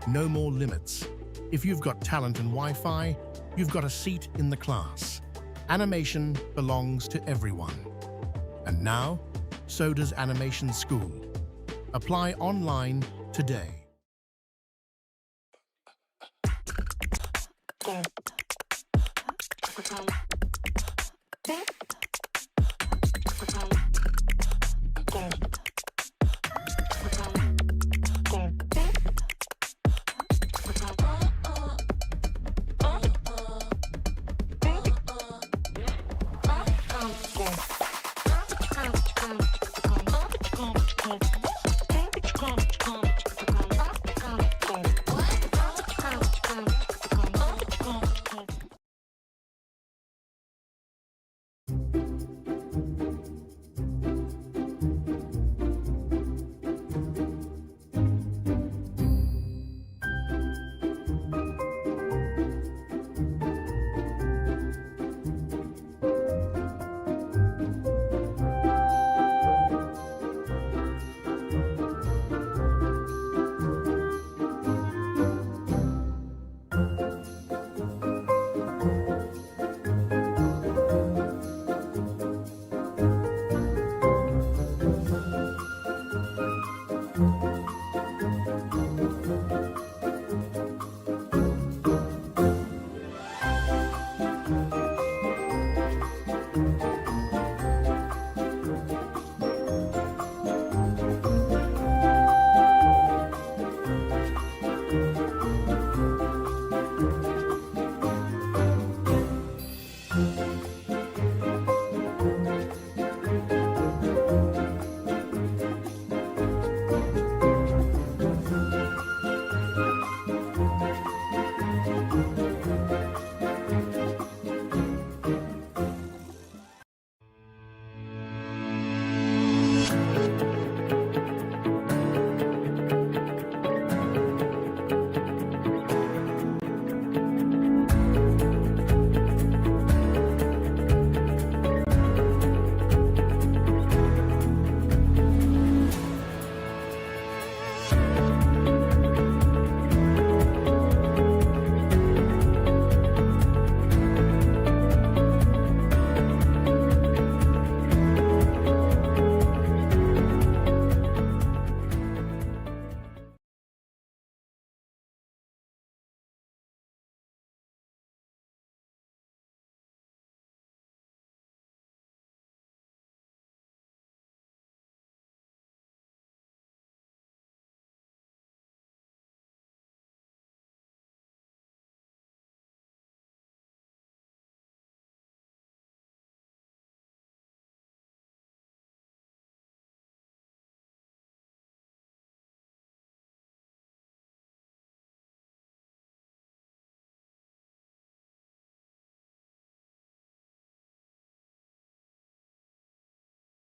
no more limits. If you've got talent and Wi-Fi, you've got a seat in the class. Animation belongs to everyone. And now, so does Animation School. Apply online today. Okay.